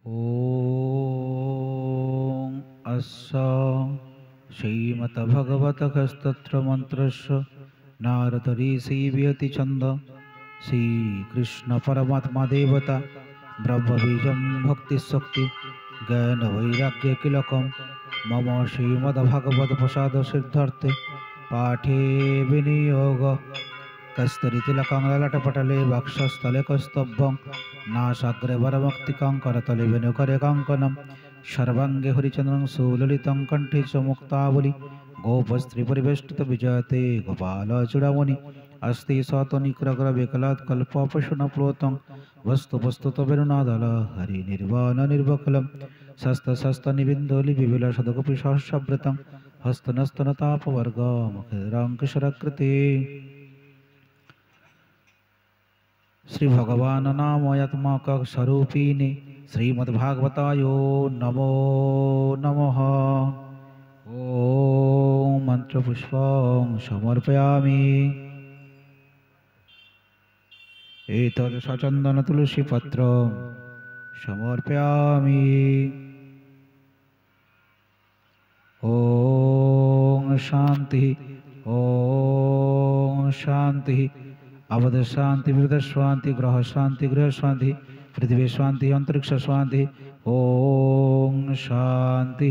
ॐ अस्य श्रीमद्भगवतस्तत्र मन्त्रस्य नारदऋषिव्यति छन्द श्रीकृष्ण परमात्मा देवता ब्रह्मबीजं भक्तिशक्ति ज्ञानवैराग्यकीलकं मम श्रीमद्भगवत्प्रसाद सिद्धार्थे पाठे विनियोग कस्तरीतिलकं ललाटपटले वक्षस्थले कस्तभ्यं नासाग्रे वरमक्तिकं करतले वेणुकरे कङ्कणं सर्वाङ्गे हरिचन्द्रं सुललितं कण्ठे च मुक्तावली गोपस्त्रीपरिवेष्टित विजयते गोपालचूडामणि अस्ति सतनिग्रहविकलात् कल्पपशुनप्लोतं वस्तुतवेणुनादल हरिनिर्वाणनिर्वकलं शस्तनिबिन्दोलिविलसदगोपि सहस्रव्रतं हस्तनस्तनतापवर्गमुखिराङ्कुशरकृते श्री भगवान नामयात्मक स्वरूपिणे श्रीमद्भागवतायो नमो नमः। ओम मंत्रपुष्पं समर्पयामि। एतत् सचन्दन तुलसीपत्रं समर्पयामि। ओम शांति ओम शांति। अवध शांति वृद्ध शांति ग्रह शांति गृह शांति पृथ्वी शांति अंतरिक्ष शांति। ओम शांति।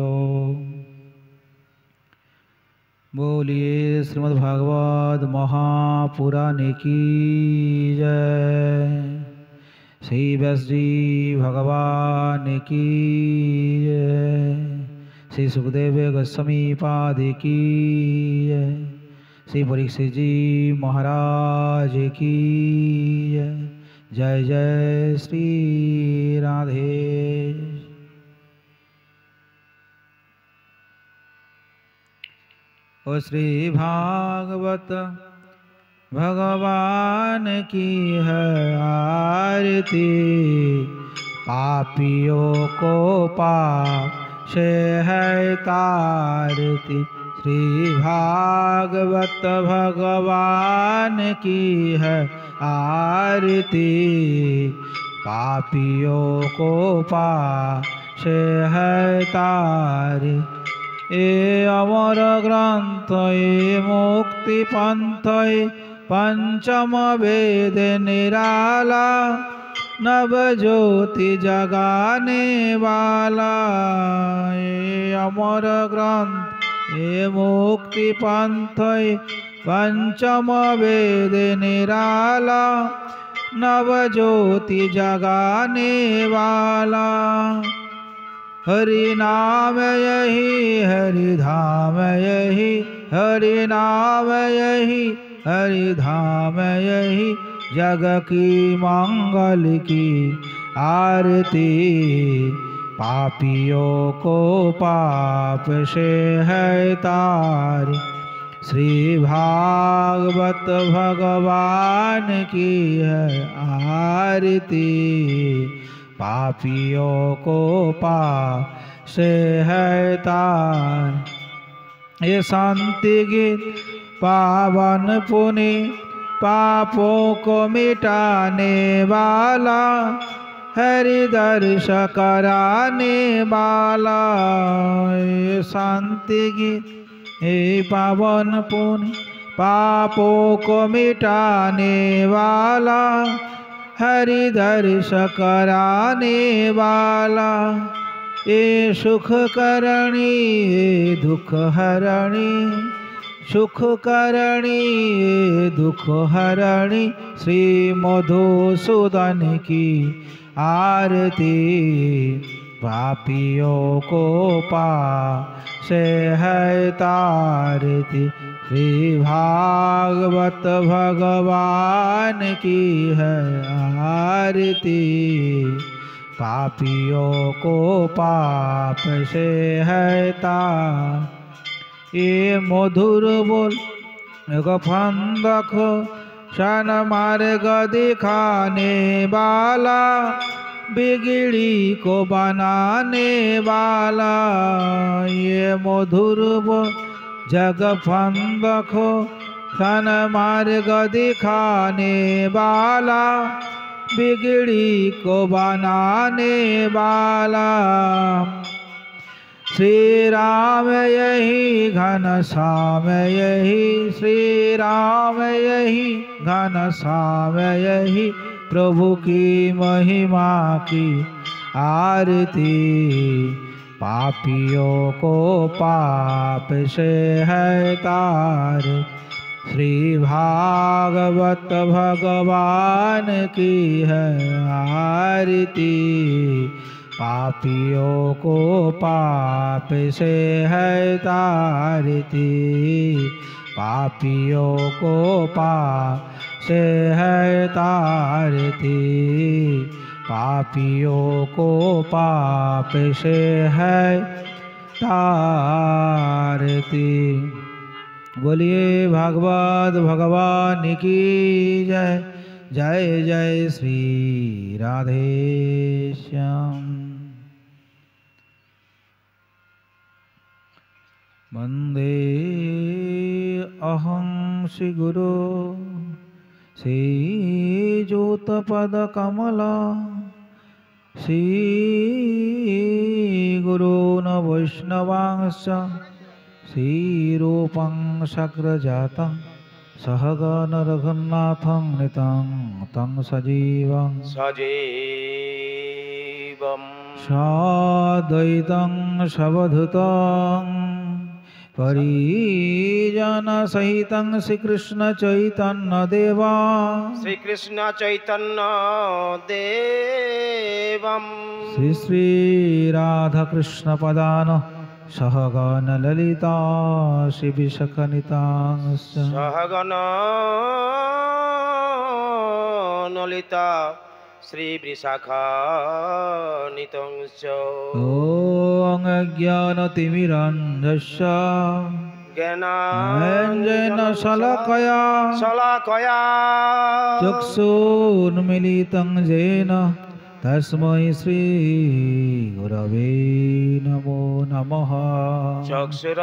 ओम बोलिए श्रीमद्भागवत महापुराण की जय। श्री व्यास जी भगवान की जय। श्री सुखदेव गोस्वामी पाद की जय। श्री परीक्षित जी महाराज की जय। जय जय श्री राधे। ओ श्री भागवत भगवान की है आरती। पापियों को पाप से है तारती। श्री भागवत भगवान की है आरती। पापियों को पाप से है तारी। ए अमर ग्रंथ ए मुक्ति पंथ पंचम वेद निराला। नव ज्योति जगाने वाला। ए अमर ग्रंथ ए मुक्ति पंथ पंचम वेद निराला। नव ज्योति जगाने वाला। हरि नाम यही हरि धाम यही। हरि नाम यही हरि धाम यही। जग की मंगल की आरती। पापियों को पाप से है तारी। श्री भागवत भगवान की है आरती। पापियों को पाप से है तारी। ये शांति गीत पावन पुनि पापों को मिटाने वाला। हरि दर्श कराने वाला। ये शांति गीत हे पावन पुण्य पापों को मिटाने वाला। हरि दर्श कराने वाला। ये सुख करणी ये दुख हरणी। सुख करणी ये दुख हरणी। श्री मधुसूदन की आरती। पापियों को पाप से है तारती। श्री भागवत भगवान की है आरती। पापियों को पाप से है तार। ये मधुर बोल गफंदख शन मार्ग दिखाने वाला। बिगड़ी को बनाने वाला। ये मधुर बोल जग फंदखो सन मार्ग दिखाने वाला। बिगड़ी को बनाने वाला श्री राम यही घनश्याम यही श्री राम यही घनश्याम यही प्रभु की महिमा की आरती पापियों को पाप से है तार श्री भागवत भगवान की है आरती पापियों को पाप से है तारती पापियों को पाप से है तारती पापियों को पाप से है तारती। बोलिए भागवत भगवान की जय। जय जय श्री राधे श्याम। वंदे अहं श्री गुरु श्रीयुतपदकमला श्रीगुरून् वैष्णवांश्च श्रीरूपं शक्रजातं सहगण रघुनाथं नितं तं सजीवं साद्वैतं सवधूतं परिजन सहितं श्रीकृष्ण चैतन्य देवा श्री श्री राधा कृष्ण पदान सहगण ललिता श्री विशाखान्वितांश्च सहगण ललिता श्री विशाखान्वितांश्च। ॐ अज्ञानतिमिरान्धस्य ज्ञानाञ्जन शलाकया चक्षुर्मीलितं येन तस्मै श्री गुरवे नमो नमः। चक्षुर्मीलितं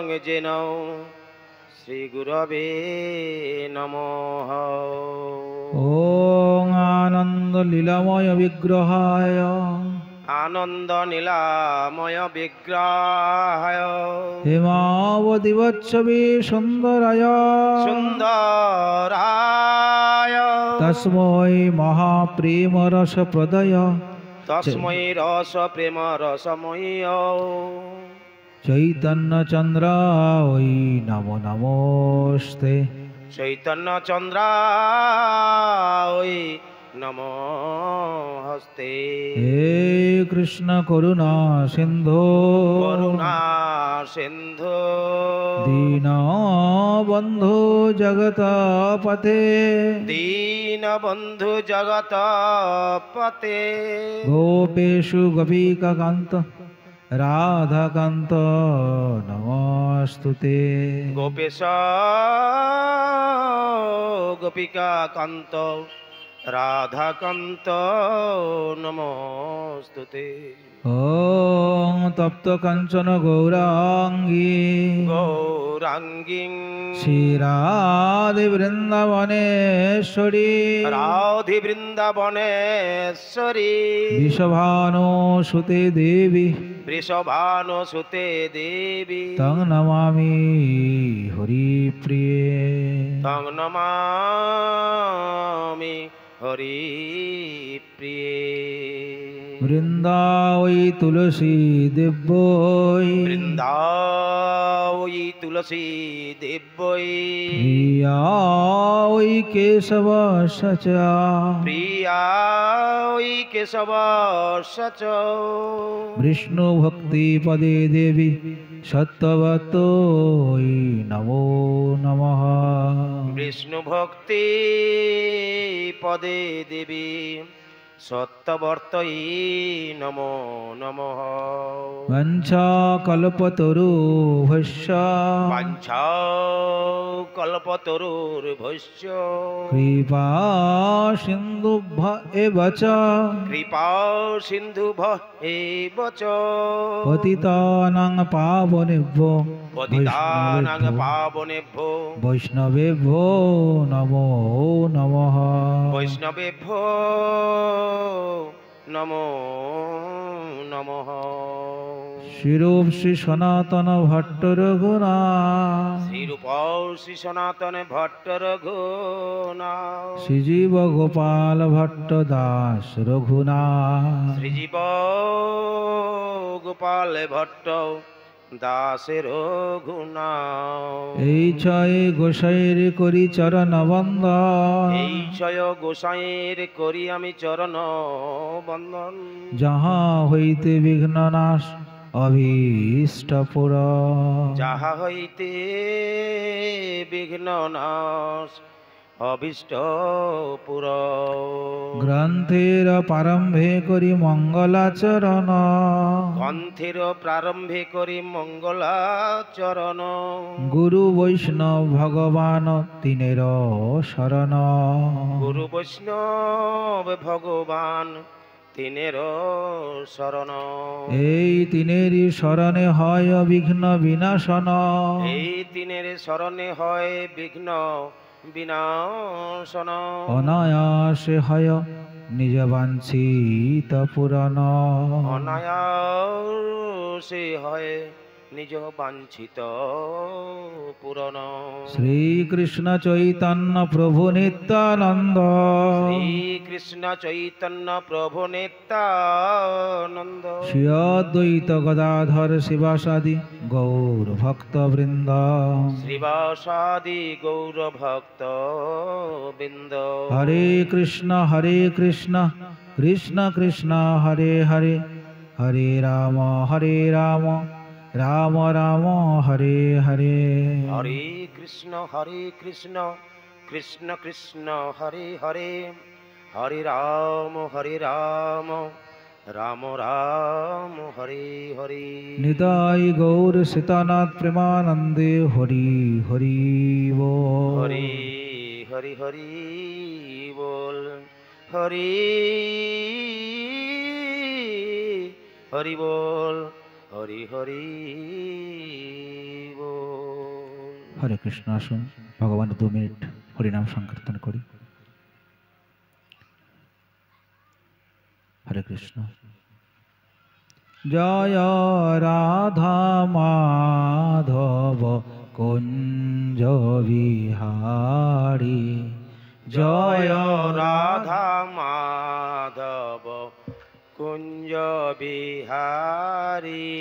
येन श्री गुरवे नमः। ॐ आनंद लीलामय विग्रहाय आनंद नीलामय विग्रहाय हेमावतिवत्सवे सुंदराय तस्मै महाप्रेम रस प्रदय तस्मै रस प्रेम रसमय चैतन्य चंद्राय नमो नमोस्ते चैतन्य चंद्राय नमो हस्ते। हे कृष्ण करुणा सिंधु दीनबंधु जगतपते दीनबंधु जगतपते गोपेशु गोपिकान्त राधाकान्त नमोस्तुते। गोपेश गोपिकान्त राधाकान्त नमोस्तुते। ॐ तप्त कंचन गौरांगी श्रीराधे वृंदावनेश्वरी राधे वृंदावनेश्वरी वृषभानुसुते देवी वृषभानुसुते देवी तं नमामि हरिप्रिये तं नमामि हरिप्रिये। वृंदावै तुलसी दिव्यै वृंदावै तुलसी दिव्यै प्रिया वै केशवस्य च प्रिया वै केशवस्य च विष्णु भक्ति पदे देवी सत्ववत्यै नमो नमः। विष्णु भक्ति पदे देवी সত্যবর্তই নমো নমঃ। वंशाकल्पतरुभ्यश्च বাঞ্ছা কল্পতরুর্ভশ্চ कृपा सिन्धुभ्य एव च কৃপা সিন্ধুভ এব চ पतितानां पावनेभ्यो পতিতানাং वैष्णवेभ्यो পাবনেভ্যো वैष्णवेभ्यो नमो नमः। বৈষ্ণবেভ্যো নমো নমঃ। शिरूप श्री सनातन भट्ट रघुनाथ শ্রীরূপ শ্রী সনাতন ভট্ট রঘুনা श्रीजीव गोपाल भट्ट दास रघुनाथ শ্রীজীব গোপাল ভট্ট দাসের রঘুনা এই ছয় গোসাইর করি চরণ বন্দন এই ছয় গোসাইয়ের করি আমি চরণ বন্দন যাহা হইতে বিঘ্ন নাশ অভীষ্ট পুর যাহা হইতে বিঘ্ন নাশ অভীষ্ট পুর গ্রন্থের প্রারম্ভে করি মঙ্গলাচরণ গ্রন্থের প্রারম্ভে করি মঙ্গলাচরণ গুরু বৈষ্ণব ভগবান তিনের শরণ গুরু বৈষ্ণব ভগবান তিনের শরণ এই তিনেরই শরণে হয় বিঘ্ন বিনাশন এই তিনের শরণে হয় বিঘ্ন বিনাশন অনায়াসে হয় নিজ বাঞ্ছিত পূরণ অনায়াসে হয় নিজ বাঞ্ছিত পূরণ শ্রীকৃষ্ণ চৈতন্য প্রভু নিত্যানন্দ শ্রীকৃষ্ণ চৈতন্য প্রভু নিত্যানন্দ শ্রী অদ্বৈত গদাধর শিবাসাদি গৌর ভক্ত বৃন্দ শ্রীবাসাদি গৌর ভক্ত বৃন্দ হরে কৃষ্ণ কৃষ্ণ কৃষ্ণ হরে হরে হরে রাম রাম রাম হরে হরে হরে কৃষ্ণ কৃষ্ণ কৃষ্ণ হরে হরে হরে রাম রাম রাম হরে হরে নিতাই গৌর সীতানাথ প্রেমানন্দে হরি হরি বল হরি হরি হরি বল হরি হরি বল হরি হরি বল। হরে কৃষ্ণ। আসুন ভগবানের 2 মিনিট হরিনাম সংকীর্তন করি। হরে কৃষ্ণ। জয় রাধা মাধব কুঞ্জ বিহারী জয় রাধা মাধব কুঞ্জ বিহারী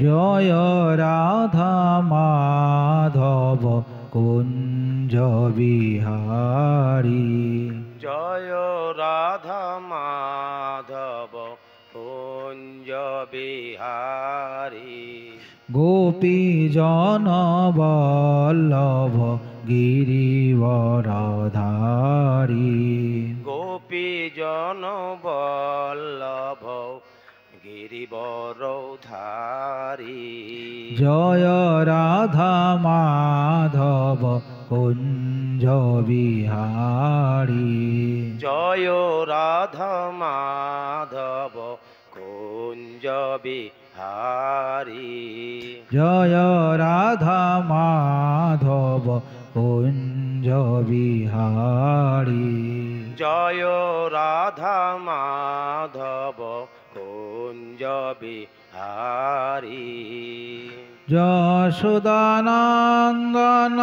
জয় রাধা মাধব কুঞ্জ বিহারী জয় রাধা মাধব কুঞ্জ বিহারী গোপী জন বল্লভ গিরিবরধারী গোপী জন বল্লভ গিরিবরধারী জয় রাধা মাধব কুঞ্জ বিহারী জয় রাধা মাধব কুঞ্জ বিহারী জয় রাধা মাধব কুঞ্জ বিহারী জয় রাধা মাধব কুঞ্জ বিহারী যশোদানন্দন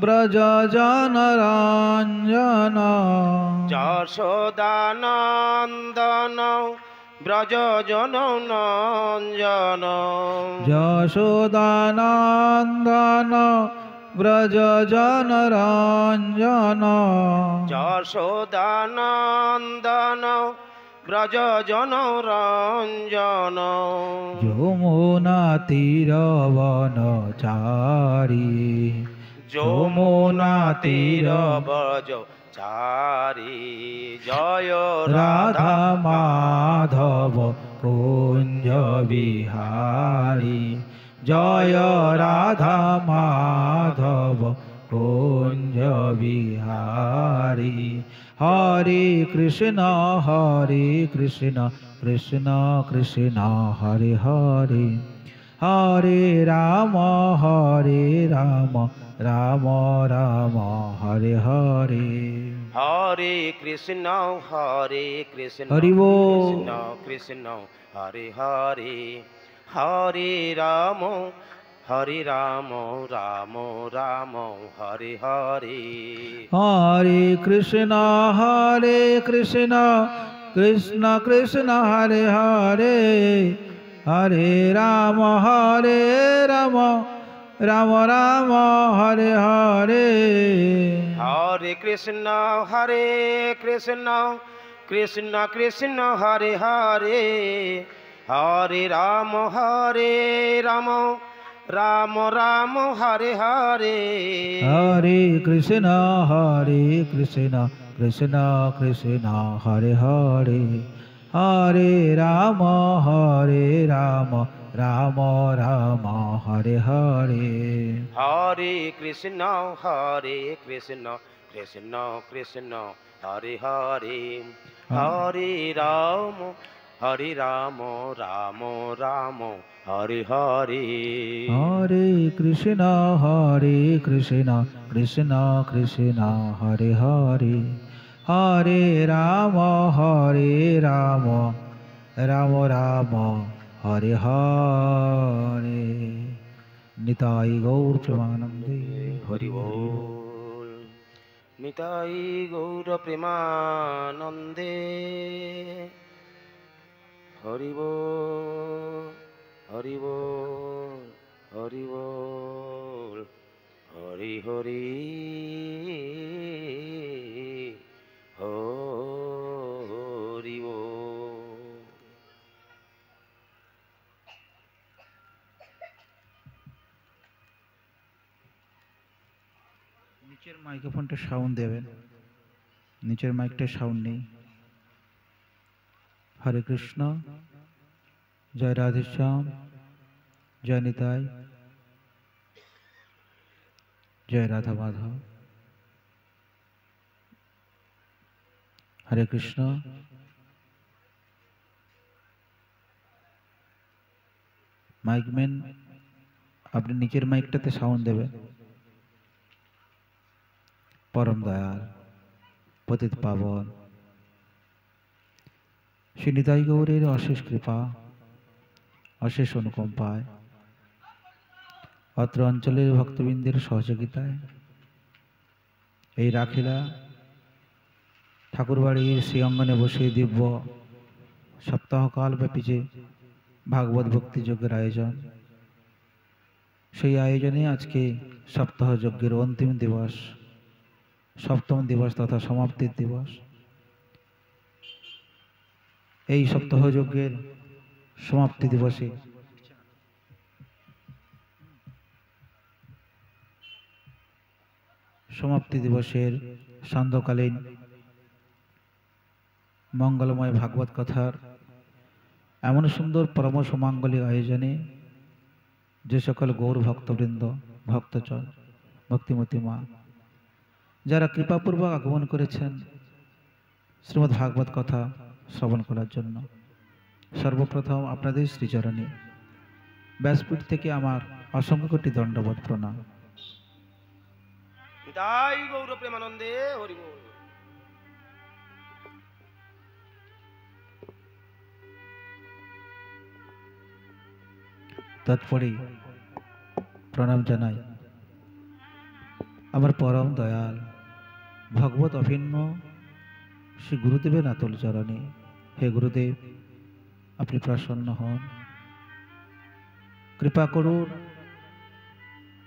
ব্রজ জনরঞ্জন যশোদানন্দন ব্রজ জননঞ্জন যশোদানন্দন ব্রজ জনরঞ্জন যশোদানন্দন ব্রজ জনরঞ্জন যমুনা তীরবনচারী যমুনা তীর ব্রজ চারি জয় রাধা মাধব কুঞ্জ বিহারী জয় রাধা মাধব কুঞ্জ বিহারী হরে কৃষ্ণ কৃষ্ণ কৃষ্ণ হরে হরে হরে রাম রাম রাম হরে হরে হরে কৃষ্ণ হরি বল। কৃষ্ণ কৃষ্ণ হরে হরে হরে রাম রাম রাম হরে হরে হরে কৃষ্ণ কৃষ্ণ কৃষ্ণ হরে হরে হরে রাম রাম রাম হরে হরে হরে কৃষ্ণ কৃষ্ণ কৃষ্ণ হরে হরে হরে রাম রাম রাম হরে হরে হরে কৃষ্ণ কৃষ্ণ কৃষ্ণ হরে হরে হরে রাম রাম রাম হরে হরে হরে কৃষ্ণ কৃষ্ণ কৃষ্ণ হরে হরে হরে রাম রাম রাম হরে হরে হরে কৃষ্ণ কৃষ্ণ কৃষ্ণ হরে হরে হরে রাম রাম রাম হরে হরে নিতাই গৌর প্রেমানন্দে হরি বল। নিতাই গৌর প্রেমানন্দে হরি বল হরি বল হরি বল হরি হরি হরি বল। নিচের মাইক্রোফোনটা সাউন্ড দেবেন, নিচের মাইকটা সাউন্ড নেই। হরে কৃষ্ণ, জয় রাধেশ্যাম, জয় নিতাই, জয় রাধা মাধব। হরে কৃষ্ণ। মাইকম্যান, আপনি নিচের মাইকটাতে সাউন্ড দেবেন। পরম দয়াল পতিত পাবন শ্রী নিতাই গৌরের অশেষ কৃপা, অশেষ অনুকম্পায়, অত্র অঞ্চলের ভক্তবৃন্দের সহযোগিতায় এই রাখিলা ঠাকুরবাড়ির শ্রী অঙ্গনে বসে দিব্য সপ্তাহকাল ব্যাপী যে ভাগবত ভক্তি যজ্ঞের আয়োজন, সেই আয়োজনে আজকে সপ্তাহ যজ্ঞের অন্তিম দিবস, সপ্তম দিবস তথা সমাপ্তির দিবস। এই সপ্তাহ যজ্ঞের সমাপ্তি দিবসে সান্ধ্যকালীন মঙ্গলময় ভাগবত কথার এমন সুন্দর পরমশ মাঙ্গলিক আয়োজনে যে সকল গৌর ভক্তবৃন্দ, ভক্তচর, ভক্তিমতী মা যারা কৃপাপূর্বক আগমন করেছেন শ্রীমদ্ ভাগবত কথা শ্রবণ করার জন্য, সর্বপ্রথম আপনাদের শ্রীচরণে ব্যাসপীঠ থেকে আমার অসংখ্য কোটি দণ্ডবত প্রণাম। নিতাই গৌর প্রেমানন্দে হরি বল। তৎপরে প্রণাম জানাই আমার পরম দয়াল ভগবত অভিন্ন শ্রী গুরুদেবের আতুল চরণে। হে গুরুদেব, আপনি প্রসন্ন হন, কৃপা করুন।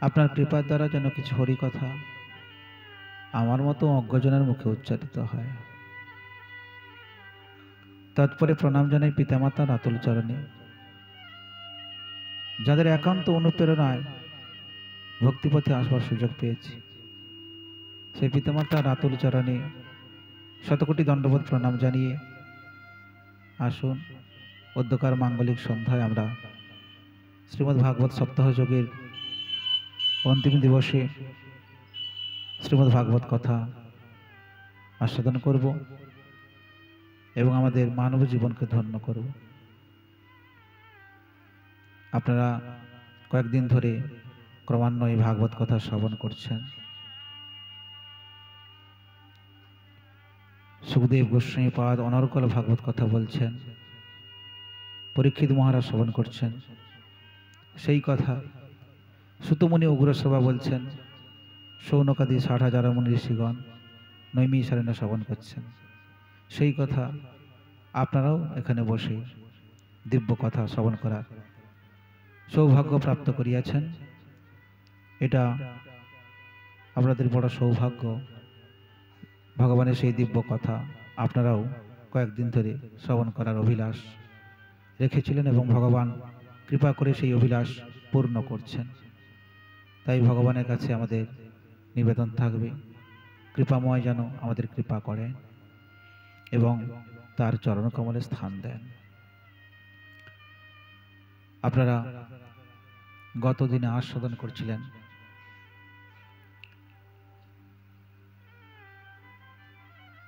আপনার কৃপার দ্বারা যেন কিছু হরি কথা আমার মতো অজ্ঞজনের মুখে উচ্চারিত হয়। তৎপরে প্রণাম জানাই পিতামাতার আতুল চরণে, যাদের একান্ত অনুপ্রেরণায় ভক্তিপথে আসবার সুযোগ পেয়েছি। সেই পিতামাতার আতুল চরণে শতকোটি দণ্ডবোধ প্রণাম জানিয়ে আসুন অধ্যকার মাঙ্গলিক সন্ধ্যায় আমরা শ্রীমদ্ ভাগবত সপ্তাহ যোগের অন্তিম দিবসে শ্রীমদ্ ভাগবত কথা আস্বাদন করব এবং আমাদের মানব জীবনকে ধন্য করব। আপনারা কয়েকদিন ধরে ক্রমান্বয়ে ভাগবত কথা শ্রবণ করছেন। সুখদেব গোস্বামী পাদ অনর্গল ভাগবত কথা বলছেন, পরীক্ষিত মহারাজ শ্রবণ করছেন সেই কথা। সুতমুনি উগ্রসভা বলছেন, সৌনকাদি ৬০,০০০ মুনি ঋষিগণ নৈমিষারণ্যে শ্রবণ করছেন সেই কথা। আপনারাও এখানে বসে দিব্য কথা শ্রবণ করার সৌভাগ্য প্রাপ্ত করিয়াছেন। এটা আপনাদের বড় সৌভাগ্য। ভগবানের সেই দিব্য কথা আপনারাও কয়েকদিন ধরে শ্রবণ করার অভিলাষ রেখেছিলেন এবং ভগবান কৃপা করে সেই অভিলাষ পূর্ণ করছেন। তাই ভগবানের কাছে আমাদের নিবেদন থাকবে, কৃপাময় যেন আমাদের কৃপা করেন এবং তার চরণকমলে স্থান দেন। আপনারা গত দিনে আস্বাদন করছিলেন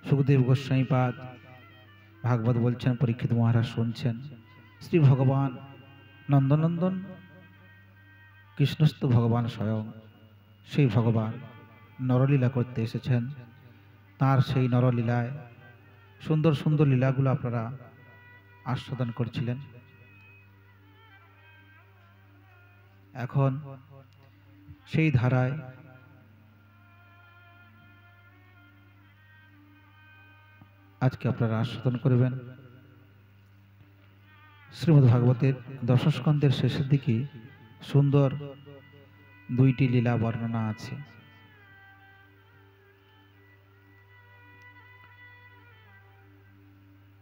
সুখদেব গোস্বামী পাদ ভাগবত বলছেন, পরীক্ষিত মহারাজ শুনছেন। শ্রী ভগবান নন্দনন্দন কৃষ্ণস্থ ভগবান স্বয়ং সেই ভগবান নরলীলা করতে এসেছেন। তার সেই নরলীলায় সুন্দর সুন্দর লীলাগুলো আপনারা আস্বাদন করছিলেন। এখন সেই ধারায় আজকে আপনারা আস্বাদন করবেন শ্রীমদ্ ভাগবতের দশস্কন্ধের শেষের দিকে সুন্দর দুইটি লীলা বর্ণনা আছে।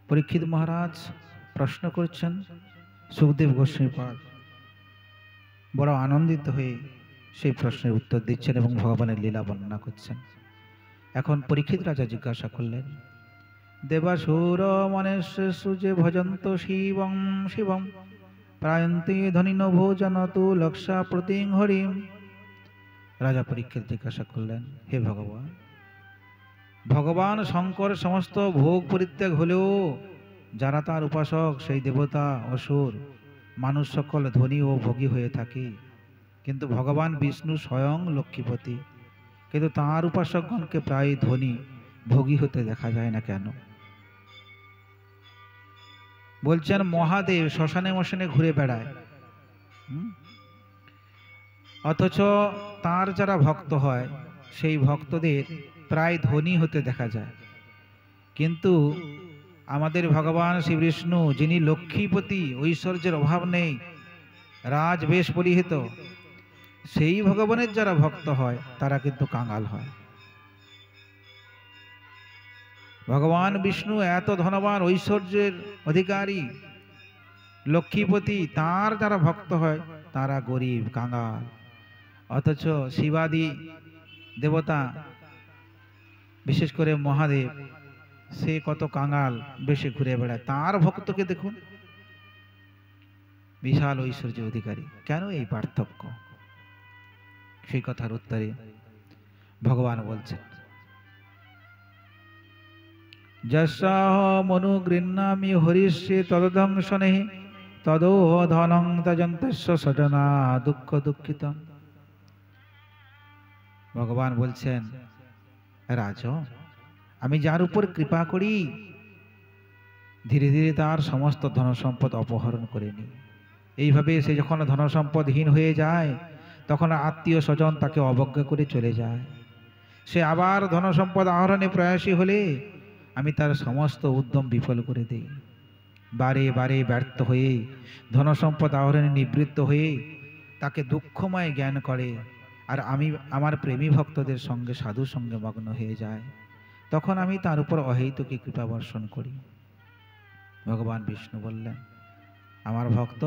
পরীক্ষিত মহারাজ প্রশ্ন করছেন, সুখদেব গোস্বামী পাদ বড় আনন্দিত হয়ে সেই প্রশ্নের উত্তর দিচ্ছেন এবং ভগবানের লীলা বর্ণনা করছেন। এখন পরীক্ষিত রাজা জিজ্ঞাসা করলেন, দেবাসুর মনেশ্বু যে ভজন্ত শিবং শিবম প্রায়ন্তে ধনিন ভোজন তু লক্ষা প্রতিং হরিম। রাজা পরীক্ষিত জিজ্ঞাসা করলেন, হে ভগবান, ভগবান শঙ্কর সমস্ত ভোগ পরিত্যাগ হলেও যারা তার উপাসক সেই দেবতা অসুর মানুষ সকল ধনী ও ভোগী হয়ে থাকে, কিন্তু ভগবান বিষ্ণু স্বয়ং লক্ষ্মীপতি, কিন্তু তাঁর উপাসকগণকে প্রায় ধনী ভোগী হতে দেখা যায় না কেন? বলছেন, মহাদেব শ্মশানে মশানে ঘুরে বেড়ায়, অথচ তার যারা ভক্ত হয় সেই ভক্তদের প্রায় ধনী হতে দেখা যায়। কিন্তু আমাদের ভগবান শ্রী বিষ্ণু, যিনি লক্ষ্মীপতি, ঐশ্বর্যের অভাব নেই, রাজবেশ পরিহিত, সেই ভগবানের যারা ভক্ত হয় তারা কিন্তু কাঙাল হয়। ভগবান বিষ্ণু এত ধনবান, ঐশ্বর্যের অধিকারী, লক্ষ্মীপতি, তার যারা ভক্ত হয় তারা গরিব কাঙাল। অথচ শিবাদি দেবতা, বিশেষ করে মহাদেব, সে কত কাঙাল বেশে ঘুরে বেড়ায়, তার ভক্তকে দেখুন বিশাল ঐশ্বর্য অধিকারী। কেন এই পার্থক্য? সেই কথার উত্তরে ভগবান বলছেন, যশাহমনু গৃহ্ণামি হরিষ্যে তদদংশনে তদোহ ধনং তজন্তস্য সজনা দুঃখ দুঃখিতম। ভগবান বলছেন, রাজন, আমি যার উপর কৃপা করি ধীরে ধীরে তার সমস্ত ধনসম্পদ অপহরণ করে নিই। এইভাবে সে যখন ধনসম্পদহীন হয়ে যায় তখন আত্মীয় স্বজন তাকে অবজ্ঞা করে চলে যায়। সে আবার ধনসম্পদ আহরণে প্রয়াসী হলে আমি তার সমস্ত উদ্যম বিফল করে দিই। বারে বারে ব্যর্থ হয়ে ধনসম্পদ আহরণে নিবৃত্ত হয়ে তাকে দুঃখময় জ্ঞান করে, আর আমি আমার প্রেমী ভক্তদের সঙ্গে সাধু সঙ্গে মগ্ন হয়ে যায়। তখন আমি তার উপর অহৈতুকী কৃপা বর্ষণ করি। ভগবান বিষ্ণু বললেন, আমার ভক্ত,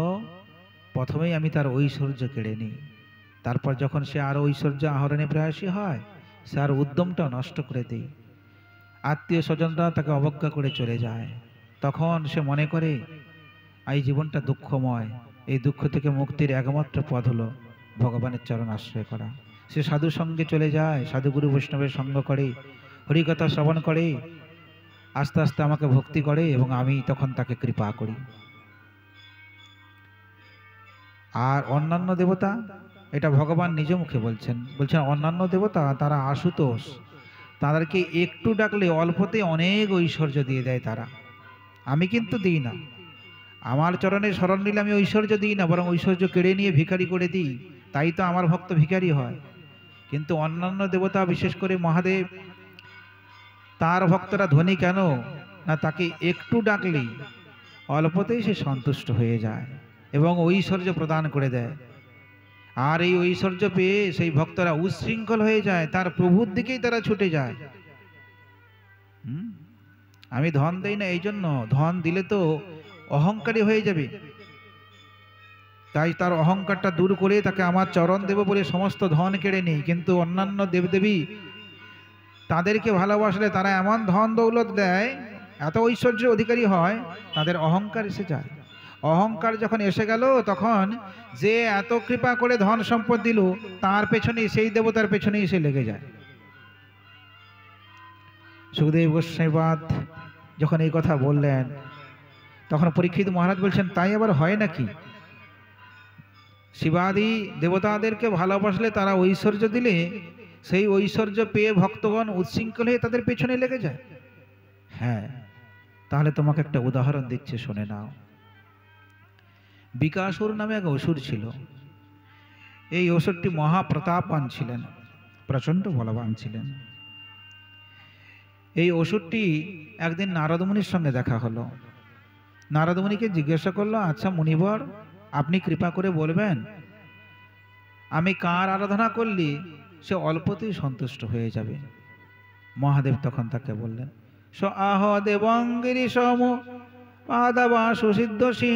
প্রথমেই আমি তার ঐশ্বর্য কেড়ে নিই, তারপর যখন সে আরো ঐশ্বর্য আহরণে প্রয়াসী হয় সে আর উদ্যমটা নষ্ট করে দেয়, আত্মীয় স্বজনরা তাকে অবজ্ঞা করে চলে যায়। তখন সে মনে করে এই জীবনটা দুঃখময়, এই দুঃখ থেকে মুক্তির একমাত্র পথ হলো ভগবানের চরণ আশ্রয় করা। সে সাধু সঙ্গে চলে যায়, সাধুগুরু বৈষ্ণবের সঙ্গ করে, হরিকথা শ্রবণ করে, আস্তে আস্তে আমাকে ভক্তি করে এবং আমি তখন তাকে কৃপা করি। আর অন্যান্য দেবতা, এটা ভগবান নিজ মুখে বলছেন অন্যান্য দেবতা তারা আশুতোষ, তাদেরকে একটু ডাকলে অল্পতে অনেক ঐশ্বর্য দিয়ে দেয় তারা। আমি কিন্তু দিই না, আমার চরণে শরণ নিলে আমি ঐশ্বর্য দিই না, বরং ঐশ্বর্য কেড়ে নিয়ে ভিখারি করে দিই, তাই তো আমার ভক্ত ভিখারি হয়। কিন্তু অন্যান্য দেবতা, বিশেষ করে মহাদেব, তার ভক্তরা ধনী কেন না, তাকে একটু ডাকলেই অল্পতেই সে সন্তুষ্ট হয়ে যায় এবং ঐশ্বর্য প্রদান করে দেয়। আর এই ঐশ্বর্য পেয়ে সেই ভক্তরা উচ্ছৃঙ্খল হয়ে যায়, তার প্রভুর দিকেই তারা ছুটে যায়। আমি ধন দেই না এই জন্য, ধন দিলে তো অহংকারী হয়ে যাবে, তাই তার অহংকারটা দূর করে তাকে আমার চরণ দেব বলে সমস্ত ধন কেড়ে নেই। কিন্তু অন্যান্য দেবদেবী, তাদেরকে ভালোবাসলে তারা এমন ধন দৌলত দেয়, এত ঐশ্বর্যের অধিকারী হয়, তাদের অহংকার এসে যায়। অহংকার যখন এসে গেল, তখন যে এত কৃপা করে ধন সম্পদ দিল, তার পেছনেই, সেই দেবতার পেছনেই সে লেগে যায়। সুখদেব গোস্বামীপাদ যখন এই কথা বললেন, তখন পরীক্ষিত মহারাজ বলছেন, তাই আবার হয় নাকি? শিবাদি দেবতাদেরকে ভালোবাসলে, তারা ঐশ্বর্য দিলে, সেই ঐশ্বর্য পেয়ে ভক্তগণ উচ্ছৃঙ্খল হয়ে তাদের পেছনে লেগে যায়। হ্যাঁ, তাহলে তোমাকে একটা উদাহরণ দিচ্ছে, শুনে নাও। বিকাসুর নামে এক অসুর ছিল। এই অসুরটি মহাপ্রতাপবান ছিলেন, প্রচণ্ড বলবান ছিলেন। এই অসুরটি একদিন নারদ মুনির সঙ্গে দেখা হলো। নারদ মুনিকে জিজ্ঞাসা করলো, আচ্ছা মুনিবর, আপনি কৃপা করে বলবেন আমি কার আরাধনা করলে সে অল্পতেই সন্তুষ্ট হয়ে যাবে? মহাদেব তখন তাকে বললেন, স আহ দেবঙ্গিরি সম পাদাবা সুসিদ্ধসি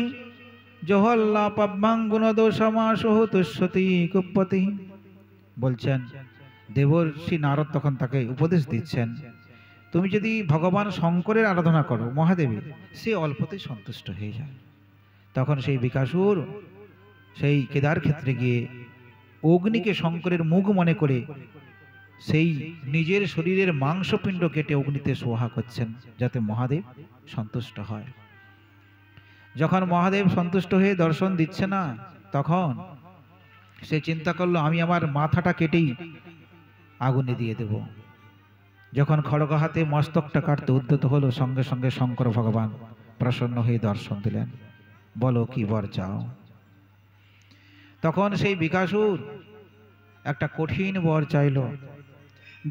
জহল্লা পাব্বাঙ্গুণ দোষমা সহতুষ্যতি কুপ্পতি। বলছেন, দেবর্ষি নারদ তখন তাকে উপদেশ দিচ্ছেন, তুমি যদি ভগবান শঙ্করের আরাধনা করো, মহাদেবী, সে অল্পতেই সন্তুষ্ট হয়ে যায়। তখন সেই বিকাসুর সেই কেদার ক্ষেত্রে গিয়ে অগ্নিকে শঙ্করের মুখ মনে করে সেই নিজের শরীরের মাংসপিণ্ড কেটে অগ্নিতে সোহা করছেন, যাতে মহাদেব সন্তুষ্ট হয়। যখন মহাদেব সন্তুষ্ট হয়ে দর্শন দিচ্ছে না, তখন সে চিন্তা করলো, আমি আমার মাথাটা কেটেই আগুনে দিয়ে দেব। যখন খড়গ হাতে মস্তকটা কাটতে উদ্যত হলো, সঙ্গে সঙ্গে শঙ্কর ভগবান প্রসন্ন হয়ে দর্শন দিলেন, বলো কি বর চাও? তখন সেই বিকাসুর একটা কঠিন বর চাইল।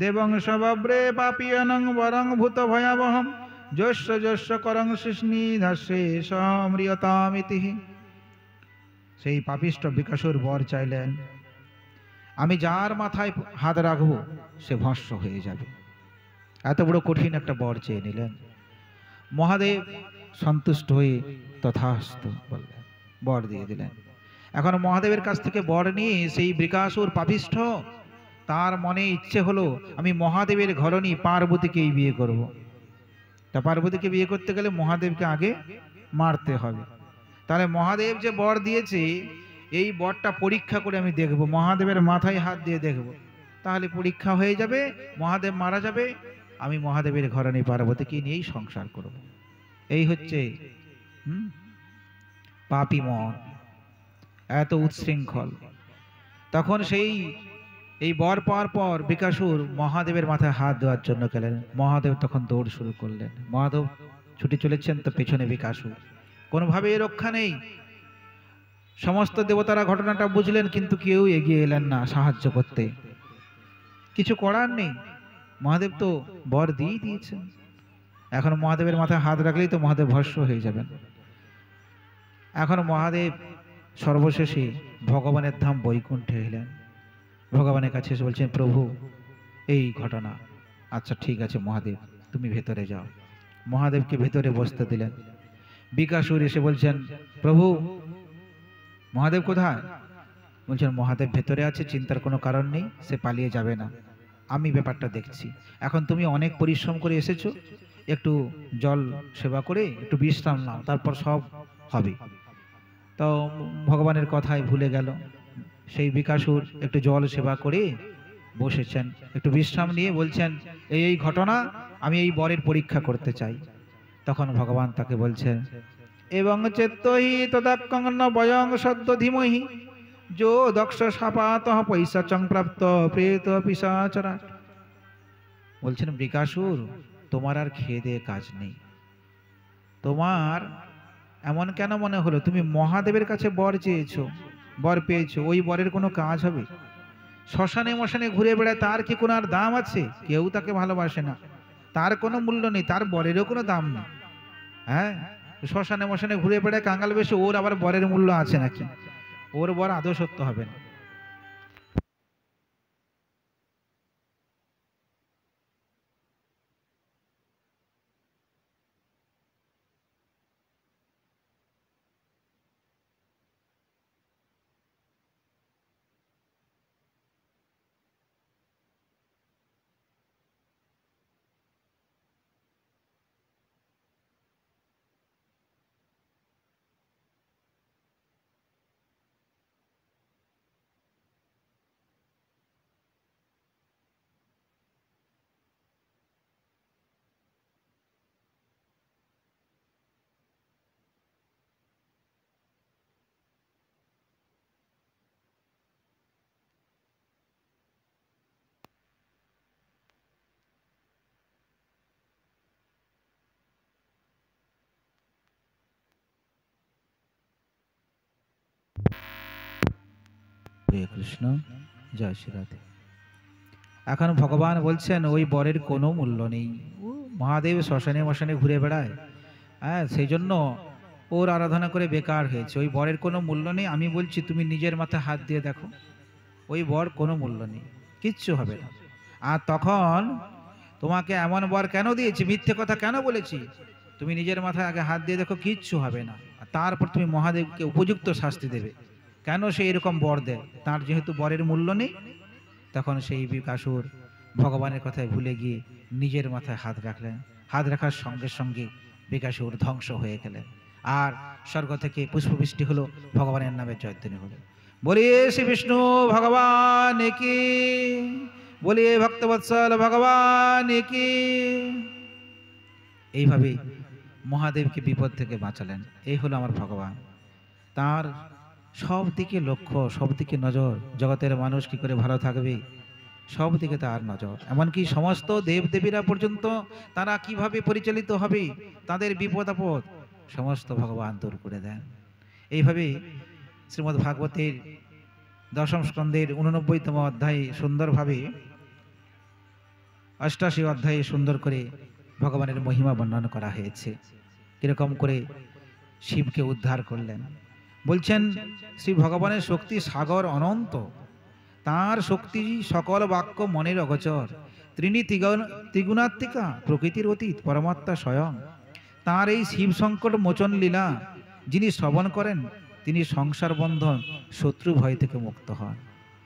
দেবং সবব্রে পাপিয়নং বরং ভূত ভয়াবহম যস্য যস্য করং শিষ্ণি ধাস্যে সমৃয়তামিতি। সেই পাপিষ্ঠ বিকাসুর বর চাইলেন, আমি যার মাথায় হাত রাখবো সে ভস্ম হয়ে যাবে। এত বড় কঠিন একটা বর চেয়ে নিলেন। মহাদেব সন্তুষ্ট হয়ে তথাস্তু বললেন, বর দিয়ে দিলেন। এখন মহাদেবের কাছ থেকে বর নিয়ে সেই বিকাসুর পাপিষ্ঠ, তার মনে ইচ্ছে হলো, আমি মহাদেবের ঘরণী পার্বতীকেই বিয়ে করব। তা পার্বতীকে বিয়ে করতে গেলে মহাদেবকে আগে মারতে হবে। তাহলে মহাদেব যে বর দিয়েছে, এই বরটা পরীক্ষা করে আমি দেখব, মহাদেবের মাথায় হাত দিয়ে দেখব, তাহলে পরীক্ষা হয়ে যাবে, মহাদেব মারা যাবে, আমি মহাদেবের ঘরণী পার্বতীকে নিয়েই সংসার করব। এই হচ্ছে পাপী মন, এত উচ্ছৃঙ্খল। তখন এই বর পাওয়ার পর বিকাসুর মহাদেবের মাথায় হাত দেওয়ার জন্য গেলেন। মহাদেব তখন দৌড় শুরু করলেন। মহাদেব ছুটে চলেছেন, তো পেছনে বিকাসুর, কোনোভাবে রক্ষা নেই। সমস্ত দেবতারা ঘটনাটা বুঝলেন, কিন্তু কেউ এগিয়ে এলেন না সাহায্য করতে। কিছু করার নেই, মহাদেব তো বর দিয়ে দিয়েছেন। এখন মহাদেবের মাথায় হাত রাখলেই তো মহাদেব ভস্ম হয়ে যাবেন। এখন মহাদেব সর্বশেষে ভগবানের ধাম বৈকুণ্ঠে এলেন। ভগবানের কাছে এসে বলছেন, প্রভু এই ঘটনা। আচ্ছা ঠিক আছে মহাদেব, তুমি ভেতরে যাও। মহাদেবকে ভেতরে বসতে দিলেন। বিকাসুর এসে বলছেন, প্রভু মহাদেব কোথায়? বলছেন, মহাদেব ভেতরে আছে, চিন্তার কোনো কারণ নেই, সে পালিয়ে যাবে না। আমি ব্যাপারটা দেখছি। এখন তুমি অনেক পরিশ্রম করে এসেছো, একটু জল সেবা করে একটু বিশ্রাম নাও, তারপর সব হবে। তো ভগবানের কথায় ভুলে গেল। সেই বিকাশুর একটু জল সেবা করে বসেছেন, একটু বিশ্রাম নিয়ে বলছেন, এই এই ঘটনা, আমি এই বরের পরীক্ষা করতে চাই। তখন ভগবান তাকে বলছেন, এবং চেত্তহি তদাকং বয়ং সদ্য ধীমহি যো দক্ষ সাপাত পৈশাচং প্রাপ্ত প্রেত পিশাচরা। বলছেন, বিকাশুর, তোমার আর খেয়ে দিয়ে কাজ নেই। তোমার এমন কেন মনে হলো? তুমি মহাদেবের কাছে বর চেয়েছো, বর পেয়েছো, ওই বরের কোনো কাজ হবে? শ্মশানে মশানে ঘুরে বেড়ায়, তার কি কোনো আর দাম আছে? কেউ তাকে ভালোবাসে না, তার কোনো মূল্য নেই, তার বরেরও কোনো দাম নেই। হ্যাঁ, শ্মশানে মশানে ঘুরে বেড়ায় কাঙ্গাল বেশি, ওর আবার বরের মূল্য আছে নাকি? ওর বর আদৌ সত্য হবে না। হরে কৃষ্ণ, জয় শ্রী রাধে। এখন ভগবান বলছেন, ওই বরের কোনো মূল্য নেই। ও মহাদেব শ্মশানে মশানে ঘুরে বেড়ায়, হ্যাঁ, সেই জন্য ওর আরাধনা করে বেকার হয়েছে। ওই বরের কোনো মূল্য নেই। আমি বলছি, তুমি নিজের মাথায় হাত দিয়ে দেখো, ওই বর কোনো মূল্য নেই, কিচ্ছু হবে না। আর তখন তোমাকে এমন বর কেন দিয়েছি, মিথ্যে কথা কেন বলেছি? তুমি নিজের মাথায় আগে হাত দিয়ে দেখো, কিচ্ছু হবে না। আর তারপর তুমি মহাদেবকে উপযুক্ত শাস্তি দেবে। কেন সে এরকম বর দেয়? তার যেহেতু বরের মূল্য নেই। তখন সেই বিকাশুর ভগবানের কথায় ভুলে গিয়ে নিজের মাথায় হাত রাখলেন। হাত রাখার সঙ্গে সঙ্গে বিকাশুর ধ্বংস হয়ে গেলেন। আর স্বর্গ থেকে পুষ্পবৃষ্টি হলো, ভগবানের নামে জয়ধ্বনি হলো। বলিয়ে শ্রী বিষ্ণু ভগবান কি, বলিয়ে ভক্তবৎসল ভগবান কি। এইভাবে মহাদেবকে বিপদ থেকে বাঁচালেন। এই হলো আমার ভগবান। তার সব দিকে লক্ষ্য, সব দিকে নজর। জগতের মানুষ কি করে ভালো থাকবে, সব দিকে তার নজর। এমনকি সমস্ত দেবদেবীরা পর্যন্ত তারা কিভাবে পরিচালিত হবে, তাদের বিপদ আপদ সমস্ত ভগবান দূর করে দেন। এইভাবে শ্রীমদ্ ভাগবতের দশম স্কন্ধের 89তম অধ্যায়ে সুন্দরভাবে, 88 অধ্যায়ে সুন্দর করে ভগবানের মহিমা বর্ণনা করা হয়েছে। কিরকম করে শিবকে উদ্ধার করলেন। বলছেন, শ্রী ভগবানের শক্তি সাগর অনন্ত, তার শক্তি সকল বাক্য মনের অগোচর। তিনি ত্রিগুণাত্মিকা, প্রকৃতির অতীত, পরমাত্মা স্বয়ং। তার এই শিব সংকট মোচন লীলা যিনি শ্রবণ করেন, তিনি সংসার বন্ধন শত্রু ভয় থেকে মুক্ত হন।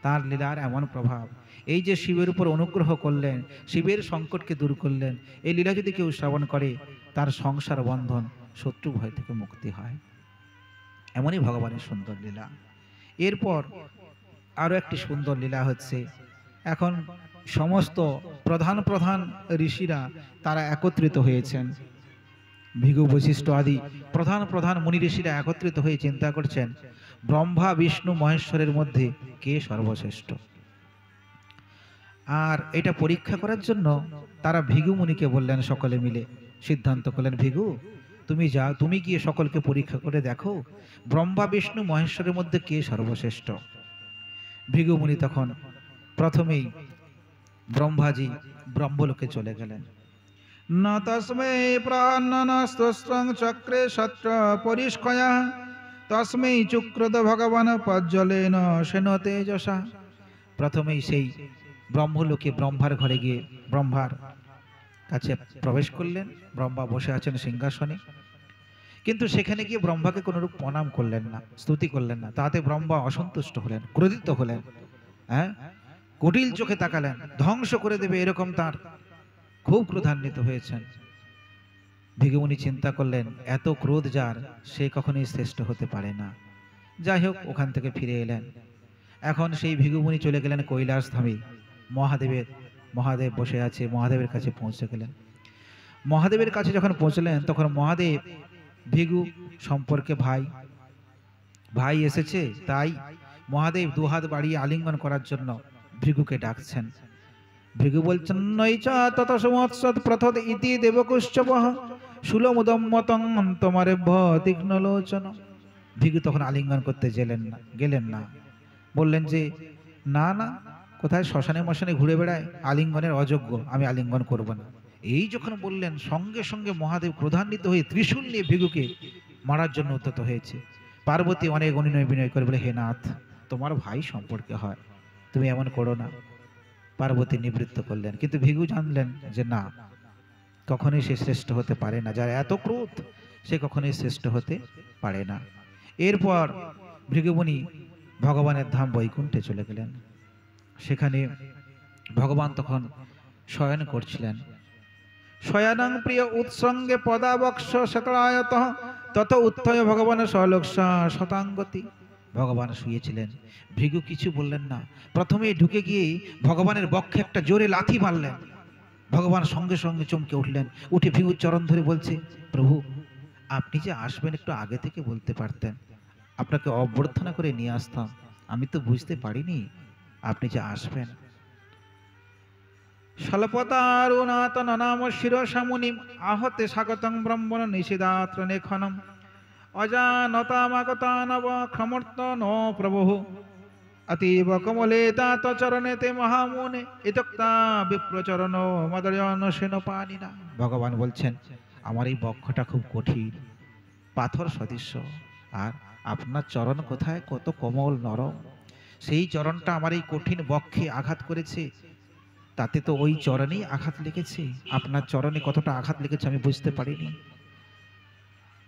তার লীলার এমন প্রভাব। এই যে শিবের উপর অনুগ্রহ করলেন, শিবের সংকটকে দূর করলেন, এই লীলা যদি কেউ শ্রবণ করে, তার সংসার বন্ধন শত্রু ভয় থেকে মুক্তি হয়। এমনই ভগবানের সুন্দর লীলা। এরপর আরো একটি সুন্দর লীলা হচ্ছে। এখন সমস্ত প্রধান প্রধান ঋষিরা তারা একত্রিত হয়েছেন। ভৃগু বশিষ্ঠ আদি প্রধান প্রধান মুনি ঋষিরা একত্রিত হয়ে চিন্তা করছেন, ব্রহ্মা বিষ্ণু মহেশ্বরের মধ্যে কে সর্বশ্রেষ্ঠ। আর এটা পরীক্ষা করার জন্য তারা ভৃগু মুনিকে বললেন, সকলে মিলে সিদ্ধান্ত করলেন, ভৃগু তুমি গিয়ে সকলকে পরীক্ষা করে দেখো, ব্রহ্মা বিষ্ণু মহেশ্বরের মধ্যে কে সর্বশ্রেষ্ঠ। ভৃগু মুনি তখন প্রথমেই ব্রহ্মাজি ব্রহ্মলোকে চলে গেলেন। ন তস্मै প্রাণনস্তস্ত্রং চক্রে সত্র পরিষ্কয়া তস্मै চক্রদ ভগবান পজ্জলেন সেন তেজসা। প্রথমেই সেই ব্রহ্মলোকে ব্রহ্মার ঘরে গিয়ে ব্রহ্মার কাছে প্রবেশ করলেন। ব্রহ্মা বসে আছেন সিংহাসনে, কিন্তু সেখানে গিয়ে ব্রহ্মাকে কোনরূপ প্রণাম করলেন না, স্তুতি করলেন না। তাতে ব্রহ্মা অসন্তুষ্ট হলেন, ক্রোধিত হলেন। হ্যাঁ, কুটিল চোখে তাকালেন, ধ্বংস করে দেবে এরকম তার খুব ক্রোধান্বিত হয়েছেন। ভিগুমুনি চিন্তা করলেন, এত ক্রোধ যার, সে কখনোই শ্রেষ্ঠ হতে পারে না। যাই হোক, ওখান থেকে ফিরে এলেন। এখন সেই ভিগুমুনি চলে গেলেন কৈলাস ধামে। মহাদেব বসে আছে, মহাদেবের কাছে পৌঁছে গেলেন। মহাদেবের কাছে যখন পৌঁছলেন, তখন মহাদেব ভিগু সম্পর্কে ভাই এসেছে, তাই মহাদেব দুহাত বাড়িয়ে আলিঙ্গন করার জন্য ভৃগুকে ডাকছেন। ভৃগু বলছেন, নৈচা তত সমৎসৎ প্রথদ ইতি দেবকুশ্চবহ সুলমুদম্মতং তোমারেভ্য তীক্ষ্ণলোচন। ভৃগু তখন আলিঙ্গন করতে গেলেন না, বললেন যে না, কোথায় শ্মশানে মশানে ঘুরে বেড়ায়, আলিঙ্গনের অযোগ্য, আমি আলিঙ্গন করব না। এই যখন বললেন, সঙ্গে সঙ্গে মহাদেব ক্রোধান্বিত হয়ে ত্রিশূল নিয়ে ভৃগুকে মারার জন্য উদ্যত হয়েছে। পার্বতী অনেক অনুনয় বিনয় করে বলে, হে নাথ, তোমার ভাই সম্পর্কে হয়, তুমি এমন করো না। পার্বতী নিবৃত্ত করলেন, কিন্তু ভৃগু জানলেন যে না, কখনোই সে শ্রেষ্ঠ হতে পারে না। যার এত ক্রোধ, সে কখনোই শ্রেষ্ঠ হতে পারে না। এরপর ভৃগুমুনি ভগবানের ধাম বৈকুণ্ঠে চলে গেলেন। সেখানে ভগবান তখন শয়ন করছিলেন। শয়ানাং প্রিয় উৎসঙ্গে পদাবক্ষ শতরায়ত তত উত্থয় ভগবান স্বলোকসা শতাঙ্গতি। ভগবান শুয়েছিলেন, ভৃগু কিছু বললেন না। প্রথমে ঢুকে গিয়ে ভগবানের বক্ষে একটা জোরে লাথি মারলেন। ভগবান সঙ্গে সঙ্গে চমকে উঠলেন, উঠে ভৃগুর চরণ ধরে বলছে, প্রভু, আপনি যে আসবেন একটু আগে থেকে বলতে পারতেন, আপনাকে অভ্যর্থনা করে নিয়ে আসতাম, আমি তো বুঝতে পারিনি আপনি যে আসবেন। স্বল্পতারুণাত ননাম শিরসামুনিম আহতে স্বাগতং ব্রহ্মণ নিষেধাত্র লেখনম অজানতামাগতানব ক্ষমর্ত নো প্রভু অতীব কমলে তাত চরণেতে মহামুনে ইতক্তা বিপ্রচরণ মদয়ন সেন পানিনা। ভগবান বলছেন, আমার এই বক্ষটা খুব কঠিন, পাথর সদৃশ্য, আর আপনার চরণ কোথায়, কত কোমল নরম। সেই চরণটা আমার এই কঠিন বক্ষে আঘাত করেছে, তাতে তো ওই চরণেই আঘাত লেগেছে। আপনার চরণে কতটা আঘাত লেগেছে আমি বুঝতে পারিনি।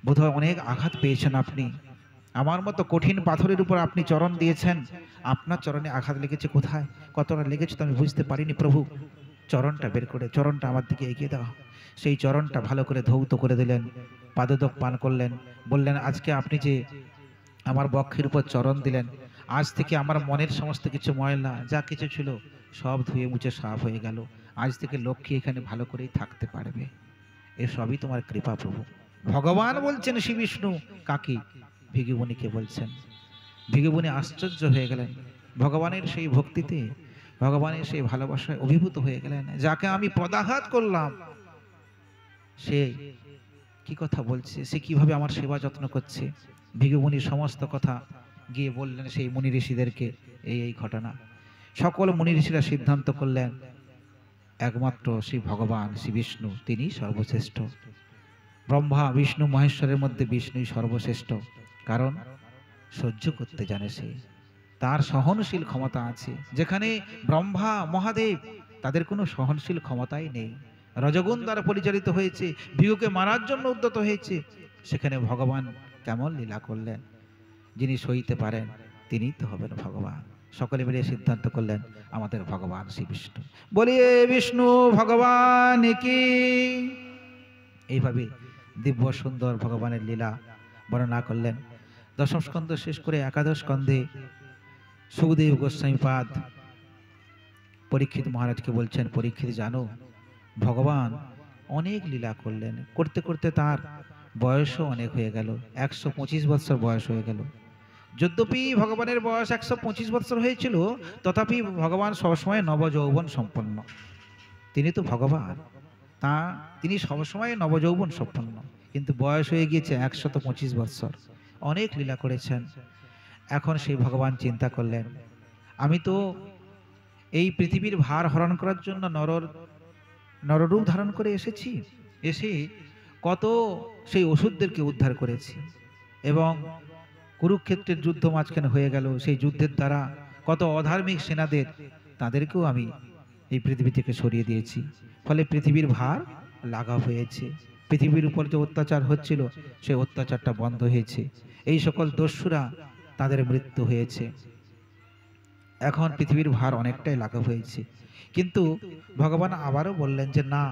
বোধহয় অনেক আঘাত পেয়েছেন আপনি। আমার মতো কঠিন পাথরের উপর আপনি চরণ দিয়েছেন, আপনার চরণে আঘাত লেগেছে কোথায়, কতটা লেগেছে তো আমি বুঝতে পারিনি। প্রভু, চরণটা বের করে, চরণটা আমার দিকে এগিয়ে দাও। সেই চরণটা ভালো করে ধৌত করে দিলেন, পাদদক পান করলেন। বললেন, আজকে আপনি যে আমার বক্ষের উপর চরণ দিলেন, আজ থেকে আমার মনের সমস্ত কিছু ময়লা যা কিছু ছিল সব ধুয়ে মুছে সাফ হয়ে গেল। আজ থেকে লক্ষ্মী এখানে ভালো করেই থাকতে পারবে। এসবই তোমার কৃপা প্রভু। ভগবান বলছেন শ্রী বিষ্ণু কাকি, ভিগুমুনিকে বলছেন। ভিগুমুনি আশ্চর্য হয়ে গেলেন, ভগবানের সেই ভক্তিতে, ভগবানের সেই ভালোবাসায় অভিভূত হয়ে গেলেন। যাকে আমি পদাঘাত করলাম, সে কি কথা বলছে, সে কিভাবে আমার সেবা যত্ন করছে। ভিগুমুনির সমস্ত কথা গিয়ে বললেন সেই মুনি ঋষিদেরকে, এই ঘটনা। সকল মুনি ঋষিরা সিদ্ধান্ত করলেন, একমাত্র শ্রী ভগবান শ্রী বিষ্ণু, তিনি সর্বশ্রেষ্ঠ। ব্রহ্মা বিষ্ণু মহেশ্বরের মধ্যে বিষ্ণুই সর্বশ্রেষ্ঠ, কারণ সহ্য করতে জানে সে, তার সহনশীল ক্ষমতা আছে। যেখানে ব্রহ্মা মহাদেব, তাদের কোনো সহনশীল ক্ষমতাই নেই, রজগুণ দ্বারা পরিচালিত হয়েছে, ভিগুকে মারার জন্য উদ্যত হয়েছে। সেখানে ভগবান কেমন লীলা করলেন, যিনি সইতে পারেন তিনিই তো হবেন ভগবান। সকলে মিলে সিদ্ধান্ত করলেন, আমাদের ভগবান শ্রী বিষ্ণু। বলিয়ে বিষ্ণু ভগবান কি। এইভাবে দিব্য সুন্দর ভগবানের লীলা বর্ণনা করলেন। দশম স্কন্ধ শেষ করে একাদশ স্কন্ধে সুখদেব গোস্বামীপাদ পরীক্ষিত মহারাজকে বলছেন, পরীক্ষিত জানো, ভগবান অনেক লীলা করলেন, করতে করতে তার বয়সও অনেক হয়ে গেল, 125 বৎসর বয়স হয়ে গেল। যদ্যপি ভগবানের বয়স 125 বৎসর হয়েছিল, তথাপি ভগবান সবসময় নবযৌবন সম্পন্ন। তিনি তো ভগবান, তিনি সবসময় নবযৌবন সম্পন্ন, কিন্তু বয়স হয়ে গিয়েছে 125 বৎসর, অনেক লীলা করেছেন। এখন সেই ভগবান চিন্তা করলেন, আমি তো এই পৃথিবীর ভার হরণ করার জন্য নররূপ ধারণ করে এসেছি, এসে কত সেই অসুরদেরকে উদ্ধার করেছি, এবং কুরুক্ষেত্রের যুদ্ধ মাঝখানে হয়ে গেল, সেই যুদ্ধের দ্বারা কত অধার্মিক সেনাদের, তাদেরকেও আমি এই পৃথিবী থেকে সরিয়ে দিয়েছি। ফলে পৃথিবীর ভার লাঘব হয়েছে, পৃথিবীর উপর যে অত্যাচার হচ্ছিল সেই অত্যাচারটা বন্ধ হয়েছে, এই সকল দস্যুরা তাদের মৃত্যু হয়েছে। এখন পৃথিবীর ভার অনেকটাই লাঘব হয়েছে। কিন্তু ভগবান আবারও বললেন যে না,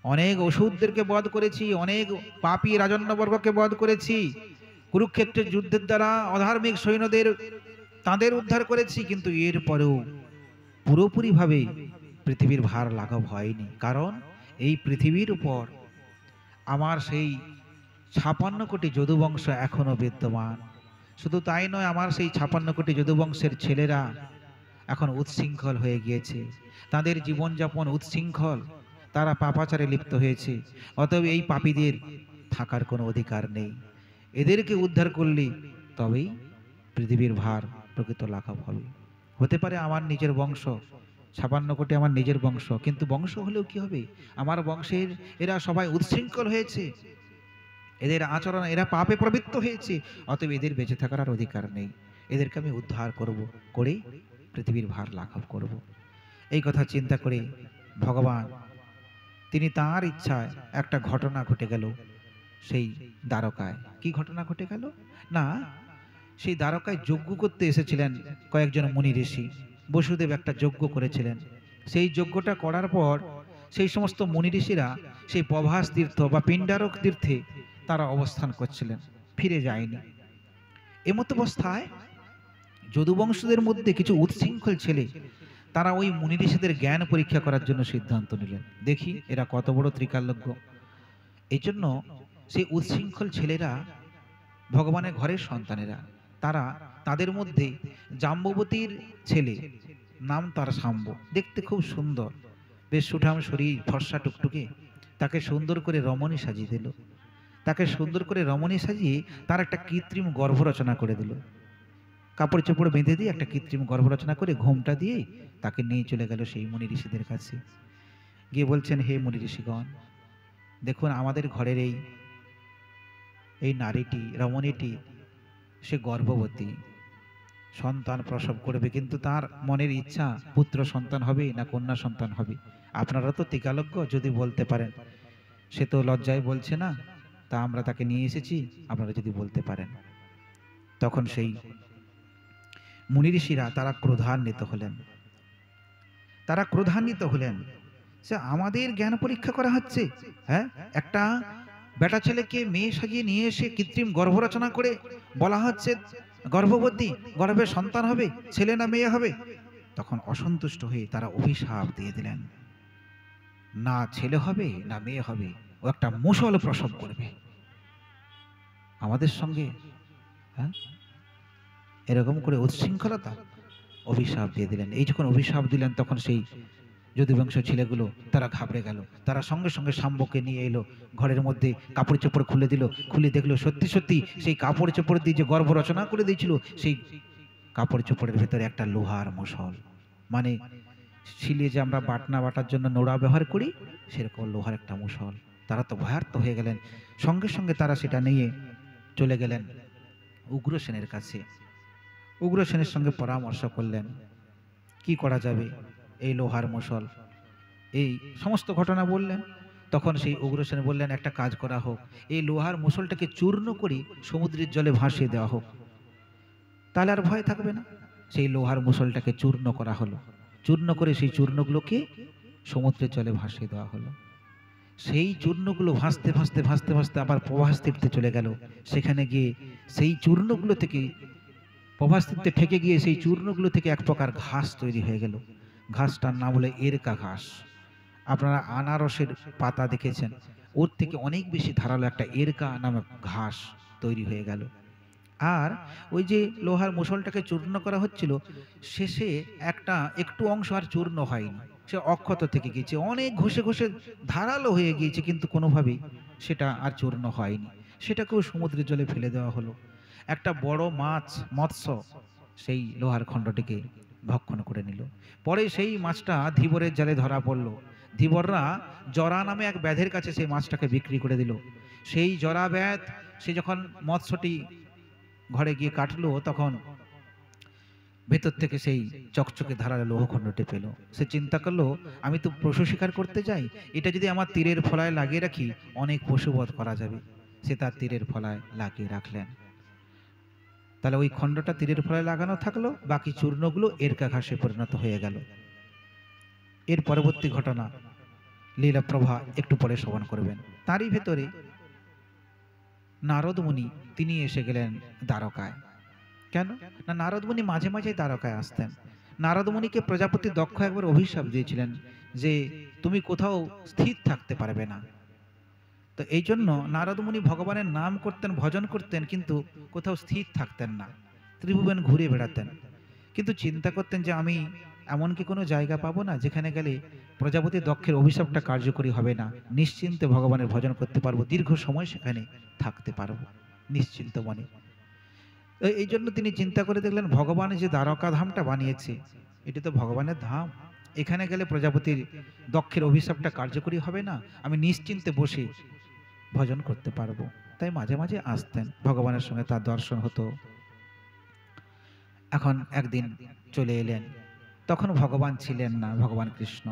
অনেক ওষুধদেরকে বধ করেছি, অনেক পাপী রাজন্যবর্গকে বধ করেছি, কুরুক্ষেত্রের যুদ্ধের দ্বারা অধার্মিক সৈন্যদের তাদের উদ্ধার করেছি, কিন্তু এরপরেও পুরোপুরিভাবে পৃথিবীর ভার লাঘব হয়নি। কারণ এই পৃথিবীর উপর আমার সেই ৫৬ কোটি যদুবংশ এখনো বিদ্যমান। শুধু তাই নয়, আমার সেই ৫৬ কোটি যদুবংশের ছেলেরা এখন উচ্ছৃঙ্খল হয়ে গিয়েছে, তাদের জীবনযাপন উচ্ছৃঙ্খল, তারা পাপাচারে লিপ্ত হয়েছে। অতএব এই পাপীদের থাকার কোনো অধিকার নেই। এদেরকে উদ্ধার করলে তবেই পৃথিবীর ভার প্রকৃত লাঘব হবে। হতে পারে আমার নিজের বংশ ৫৬ কোটি আমার নিজের বংশ, কিন্তু বংশ হলেও কি হবে, আমার বংশের এরা সবাই উচ্ছৃঙ্খল হয়েছে, এদের আচরণ, এরা পাপে প্রবৃত্ত হয়েছে, অতএব এদের বেঁচে থাকার আর অধিকার নেই। এদেরকে আমি উদ্ধার করে পৃথিবীর ভার লাঘব করব। এই কথা চিন্তা করে ভগবান তিনি তাঁর ইচ্ছায় একটা ঘটনা ঘটে গেল সেই দ্বারকায়। কি ঘটনা ঘটে গেল না, সেই দ্বারকায় যজ্ঞ করতে এসেছিলেন কয়েকজন মুনি ঋষি। বসুদেব একটা যজ্ঞ করেছিলেন। সেই যজ্ঞটা করার পর সেই সমস্ত মুনি ঋষিরা সেই প্রভাস তীর্থ বা পিণ্ডারক তীর্থে তারা অবস্থান করছিলেন, ফিরে যায়নি। এমত অবস্থায় যদুবংশদের মধ্যে কিছু উচ্ছৃঙ্খল ছেলে তারা ওই মুনি ঋষিদের জ্ঞান পরীক্ষা করার জন্য সিদ্ধান্ত নিলেন, দেখি এরা কত বড় ত্রিকালজ্ঞ। এই জন্য সেই উচ্ছৃঙ্খল ছেলেরা ভগবানের ঘরের সন্তানেরা, তারা তাদের মধ্যে জাম্ববতীর ছেলে, নাম তার শাম্ব, দেখতে খুব সুন্দর, বেশ সুঠাম শরীর, ফর্সা টুকটুকে, তাকে সুন্দর করে রমণী সাজিয়ে দিল। তাকে সুন্দর করে রমণী সাজিয়ে তার একটা কৃত্রিম গর্ভ রচনা করে দিল। কাপড় চোপড় বেঁধে দিয়ে একটা কৃত্রিম গর্ভ রচনা করে ঘোমটা দিয়ে তাকে নিয়ে চলে গেল সেই মুনি ঋষিদের কাছে। গিয়ে বলছেন, হে মুনি ঋষিগণ, দেখুন আমাদের ঘরের এই নারীটি, রমণীটি, সে গর্ভবতী, সন্তান প্রসব করবে, কিন্তু তার মনের ইচ্ছা পুত্র সন্তান হবে না কন্যা সন্তান হবে। আপনারা তো ত্রিকালজ্ঞ, যদি বলতে পারেন। সে তো লজ্জায় বলছে না, তা আমরা তাকে নিয়ে এসেছি, আপনারা যদি বলতে পারেন। তখন সেই মুনি ঋষিরা তারা ক্রোধান্বিত হলেন। সে আমাদের জ্ঞান পরীক্ষা করা হচ্ছে, হ্যাঁ, একটা বেটা ছেলেকে মেয়ে সাজিয়ে নিয়ে এসে কৃত্রিম গর্ভ রচনা করে বলা হচ্ছে গর্ভবতী, গর্ভে সন্তান হবে, ছেলে না মেয়ে হবে। তখন অসন্তুষ্ট হয়ে তারা অভিশাপ দিয়ে দিলেন, না ছেলে হবে না মেয়ে হবে, ও একটা মুষল প্রসব করবে আমাদের সঙ্গে। হ্যাঁ, এরকম করে উচ্ছৃঙ্খলতা অভিশাপ দিয়ে দিলেন। এই যখন অভিশাপ দিলেন তখন সেই যদুবংশ ছেলেগুলো তারা ঘাবড়ে গেল। তারা সঙ্গে সঙ্গে শাম্বকে নিয়ে এলো, ঘরের মধ্যে কাপড় চোপড় খুলে দিল। খুলে দেখলো সত্যি সত্যি সেই কাপড় চোপড় দিয়ে যে গর্ভ রচনা করে দিয়েছিল, সেই কাপড় চোপড়ের ভেতরে একটা লোহার মুষল, মানে শিলে যে আমরা বাটনা বাটার জন্য নোড়া ব্যবহার করি, সেরকম লোহার একটা মুষল। তারা তো ভয়ার্ত হয়ে গেলেন। সঙ্গে সঙ্গে তারা সেটা নিয়ে চলে গেলেন উগ্রসেনের কাছে। উগ্রসেনের সঙ্গে পরামর্শ করলেন কি করা যাবে, এই লোহার মুষল, এই সমস্ত ঘটনা বললেন। তখন সেই উগ্রসেন বললেন, একটা কাজ করা হোক, এই লোহার মুষলটাকে চূর্ণ করে সমুদ্রের জলে ভাসিয়ে দেওয়া হোক, তাহলে আর ভয় থাকবে না। সেই লোহার মুষলটাকে চূর্ণ করা হলো। চূর্ণ করে সেই চূর্ণগুলোকে সমুদ্রের জলে ভাসিয়ে দেওয়া হলো। সেই চূর্ণগুলো ভাসতে ভাসতে ভাসতে ভাসতে আবার প্রভাস তীর্থে চলে গেল। সেখানে গিয়ে সেই চূর্ণগুলো থেকে, প্রভাস তীর্থে ঠেকে গিয়ে সেই চূর্ণগুলো থেকে এক প্রকার ঘাস তৈরি হয়ে গেল। ঘাসটার নাম হলো এরকা ঘাস। আপনারা আনারসের পাতা দেখেছেন, ওর থেকে অনেক বেশি ধারালো একটা এরকা নামক ঘাস তৈরি হয়ে গেল। আর ওই যে লোহার মুষলটাকে চূর্ণ করা হচ্ছিল, শেষে একটু অংশ আর চূর্ণ হয়নি, সে অক্ষত থেকে গিয়েছে, অনেক ঘষে ঘষে ধারালো হয়ে গিয়েছে, কিন্তু কোনোভাবেই সেটা আর চূর্ণ হয়নি। সেটাকেও সমুদ্রের জলে ফেলে দেওয়া হলো। একটা বড় মাছ, মৎস্য, সেই লোহার খণ্ডটিকে ভক্ষণ করে নিল। পরে সেই মাছটা ধীবরের জালে ধরা পড়ল। ধীবররা জরা নামে এক ব্যাধের কাছে সেই মাছটাকে বিক্রি করে দিল। সেই জরা ব্যাধ সে যখন মৎস্যটি ঘরে গিয়ে কাটলো, তখন ভেতর থেকে সেই চকচকে ধারালো লৌহখণ্ডটি পেল। সে চিন্তা করলো, আমি তো পশু শিকার করতে যাই, এটা যদি আমার তীরের ফলায় লাগিয়ে রাখি, অনেক পশুবধ করা যাবে। সে তার তীরের ফলায় লাগিয়ে রাখলেন। তাহলে ওই খণ্ডটা তীরের ফলে লাগানো থাকলো, বাকি চূর্ণগুলো এরকা ঘাসে পরিণত হয়ে গেল। এর পরবর্তী ঘটনা লীলা প্রভা একটু পরে শ্রবণ করবেন। তারই ভেতরে নারদ মুনি তিনি এসে গেলেন দ্বারকায়। কেন না, নারদ মুনি মাঝে মাঝে দ্বারকায় আসতেন। নারদ মুনিকে প্রজাপতি দক্ষ একবার অভিশাপ দিয়েছিলেন যে তুমি কোথাও স্থির থাকতে পারবে না। তো এই জন্য নারদ মুনি ভগবানের নাম করতেন, ভজন করতেন, কিন্তু কোথাও স্থির থাকতেন না, ত্রিভুবন ঘুরে বেড়াতেন। কিন্তু চিন্তা করতেন যে আমি এমন কি কোনো জায়গা পাবো না যেখানে গেলে প্রজাপতি দক্ষের অভিশাপটা কার্যকরী হবে না, নিশ্চিন্তে ভগবানের ভজন করতে পারবো, দীর্ঘ সময় সেখানে থাকতে পারবো নিশ্চিন্ত মনে। এই জন্য তিনি চিন্তা করে দেখলেন ভগবান যে দ্বারকা ধামটা বানিয়েছে এটি তো ভগবানের ধাম, এখানে গেলে প্রজাপতির দক্ষের অভিশাপটা কার্যকরী হবে না, আমি নিশ্চিন্তে বসে ভজন করতে পারবো। তাই মাঝে মাঝে আসতেন, ভগবানের সঙ্গে তার দর্শন হতো। এখন একদিন চলে এলেন, তখন ভগবান ছিলেন না, ভগবান কৃষ্ণ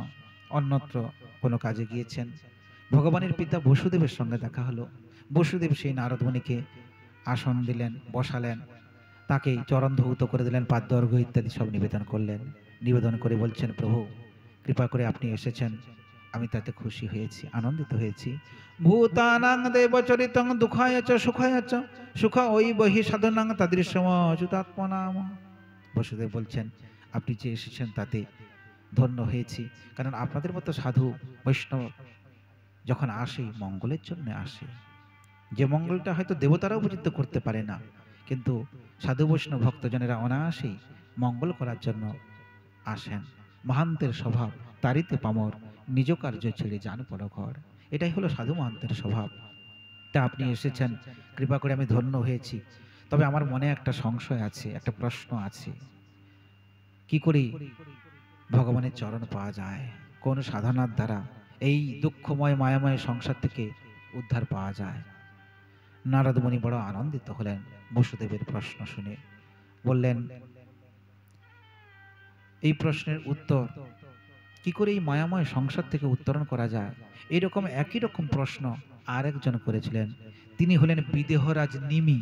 অন্যত্র কোনো কাজে গিয়েছেন। ভগবানের পিতা বসুদেবের সঙ্গে দেখা হলো। বসুদেব সেই নারদ মুনিকে আসন দিলেন, বসালেন, তাকে চরণ ধৌত করে দিলেন, পাদ্য ইত্যাদি সব নিবেদন করলেন। নিবেদন করে বলছেন, প্রভু কৃপা করে আপনি এসেছেন, আমি তাতে খুশি হয়েছি, আনন্দিত হয়েছি। ভূতানাং দেবচরিতং দুঃখায় চ সুখায় চ সুখ ওই বহি সাধনাং তাদৃশম অচ্যুতাত্মনাম। বসুদেব বলছেন, আপনি যে এসেছেন তাতে ধন্য হয়েছি, কারণ আপনাদের মতো সাধু বৈষ্ণব যখন আসে মঙ্গলের জন্য আসে, যে মঙ্গলটা হয়তো দেবতারাও পর্যন্ত করতে পারে না, কিন্তু সাধু বৈষ্ণব ভক্তজনেরা অনায়াসেই মঙ্গল করার জন্য আসেন। মহান্তের স্বভাব তারিতে পামর, নিজ কার্য ছেড়ে যান পরঘর, এটাই হলো সাধু মহান্তের স্বভাব। তা আপনি এসেছেন, কৃপা করে আমি ধন্য হয়েছি। তবে আমার মনে একটা সংশয় আছে, একটা প্রশ্ন আছে, কি করে ভগবানের চরণ পাওয়া যায়, কোন সাধনার দ্বারা এই দুঃখময় মায়াময় সংসার থেকে উদ্ধার পাওয়া যায়? নারদ মুনি বড় আনন্দিত হলেন বসুদেবের প্রশ্ন শুনে। বললেন, এই প্রশ্নের উত্তর কি করে এই মায়াময় সংসার থেকে উত্তরণ করা যায়, এরকম একই রকম প্রশ্ন আরেকজন করেছিলেন। তিনি হলেন বিদেহরাজ নিমি।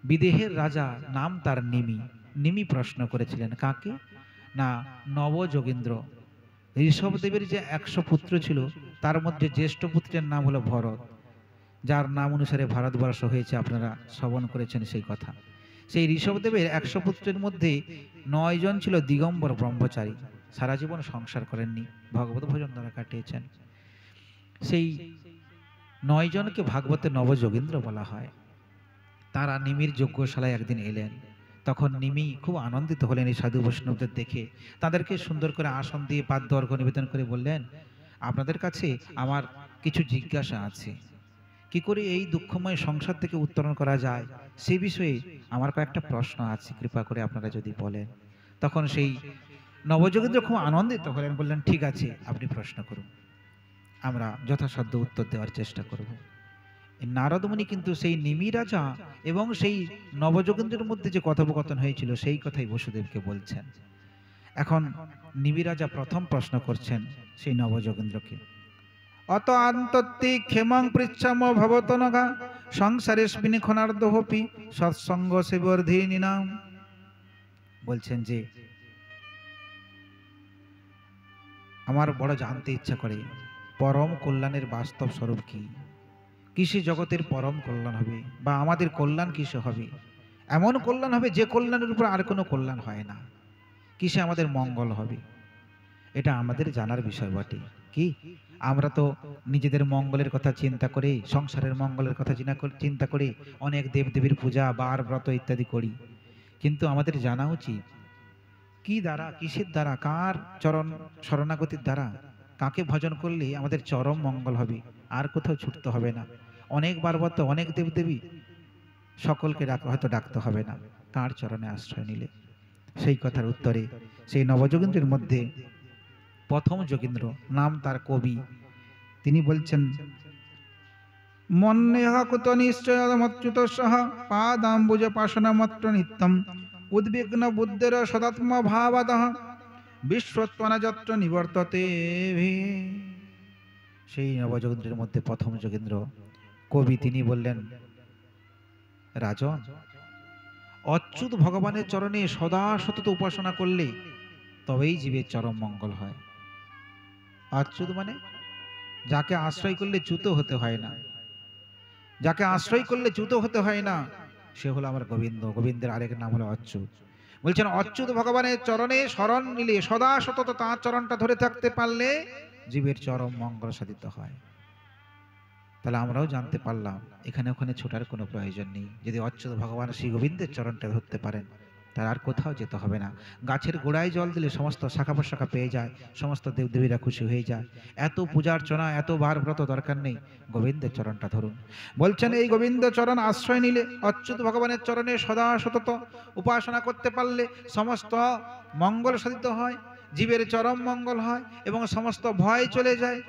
বিদেহের রাজা, নাম তার নিমি। নিমি প্রশ্ন করেছিলেন কাকে? না, নবযোগীন্দ্র। ঋষভদেবের যে 100 পুত্র ছিল তার মধ্যে জ্যেষ্ঠ পুত্রের নাম হলো ভরত, যার নাম অনুসারে ভারতবর্ষ হয়েছে, আপনারা শ্রবণ করেছেন সেই কথা। সেই ঋষভদেবের 100 পুত্রের মধ্যে 9 জন ছিল দিগম্বর ব্রহ্মচারী, সারা জীবন সংসার করেননি, ভগবত ভজন দ্বারা কাটিয়েছেন। সেই 9 জনকে ভাগবতে নবযোগীন্দ্র বলা হয়। তারা নিমির যজ্ঞশালায় একদিন এলেন। তখন নিমি খুব আনন্দিত হলেন এই সাধু বৈষ্ণবদের দেখে, তাদেরকে সুন্দর করে আসন দিয়ে পাদ্য অর্ঘ্য নিবেদন করে বললেন, আপনাদের কাছে আমার কিছু জিজ্ঞাসা আছে, কি করে এই দুঃখময় সংসার থেকে উত্তরণ করা যায় সে বিষয়ে আমার কয়েকটা প্রশ্ন আছে, কৃপা করে আপনারা যদি বলেন। তখন সেই নবযোগীন্দ্র খুব আনন্দিত হলেন, বললেন, ঠিক আছে আপনি প্রশ্ন করুন, আমরা যথাসাধ্য উত্তর দেওয়ার চেষ্টা করব। নারদ মুনি কিন্তু সেই নিমি রাজা এবং সেই নবযোগীন্দ্রের মধ্যে যে কথোপকথন হয়েছিল সেই কথাই বসুদেবকে বলছেন। এখন নিমি রাজা প্রথম প্রশ্ন করছেন সেই নবযোগীন্দ্রকে, অত আন্তত্তি ক্ষেমং পৃচ্ছাম ভবত নগা সংসারেস্মিন ক্ষণার্ধপি সৎসঙ্গ সেবর্ধিনী নাম। বলছেন যে আমার বড় জানতে ইচ্ছা করে পরম কল্যাণের বাস্তব স্বরূপ কি, কিসে জগতের পরম কল্যাণ হবে, বা আমাদের কল্যাণ কিসে হবে, এমন কল্যাণ হবে যে কল্যাণের উপর আর কোনো কল্যাণ হয় না, কিসে আমাদের মঙ্গল হবে, এটা আমাদের জানার বিষয় বটে। কি আমরা তো নিজেদের মঙ্গলের কথা চিন্তা করে, সংসারের মঙ্গলের কথা চিন্তা করে অনেক দেবদেবীর পূজা, বার ব্রত ইত্যাদি করি, কিন্তু আমাদের জানা উচিত কি দ্বারা, কিসের দ্বারা, কার চরণ শরণাগতির দ্বারা, কাকে ভজন করলে আমাদের চরম মঙ্গল হবে, আর কোথাও ছুটতে হবে না। অনেক বারবত, অনেক দেবদেবী, সকলকে হয়তো ডাকতে হবে না, কার চরণে আশ্রয় নিলে। সেই কথার উত্তরে সেই নবযোগীন্দ্রের মধ্যে প্রথম যোগীন্দ্র, নাম তার কবি, তিনি বলছেন, মন্যকুত নিশ্চয়মচ্যুত সহ পাদাম্বুজ পাশনমত্র নিত্যম উদ্বিগ্ন বুদ্ধের সদাত্ম ভাবাদঃ বিশ্বত্বনা যত্র নিবর্ততে। সেই নবযোগীন্দ্রের মধ্যে প্রথম যোগীন্দ্র কবি, তিনি বললেন, রাজন অচ্যুত ভগবানের চরণে সদা সতত উপাসনা করলে তবেই জীবের চরম মঙ্গল হয়। অচ্যুত মানে যাকে আশ্রয় করলে চ্যুত হতে হয় না, যাকে আশ্রয় করলে চ্যুত হতে হয় না, সে হলো আমার গোবিন্দ। গোবিন্দের আরেক নাম হলো অচ্যুত। বলছেন অচ্যুত ভগবানের চরণে শরণ নিলে, সদা সতত তাঁর চরণটা ধরে থাকতে পারলে জীবের চরম মঙ্গল সাধিত হয়। তাহলে আমরাও জানতে পারলাম এখানে ওখানে ছোটার কোনো প্রয়োজন নেই। যদি অচ্যুত ভগবান শ্রী গোবিন্দের চরণটা ধরতে পারেন, তার আর কোথাও যেতে হবে না। গাছের গোড়ায় জল দিলে সমস্ত শাখা প্রশাখা পেয়ে যায়, সমস্ত দেবদেবীরা খুশি হয়ে যায়। এত পূজার্চনা, এত বার ব্রত দরকার নেই, গোবিন্দের চরণটা ধরুন। বলছেন এই গোবিন্দ চরণ আশ্রয় নিলে, অচ্যুত ভগবানের চরণে সদা সতত উপাসনা করতে পারলে সমস্ত মঙ্গল সাধিত হয়, জীবের চরম মঙ্গল হয় এবং সমস্ত ভয় চলে যায়।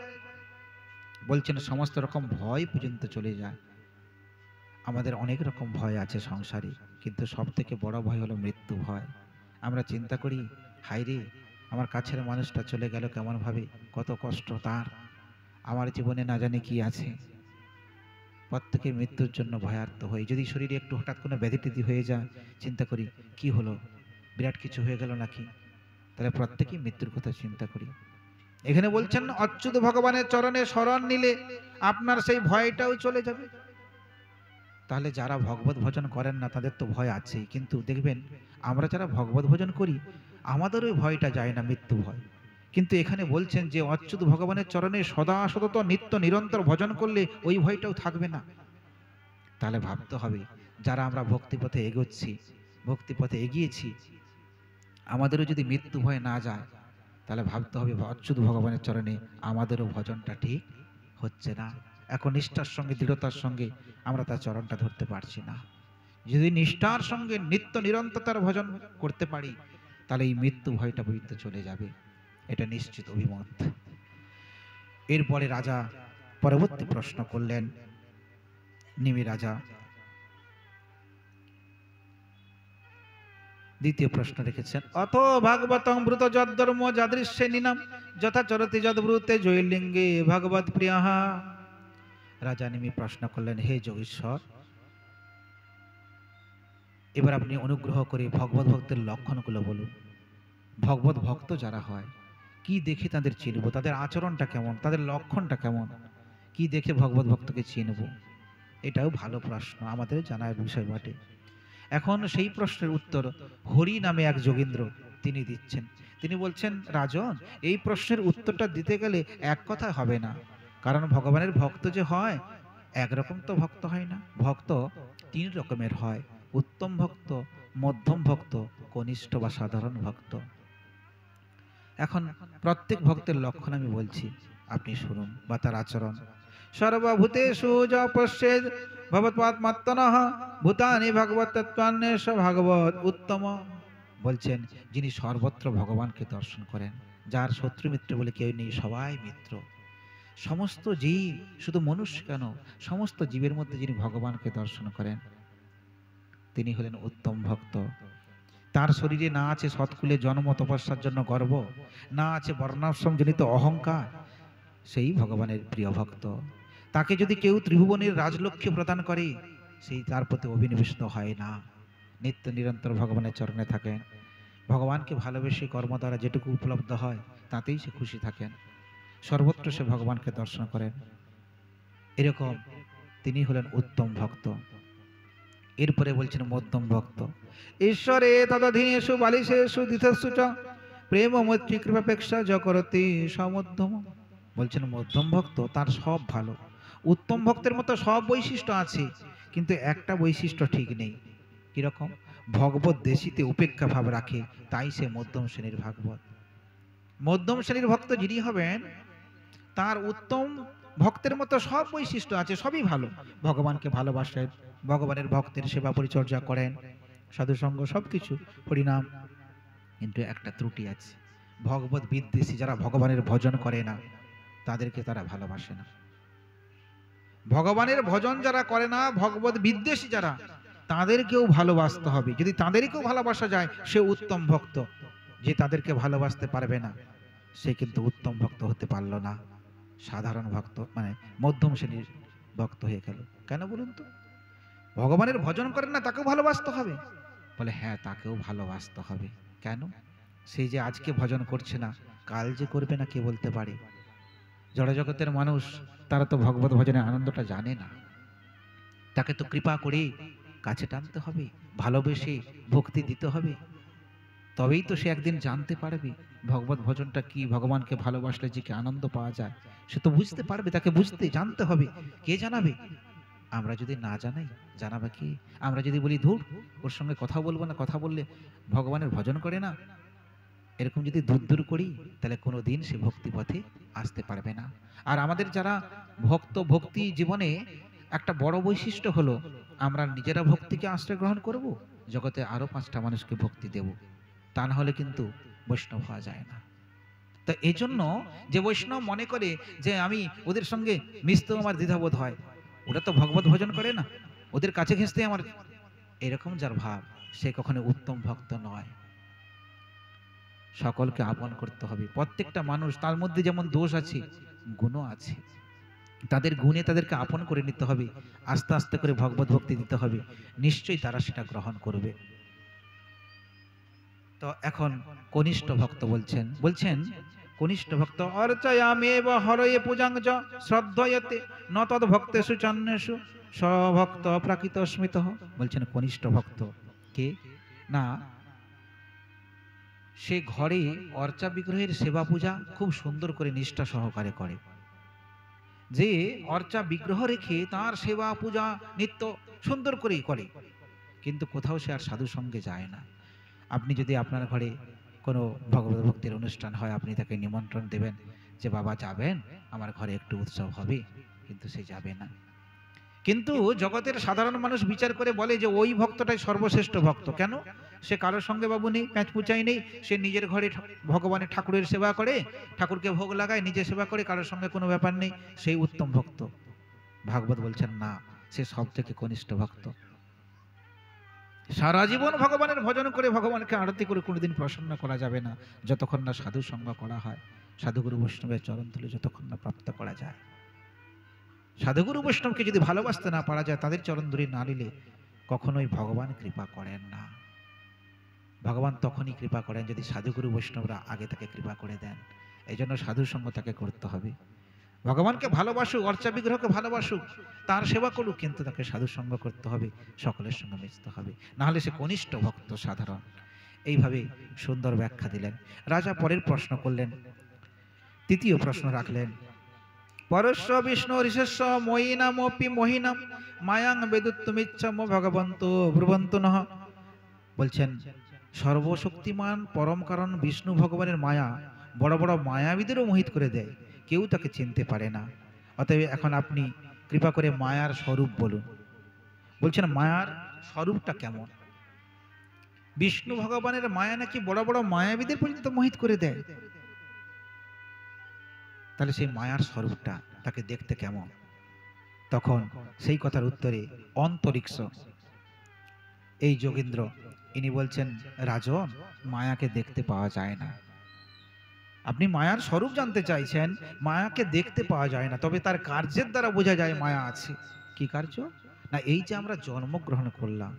বলছেন সমস্ত রকম ভয় পর্যন্ত চলে যায়। আমাদের অনেক রকম ভয় আছে সংসারে, কিন্তু সব থেকে বড় ভয় হলো মৃত্যু ভয়। আমরা চিন্তা করি, হায় রে আমার কাছের মানুষটা চলে গেল কেমন ভাবে, কত কষ্ট তার, আমার জীবনে না জানি কি আছে। প্রত্যেকে মৃত্যুর জন্য ভয়ার্ত হই। যদি শরীরে একটু হঠাৎ কোনো ব্যাধি ট্যাধি হয়ে যায়, চিন্তা করি কি হলো, বিরাট কিছু হয়ে গেল নাকি। তাহলে প্রত্যেকেই মৃত্যুর কথা চিন্তা করি। এখানে বলছেন অচ্যুত ভগবানের চরণে শরণ নিলে আপনার সেই ভয়টাও চলে যাবে। তাহলে যারা ভগবত ভজন করেন না তাদের তো ভয় আছেই, কিন্তু দেখবেন আমরা যারা ভগবত ভজন করি আমাদের ওই ভয়টা যায় না, মৃত্যু ভয়। কিন্তু এখানে বলছেন যে অচ্যুত ভগবানের চরণে সদা সতত নিত্য নিরন্তর ভজন করলে ওই ভয়টাও থাকবে না। তাহলে ভাবতে হবে যারা আমরা ভক্তিপথে এগোচ্ছি, ভক্তিপথে এগিয়েছি, আমাদেরও যদি মৃত্যু ভয় না যায়, তাহলে ভাবতে হবে অচ্যুত ভগবানের চরণে আমাদেরও ভজনটা ঠিক হচ্ছে না। এখন নিষ্ঠার সঙ্গে দৃঢ়তার সঙ্গে আমরা তার চরণটা ধরতে পারছি না। যদি নিষ্ঠার সঙ্গে নিত্য নিরন্তর ভজন করতে পারি, তাহলে এই মৃত্যু ভয়টা বইতে চলে যাবে, এটা নিশ্চিত অভিমত। এরপরে রাজা পরবর্তী প্রশ্ন করলেন। নিমি রাজা দ্বিতীয় প্রশ্ন রেখেছেন, অত ভাগবতং ব্রুত যদ্ধর্ম যাদৃশ্যে নিনাম যথা চরতি যদ্ব্রুতে জৈলিঙ্গে ভাগবত প্রিয়াহা। রাজা নিমি প্রশ্ন করলেন, হে যোগীশ্বর, এবার আপনি অনুগ্রহ করে ভগবত ভক্তের লক্ষণগুলো বলুন। ভগবত ভক্ত যারা হয় কি দেখে তাদের চিনব, তাদের আচরণটা কেমন, তাদের লক্ষণটা কেমন, কি দেখে ভগবত ভক্তকে চিনব? এটাও ভালো প্রশ্ন, আমাদের জানার বিষয় বটে। এখন সেই প্রশ্নের উত্তর হরি নামে এক যোগীন্দ্র তিনি দিচ্ছেন। তিনি বলছেন, রাজন, এই প্রশ্নের উত্তরটা দিতে গেলে এক কথা হবে না, কারণ ভগবানের ভক্ত যে হয় একরকম তো ভক্ত হয় না। ভক্ত তিন রকমের হয়, উত্তম ভক্ত, মধ্যম ভক্ত, কনিষ্ঠ বা সাধারণ ভক্ত। এখন প্রত্যেক ভক্তের লক্ষণ আমি বলছি, আপনি শুনুন, বা তার আচরণ। সর্বভূতেষু যা পশ্যেদ ভগবৎপাত্মাত্মনঃ ভূতানি ভগবৎতত্ত্বান্যেষ ভাগবত উত্তম। বলছেন যিনি সর্বত্র ভগবানকে দর্শন করেন, যার শত্রু মিত্র বলে কেউ নেই, সবাই মিত্র। সমস্ত জীব, শুধু মনুষ্য কেন, সমস্ত জীবের মধ্যে যিনি ভগবানকে দর্শন করেন তিনি হলেন উত্তম ভক্ত। তার শরীরে না আছে সৎকুলে জন্ম তপস্যার জন্য গর্ব, না আছে বর্ণাশ্রম জনিত অহংকার, সেই ভগবানের প্রিয় ভক্ত। তাকে যদি কেউ ত্রিভুবনের রাজলক্ষ্মী প্রদান করে, সেই তার প্রতি অভিনিবেশিত হয় না, নিত্য নিরন্তর ভগবানের চরণে থাকেন। ভগবানকে ভালোবেসে কর্ম দ্বারা যেটুকু উপলব্ধ হয় তাতেই সে খুশি থাকেন, সর্বত্র সে ভগবানকে দর্শন করেন। এরকম তিনি হলেন উত্তম ভক্ত। এরপরে বলছেন মধ্যম ভক্ত। ঈশ্বরে তদধীনেষু বালিশেষু দিতেষু চ প্রেম মৈত্রী কৃপাপেক্ষা জকরতি সমধ্যম। বলছেন মধ্যম ভক্ত, তার সব ভালো। উত্তম ভক্তের মতো সব বৈশিষ্ট্য আছে, কিন্তু একটা বৈশিষ্ট্য ঠিক নেই। কিরকম? ভগবত দেশিতে উপেক্ষা ভাব রাখে, তাই সে মধ্যম শ্রেণীর ভাগবত। মধ্যম শ্রেণীর ভক্ত যিনি হবেন, তার উত্তম ভক্তের মতো সব বৈশিষ্ট্য আছে, সবই ভালো। ভগবানকে ভালোবাসেন, ভগবানের ভক্তের সেবা পরিচর্যা করেন, সাধুসঙ্গ সবকিছু, হরিনাম। কিন্তু একটা ত্রুটি আছে, ভগবত বিদ্বেষী যারা ভগবানের ভজন করে না তাদেরকে তারা ভালোবাসে না। ভগবানের ভজন যারা করে না, ভগবত বিদ্বেষী যারা, তাদেরকেও ভালোবাসতে হবে। যদি তাদেরকেও ভালোবাসা যায়, সে উত্তম ভক্ত। যে তাদেরকে ভালোবাসতে পারবে না, সে কিন্তু উত্তম ভক্ত হতে পারল না, সাধারণ ভক্ত মানে মধ্যম শ্রেণীর ভক্ত হয়ে গেল। কেন বলুন তো? ভগবানের ভজন করেন না, তাকেও ভালোবাসতে হবে, বলে হ্যাঁ, তাকেও ভালোবাসতে হবে। কেন? সেই যে আজকে ভজন করছে না, কাল যে করবে না কে বলতে পারে? জড়জগতের মানুষ তারা তো ভগবত ভজনের আনন্দটা জানে না। তাকে তো কৃপা করে কাছে টানতে হবে, ভালোবেসে ভক্তি দিতে হবে, তবেই তো সে একদিন জানতে পারবে ভগবত ভজনটা কি, ভগবানকে ভালোবাসলে যে কি আনন্দ পাওয়া যায় সে তো বুঝতে পারবে। তাকে বুঝতে জানতে হবে। কে জানাবে? আমরা যদি না জানাই, জানাবে কি? আমরা যদি বলি ধুর, ওর সঙ্গে কথা বলবো না, কথা বললে ভগবানের ভজন করে না, এরকম যদি দূর দূর করি, তাহলে কোনো দিন সে ভক্তি পথে আসতে পারবে না। আর আমাদের যারা ভক্ত, ভক্তি জীবনে একটা বড় বৈশিষ্ট্য হলো আমরা নিজেরা ভক্তিকে আশ্রয় গ্রহণ করব, জগতে আরো 5টা মানুষকে ভক্তি দেব। তা না হলে কিন্তু বৈষ্ণব হওয়া যায় না। তো এই জন্য যে বৈষ্ণব মনে করে যে আমি ওদের সঙ্গে মিশতেও আমার দ্বিধাবোধ হয়, ওরা তো ভগবত ভজন করে না, ওদের কাছে ঘেঁষতে আমার, এরকম যার ভাব সে কখনো উত্তম ভক্ত নয়। সকলকে আপন করতে হবে। প্রত্যেকটা মানুষ তার মধ্যে যেমন দোষ আছে, গুণও আছে, তাদের গুণে তাদেরকে আপন করে নিতে হবে, আস্তে আস্তে করে ভগবত ভক্তি দিতে হবে, নিশ্চয়ই তারা সেটা গ্রহণ করবে। তো এখন কনিষ্ঠ ভক্ত বলছেন কনিষ্ঠ ভক্ত অর্চয়ামেব হরয়ে পূজাংচ শ্রদ্ধয়তে ন তদ ভক্তেষু চান্যেষু স্বভক্ত প্রাকৃত স্মিত। বলছেন কনিষ্ঠ ভক্ত কে না, সে ঘরে অর্চা বিগ্রহের সেবা পূজা খুব সুন্দর করে নিষ্ঠা সহকারে করে, যে অর্চা বিগ্রহ রেখে তার সেবা পূজা নিত্য সুন্দর করেই করে, কিন্তু কোথাও সে আর সাধু সঙ্গে যায় না। আপনি যদি আপনার ঘরে কোনো ভগবত ভক্তির অনুষ্ঠান হয়, আপনি তাকে নিমন্ত্রণ দেবেন যে বাবা যাবেন, আমার ঘরে একটু উৎসব হবে, কিন্তু সে যাবে না। কিন্তু জগতের সাধারণ মানুষ বিচার করে বলে যে ওই ভক্তটাই সর্বশ্রেষ্ঠ ভক্ত। কেন? সে কারোর সঙ্গে বাবু নেই, প্যাঁচ পুচাই নেই, সে নিজের ঘরে ভগবানের ঠাকুরের সেবা করে, ঠাকুরকে ভোগ লাগায়, নিজে সেবা করে, কারোর সঙ্গে কোনো ব্যাপার নেই, সেই উত্তম ভক্ত। ভাগবত বলছেন না, সে সব থেকে কনিষ্ঠ ভক্ত। সারা জীবন ভগবানের ভজন করে, ভগবানকে আরতি করে কোনোদিন প্রসন্ন করা যাবে না যতক্ষণ না সাধু সঙ্গ করা হয়, সাধুগুরু বৈষ্ণবের চরণ তুলে যতক্ষণ না প্রাপ্ত করা যায়। সাধুগুরু বৈষ্ণবকে যদি ভালোবাসতে না পারা যায়, তাদের চরণ ধরে না নিলে কখনোই ভগবান কৃপা করেন না। ভগবান তখনই কৃপা করেন যদি সাধুগুরু বৈষ্ণবরা আগে তাকে কৃপা করে দেন। এই জন্য সাধু সঙ্গ তাকে করতে হবে। ভগবানকে ভালোবাসুক, অর্চা বিগ্রহকে ভালোবাসুক, তার সেবা করুক, কিন্তু তাকে সাধু সঙ্গ করতে হবে, সকলের সঙ্গে মিশতে হবে, না হলে সে কনিষ্ঠ ভক্ত সাধারণ। এইভাবে সুন্দর ব্যাখ্যা দিলেন। রাজা পরের প্রশ্ন করলেন, তৃতীয় প্রশ্ন রাখলেন, পরস্য বিষ্ণু ঋষস্য ময়িনামপি মহিনাম মায়াং বেদুত্তমিচ্ছাম ভগবন্ত ব্রুবন্ত নহ। বলছেন সর্বশক্তিমান পরম কারণ বিষ্ণু ভগবানের মায়া বড় বড় মায়াবীদেরও মোহিত করে দেয়, কেউ তাকে চিনতে পারে না। অতএব এখন আপনি কৃপা করে মায়ার স্বরূপ বলুন। বলছেন মায়ার স্বরূপটা কেমন? বিষ্ণু ভগবানের মায়া নাকি বড় বড় মায়াবীদের পর্যন্ত মোহিত করে দেয়, তাহলে সেই মায়ার স্বরূপটা তাকে দেখতে কেমন? তখন সেই কথার উত্তরে অন্তরিক্ষ এই যোগীন্দ্র ইনি বলছেন, রাজন, মায়াকে দেখতে পাওয়া যায় না। আপনি মায়ার স্বরূপ জানতে চাইছেন, মায়াকে দেখতে পাওয়া যায় না, তবে তার কার্যের দ্বারা বোঝা যায় মায়া আছে। কি কার্য? না এই যে আমরা জন্মগ্রহণ করলাম,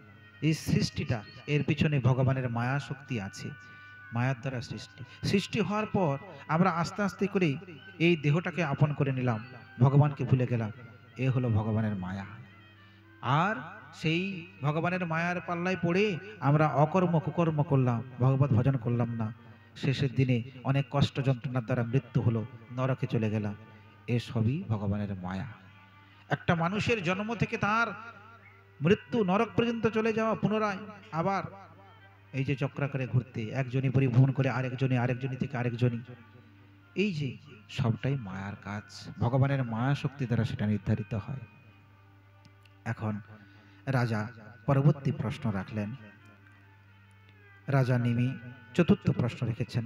এই সৃষ্টিটা, এর পিছনে ভগবানের মায়া শক্তি আছে। মায়ার দ্বারা সৃষ্টি, সৃষ্টি হওয়ার পর আমরা আস্তে আস্তে করে এই দেহটাকে আপন করে নিলাম, ভগবানকে ভুলে গেলাম, এ হলো ভগবানের মায়া। আর সেই ভগবানের মায়ার পাল্লায় পড়ে আমরা অকর্ম কুকর্ম করলাম, ভগবত ভজন করলাম না, শেষের দিনে অনেক কষ্ট যন্ত্রণার দ্বারা মৃত্যু হলো, নরকে চলে গেলাম। এসবই ভগবানের মায়া। একটা মানুষের জন্ম থেকে তার মৃত্যু, নরক পর্যন্ত চলে যাওয়া, পুনরায় আবার এই যে চক্রাকারে ঘুরতে, একজনই পরিভ্রমণ করে আরেকজনই থেকে আরেকজনই, এই যে সবটাই মায়ার কাজ, ভগবানের মায়া শক্তি দ্বারা সেটা নির্ধারিত হয়। এখন রাজা পরবর্তী প্রশ্ন রাখলেন। রাজা নিমি চতুর্থ প্রশ্ন রেখেছেন,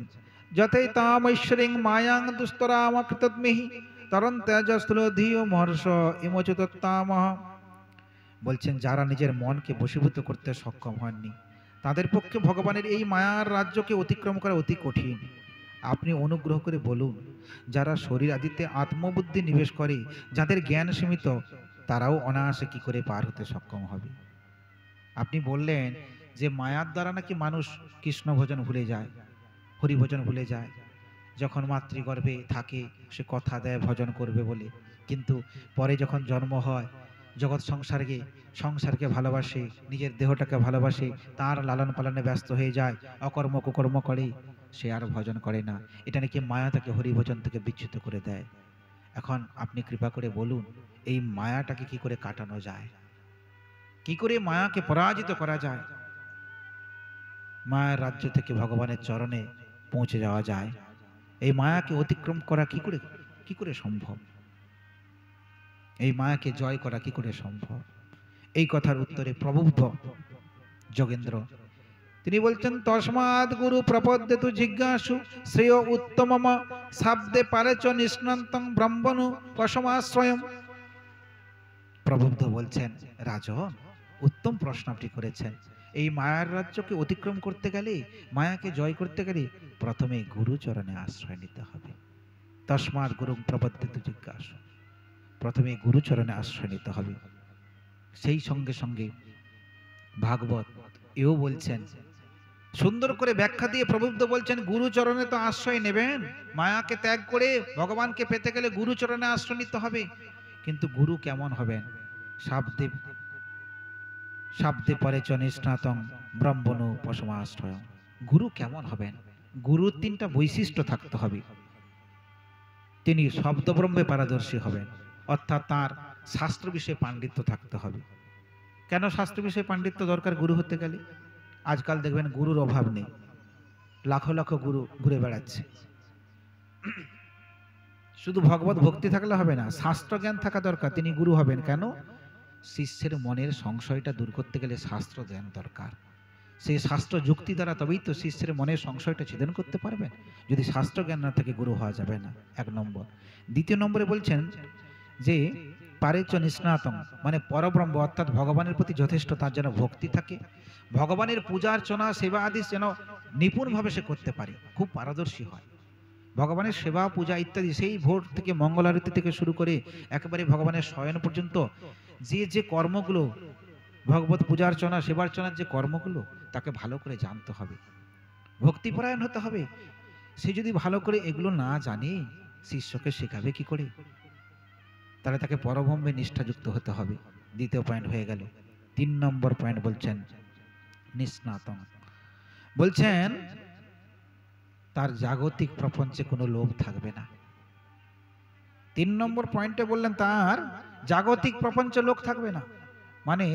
যতই তামৈশ্বরিং মায়াং দুস্তরামকৃতদ্মিহি তরণ তেজস্থূলধিও মহর্ষ ইমোচুতত্তামহ। বলছেন যারা নিজের মনকে বশীভূত করতে সক্ষম হননি, তাদের পক্ষে ভগবানের এই মায়ার রাজ্যকে অতিক্রম করা অতি কঠিন। আপনি অনুগ্রহ করে বলুন, যারা শরীর আদিতে আত্মবুদ্ধি নিবেশ করে, যাদের জ্ঞান সীমিত, তারাও অনায়াসে কি করে পার হতে সক্ষম হবে? আপনি বললেন যে মায়ার দ্বারা নাকি মানুষ কৃষ্ণ ভজন ভুলে যায়, হরিভজন ভুলে যায়। যখন মাতৃগর্ভে থাকে সে কথা দেয় ভজন করবে বলে, কিন্তু পরে যখন জন্ম হয় জগৎ সংসারকে ভালোবাসে, নিজের দেহটাকে ভালোবাসে, তার লালন পালনে ব্যস্ত হয়ে যায়, অকর্ম কুকর্ম করে, সে আর ভজন করে না। এটা নাকি মায়া তাকে হরিভজন থেকে বিচ্যুত করে দেয়। এখন আপনি কৃপা করে বলুন, এই মায়াটাকে কি করে কাটানো যায়, কি করে মায়াকে পরাজিত করা যায়, মায়ের রাজ্য থেকে ভগবানের চরণে পৌঁছে যাওয়া যায়? এই মায়াকে অতিক্রম করা কি করে সম্ভব? এই মায়াকে জয় করা কি করে সম্ভব? এই কথার উত্তরে প্রবুদ্ধ যোগেন্দ্র তিনি বলছেন, তস্মাৎ গুরু প্রপদ্যেতু জিজ্ঞাসু শ্রেয় উত্তমম শাব্দে পারেচ নিষ্ণান্তং ব্রহ্মণু পশমাশ্রয়ম। প্রবুদ্ধ বলছেন, রাজন, উত্তম প্রশ্ন আপনি করেছেন। এই মায়ার রাজ্যকে অতিক্রম করতে গেলে, মায়াকে জয় করতে গেলে প্রথমে গুরুচরণে আশ্রয় নিতে হবে। তস্মাৎ গুরু প্রপদ্যেতু জিজ্ঞাসু, প্রথমে গুরুচরণে আশ্রয় নিতে হবে। সেই সঙ্গে সঙ্গে ভাগবত এও বলছেন, সুন্দর করে ব্যাখ্যা দিয়ে প্রবুদ্ধ বলছেন, গুরুচরণে তো আশ্রয় নেবেন, মায়াকে ত্যাগ করে ভগবানকে পেতে গেলে গুরুচরণে আশ্রয় নিতে হবে। কিন্তু গুরু কেমন হবেন? শাব্দে পরেচ নিষ্ণাতং ব্রহ্মণু পশমাশ্রয়ম। গুরু কেমন হবেন? গুরুর তিনটা বৈশিষ্ট্য থাকতে হবে। তিনি শব্দব্রহ্মে পারদর্শী হবেন, অর্থাৎ তার শাস্ত্র বিষয়ে পাণ্ডিত্য থাকতে হবে। কেন শাস্ত্র বিষয়ে পাণ্ডিত্য দরকার গুরু হতে গেলে? আজকাল দেখবেন গুরুর অভাব নেই, লাখো লাখো গুরু ঘুরে বেড়াচ্ছে। শুধু ভগবত ভক্তি থাকলে হবে না, শাস্ত্র জ্ঞান থাকা দরকার, তিনি গুরু হবেন। কেন? শিষ্যের মনের সংশয়টা দূর করতে গেলে শাস্ত্র জ্ঞান দরকার। সেই শাস্ত্র যুক্তি দ্বারা তবেই তো শিষ্যের মনের সংশয়টা ছেদন করতে পারবেন। যদি শাস্ত্র জ্ঞান না থাকে গুরু হওয়া যাবে না, এক নম্বর। দ্বিতীয় নম্বরে বলছেন যে পারেচ নিষ্ণাতং, মানে পরব্রহ্ম অর্থাৎ ভগবানের প্রতি যথেষ্ট তার যেন ভক্তি থাকে, ভগবানের পূজা অর্চনা সেবা আদি যেন নিপুণভাবে সে করতে পারে, খুব পারদর্শী হয়। ভগবানের সেবা পূজা ইত্যাদি, সেই ভোর থেকে মঙ্গল আরতি থেকে শুরু করে একেবারে ভগবানের শয়ন পর্যন্ত যে কর্মগুলো, ভগবত পূজা অর্চনা সেবার্চনার যে কর্মগুলো, তাকে ভালো করে জানতে হবে, ভক্তিপরায়ণ হতে হবে। সে যদি ভালো করে এগুলো না জানে, শিষ্যকে শেখাবে কি করে? তাহলে তাকে পরব্রহ্মে নিষ্ঠাযুক্ত হতে হবে। দ্বিতীয় পয়েন্ট হয়ে গেল। 3 নম্বর পয়েন্ট বলছেন নিষ্ণাতং, বলছেন তার জাগতিক প্রপঞ্চে কোনো লোভ থাকবে না। 3 নম্বর পয়েন্টে বললেন তার জাগতিক প্রপঞ্চে লোভ থাকবে না, মানে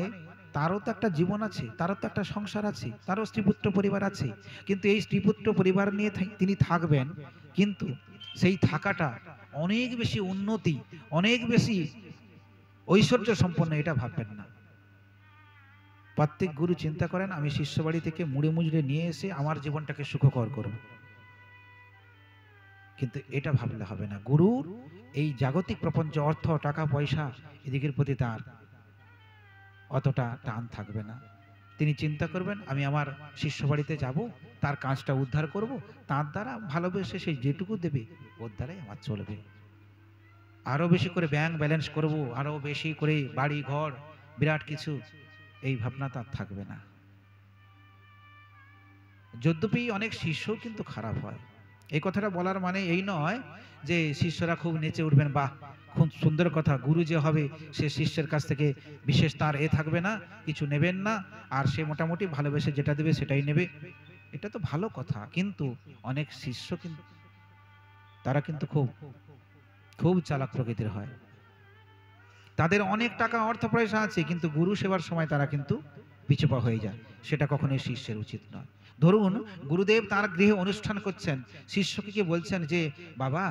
তারও তো একটা জীবন আছে, তারও তো একটা সংসার আছে, তারও স্ত্রীপুত্র পরিবার আছে। কিন্তু এই স্ত্রীপুত্র পরিবার নিয়ে তিনি থাকবেন, কিন্তু সেই থাকাটা অনেক বেশি উন্নতি, অনেক বেশি ঐশ্বর্য সম্পন্ন, এটা ভাববেন না। প্রত্যেক গুরু চিন্তা করেন, আমি শিষ্য বাড়ি থেকে মুড়ে মুজড়ে নিয়ে এসে আমার জীবনটাকে সুখকর করব, কিন্তু এটা ভাবলে হবে না। গুরুর এই জাগতিক প্রপঞ্চ, অর্থ টাকা পয়সা এদিকের প্রতি তার অতটা টান থাকবে না। তিনি চিন্তা করবেন, আমি আমার শিষ্য বাড়িতে যাব, তার কাজটা উদ্ধার করব, তার দ্বারা ভালোবেসে সেই যেটুকু দেবে ওর দ্বারাই আমার চলবে। আরো বেশি করে ব্যাংক ব্যালেন্স করব, আরো বেশি করে বাড়ি ঘর বিরাট কিছু, এই ভাবনা তার থাকবে না। যদ্যপি অনেক শিষ্য কিন্তু খারাপ হয়, এই কথাটা বলার মানে এই নয় যে শিষ্যরা খুব নেচে উঠবেন, বাহ খুব সুন্দর কথা, গুরু যে হবে সে শিষ্যের কাছ থেকে বিশেষ তার থাকবে না, কিছু নেবেন না, আর সে মোটামুটি ভালোবেসে যেটা দেবে সেটাই নেবে। এটা তো ভালো কথা, কিন্তু অনেক শিষ্য কিন্তু তারা কিন্তু খুব খুব চালাক প্রকৃতির হয়। তাদের অনেক টাকা অর্থ পয়সা আছে, কিন্তু গুরু সেবার সময় তারা কিন্তু পিছুপা হয়ে যায়। সেটা কখনোই শিষ্যের উচিত নয়। ধরুন গুরুদেব তার গৃহে অনুষ্ঠান করছেন, শিষ্যকে কি বলছেন যে বাবা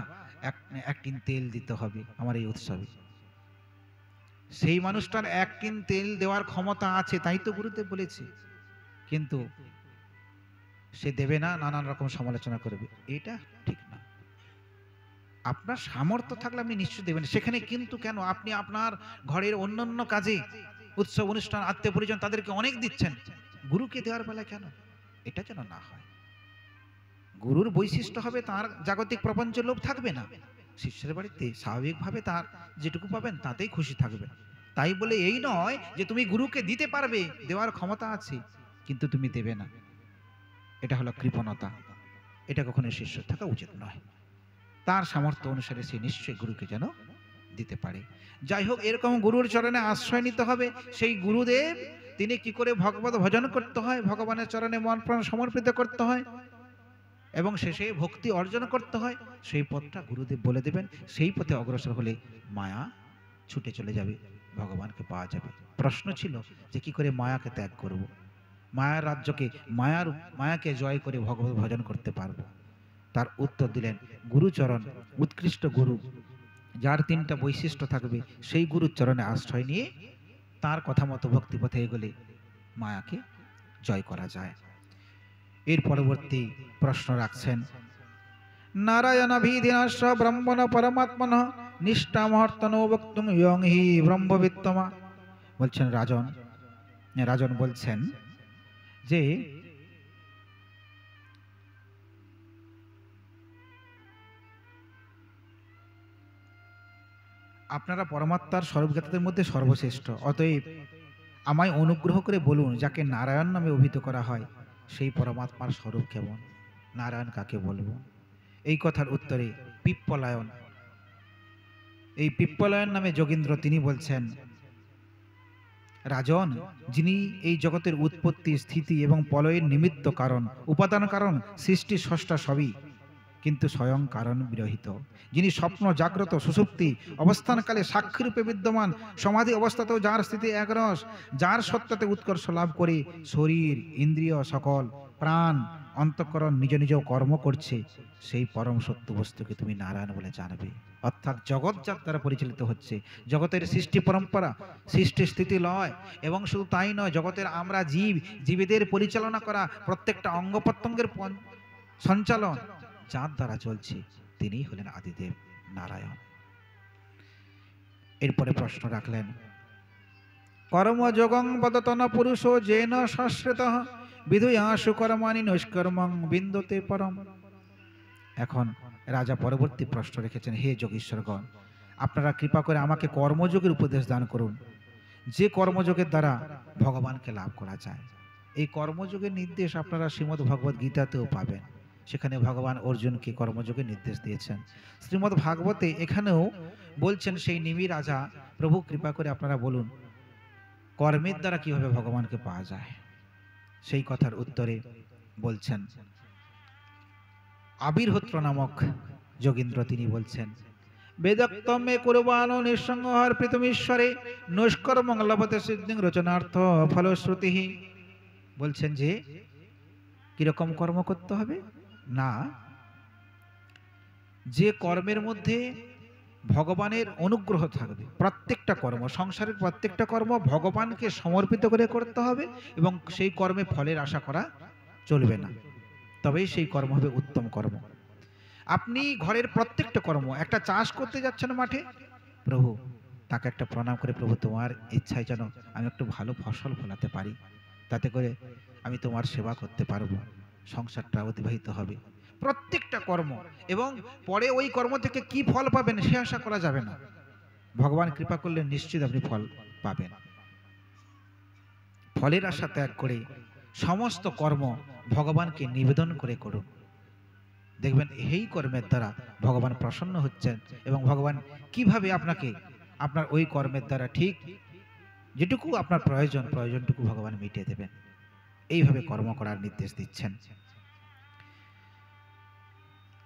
এক টিন তেল দিতে হবে আমার এই উৎসবে। সেই মানুষটার 1 টিন তেল দেওয়ার ক্ষমতা আছে, তাই তো গুরুদেব বলেছে, কিন্তু সে দেবে না, নানান রকম সমালোচনা করবে। এটা ঠিক না। আপনার সামর্থ্য থাকলে আপনি নিশ্চয় দেবেন সেখানে, কিন্তু কেন আপনি আপনার ঘরের অন্যান্য কাজে, উৎসব অনুষ্ঠান, আত্মীয় পরিজন তাদেরকে অনেক দিচ্ছেন, গুরুকে দেওয়ার বেলা কেন? এটা যেন না হয়। গুরুর বৈশিষ্ট্য হবে তার জাগতিক প্রপঞ্চ লোভ থাকবে না, শিষ্যের বাড়িতে স্বাভাবিকভাবে তার যেটুকু পাবেন তাতেই খুশি থাকবে। তাই বলে এই নয় যে তুমি গুরুকে দিতে পারবে, দেওয়ার ক্ষমতা আছে, কিন্তু তুমি দেবে না, এটা হলো কৃপণতা। এটা কখনো শিষ্য থাকা উচিত নয়। তার সামর্থ্য অনুসারে সে নিশ্চয়ই গুরুকে যেন দিতে পারে। যাই হোক, এরকম গুরুর চরণে আশ্রয় নিতে হবে। সেই গুরুদেব তিনি কি করে ভগবত ভজন করতে হয়, ভগবানের চরণে মন প্রাণ সমর্পিত করতে হয় এবং শেষে ভক্তি অর্জন করতে হয়, সেই পথটা গুরুদেব বলে দেবেন। সেই পথে অগ্রসর হলে মায়া ছুটে চলে যাবে, ভগবানকে পাওয়া যাবে। প্রশ্ন ছিল যে কি করে মায়াকে ত্যাগ করব, মায়ার রাজ্যকে, মায়াকে জয় করে ভগবত ভজন করতে পারবো। তার উত্তর দিলেন গুরুচরণ, উৎকৃষ্ট গুরু, যার তিনটা বৈশিষ্ট্য থাকবে, সেই গুরুর চরণে আশ্রয় নিয়ে তার কথা মতো ভক্তিপথে এগোলে মায়াকে জয় করা যায়। এর পরবর্তী প্রশ্ন রাখছেন, নারায়ণাভিধিনাশ্য ব্রহ্মণ পরমাত্মন নিষ্ঠামহর্তনো বক্তুং ইয়ং হি ব্রহ্মবিত্তমা। বলছেন রাজন বলছেন যে আপনারা পরমাত্মার স্বরূপজ্ঞাতাদের মধ্যে সর্বশ্রেষ্ঠ, অতএব আমায় অনুগ্রহ করে বলুন, যাকে নারায়ণ নামে অভিহিত করা হয় সেই পরমাত্মার স্বরূপ কেমন, নারায়ণ কাকে বলবো? এই কথার উত্তরে পিপ্পলায়ন নামে যোগীন্দ্র তিনি বলছেন, রাজন, যিনি এই জগতের উৎপত্তি, স্থিতি এবং প্রলয়ের নিমিত্ত কারণ, উপাদান কারণ, সৃষ্টি স্রষ্টা সবই, কিন্তু স্বয়ং কারণ বিরহিত, যিনি স্বপ্ন, জাগ্রত, সুষুপ্তি অবস্থানকালে সাক্ষীরূপে বিদ্যমান, সমাধি অবস্থাতেও যার স্থিতি একরস, যার সত্তাতে উৎকর্ষ লাভ করে শরীর, ইন্দ্রিয়, সকল প্রাণ, অন্তঃকরণ নিজ নিজ কর্ম করছে, সেই পরম সত্য বস্তুকে তুমি নারায়ণ বলে জানবে। অর্থাৎ জগৎ যার দ্বারা পরিচালিত হচ্ছে, জগতের সৃষ্টি পরম্পরা, সৃষ্টি স্থিতি লয়, এবং শুধু তাই নয়, জগতের আমরা জীবেদের পরিচালনা করা, প্রত্যেকটা অঙ্গ প্রত্যঙ্গের সঞ্চালন যার দ্বারা চলছে, তিনিই হলেন আদিদেব নারায়ণ। এরপরে প্রশ্ন রাখলেন, কর্মযোগং বদতন পুরুষো যেন সংশ্রিতঃ বিধুয়াসু কর্মাণি নৈষ্কর্মং বিন্দতে পরম। এখন রাজা পরবর্তী প্রশ্ন রেখেছেন, হে যোগীশ্বরগণ, আপনারা কৃপা করে আমাকে কর্মযোগের উপদেশ দান করুন, যে কর্মযোগের দ্বারা ভগবানকে লাভ করা যায়। এই কর্মযোগের নির্দেশ আপনারা শ্রীমদ্ ভগবদ গীতাতেও পাবেন, সেখানে ভগবান অর্জুনকে কর্মযোগের নির্দেশ দিয়েছেন। শ্রীমদ্ ভাগবতে এখানেও বলছেন, সেই নিমি রাজা, প্রভু কৃপা করে আপনারা বলুন কর্মের দ্বারা কিভাবে ভগবানকে পাওয়া যায়। সেই কথার উত্তরে বলছেন, আবির্হোত্র নামক যোগীন্দ্র তিনি বলছেন, বেদক্তমে কুরবানো নিঃসঙ্গহার প্রীতমীশ্বরে নৈষ্কর্মং লভতে সিদ্ধিং রচনার্থ ফলশ্রুতি। বলছেন যে কিরকম কর্ম করতে হবে না, যে কর্মের মধ্যে ভগবানের অনুগ্রহ থাকবে, প্রত্যেকটা কর্ম, সংসারের প্রত্যেকটা কর্ম ভগবানকে সমর্পিত করে করতে হবে, এবং সেই কর্মে ফলের আশা করা চলবে না, তবেই সেই কর্ম হবে উত্তম কর্ম। আপনি ঘরের প্রত্যেকটা কর্ম, একটা চাষ করতে যাচ্ছেন মাঠে, প্রভু তাকে একটা প্রণাম করে, প্রভু তোমার ইচ্ছায় যেন আমি একটু ভালো ফসল ফলাতে পারি, তাতে করে আমি তোমার সেবা করতে পারবো, সংসারটা অতিবাহিত হবে। প্রত্যেকটা কর্ম, এবং পরে ওই কর্ম থেকে কি ফল পাবেন সে আশা করা যাবে না, ভগবান কৃপা করলে নিশ্চিত আপনি ফল পাবেন। ফলের আশা ত্যাগ করে সমস্ত কর্ম ভগবানকে নিবেদন করে করুন, দেখবেন এই কর্মের দ্বারা ভগবান প্রসন্ন হচ্ছেন, এবং ভগবান কিভাবে আপনাকে আপনার ওই কর্মের দ্বারা ঠিক যেটুকু আপনার প্রয়োজনটুকু ভগবান মিটিয়ে দেবেন। এইভাবে কর্ম করার নির্দেশ দিচ্ছেন।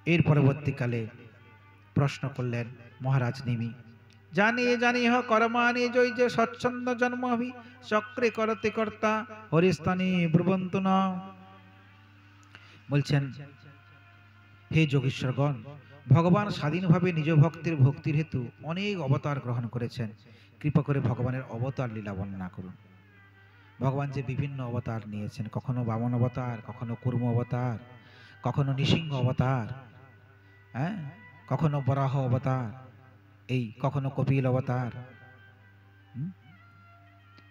এর পরবর্তীকালে প্রশ্ন করলেন মহারাজ নিমি, জানিয়ে কর্মাণি জয় যে স্বচ্ছন্দ জন্মভি চক্রে করতে কর্তা হরিস্থানী ব্রুবন্তু ন। বলছেন, হে যোগীশ্বরগণ, ভগবান স্বাধীনভাবে নিজ ভক্তির হেতু অনেক অবতার গ্রহণ করেছেন, কৃপা করে ভগবানের অবতার লীলা বর্ণনা করুন। ভগবান যে বিভিন্ন অবতার নিয়েছেন, কখনো বামন অবতার, কখনো কুর্ম অবতার, কখনো নৃসিংহ অবতার, কখনো বরাহ অবতার, কখনো কপিল অবতার,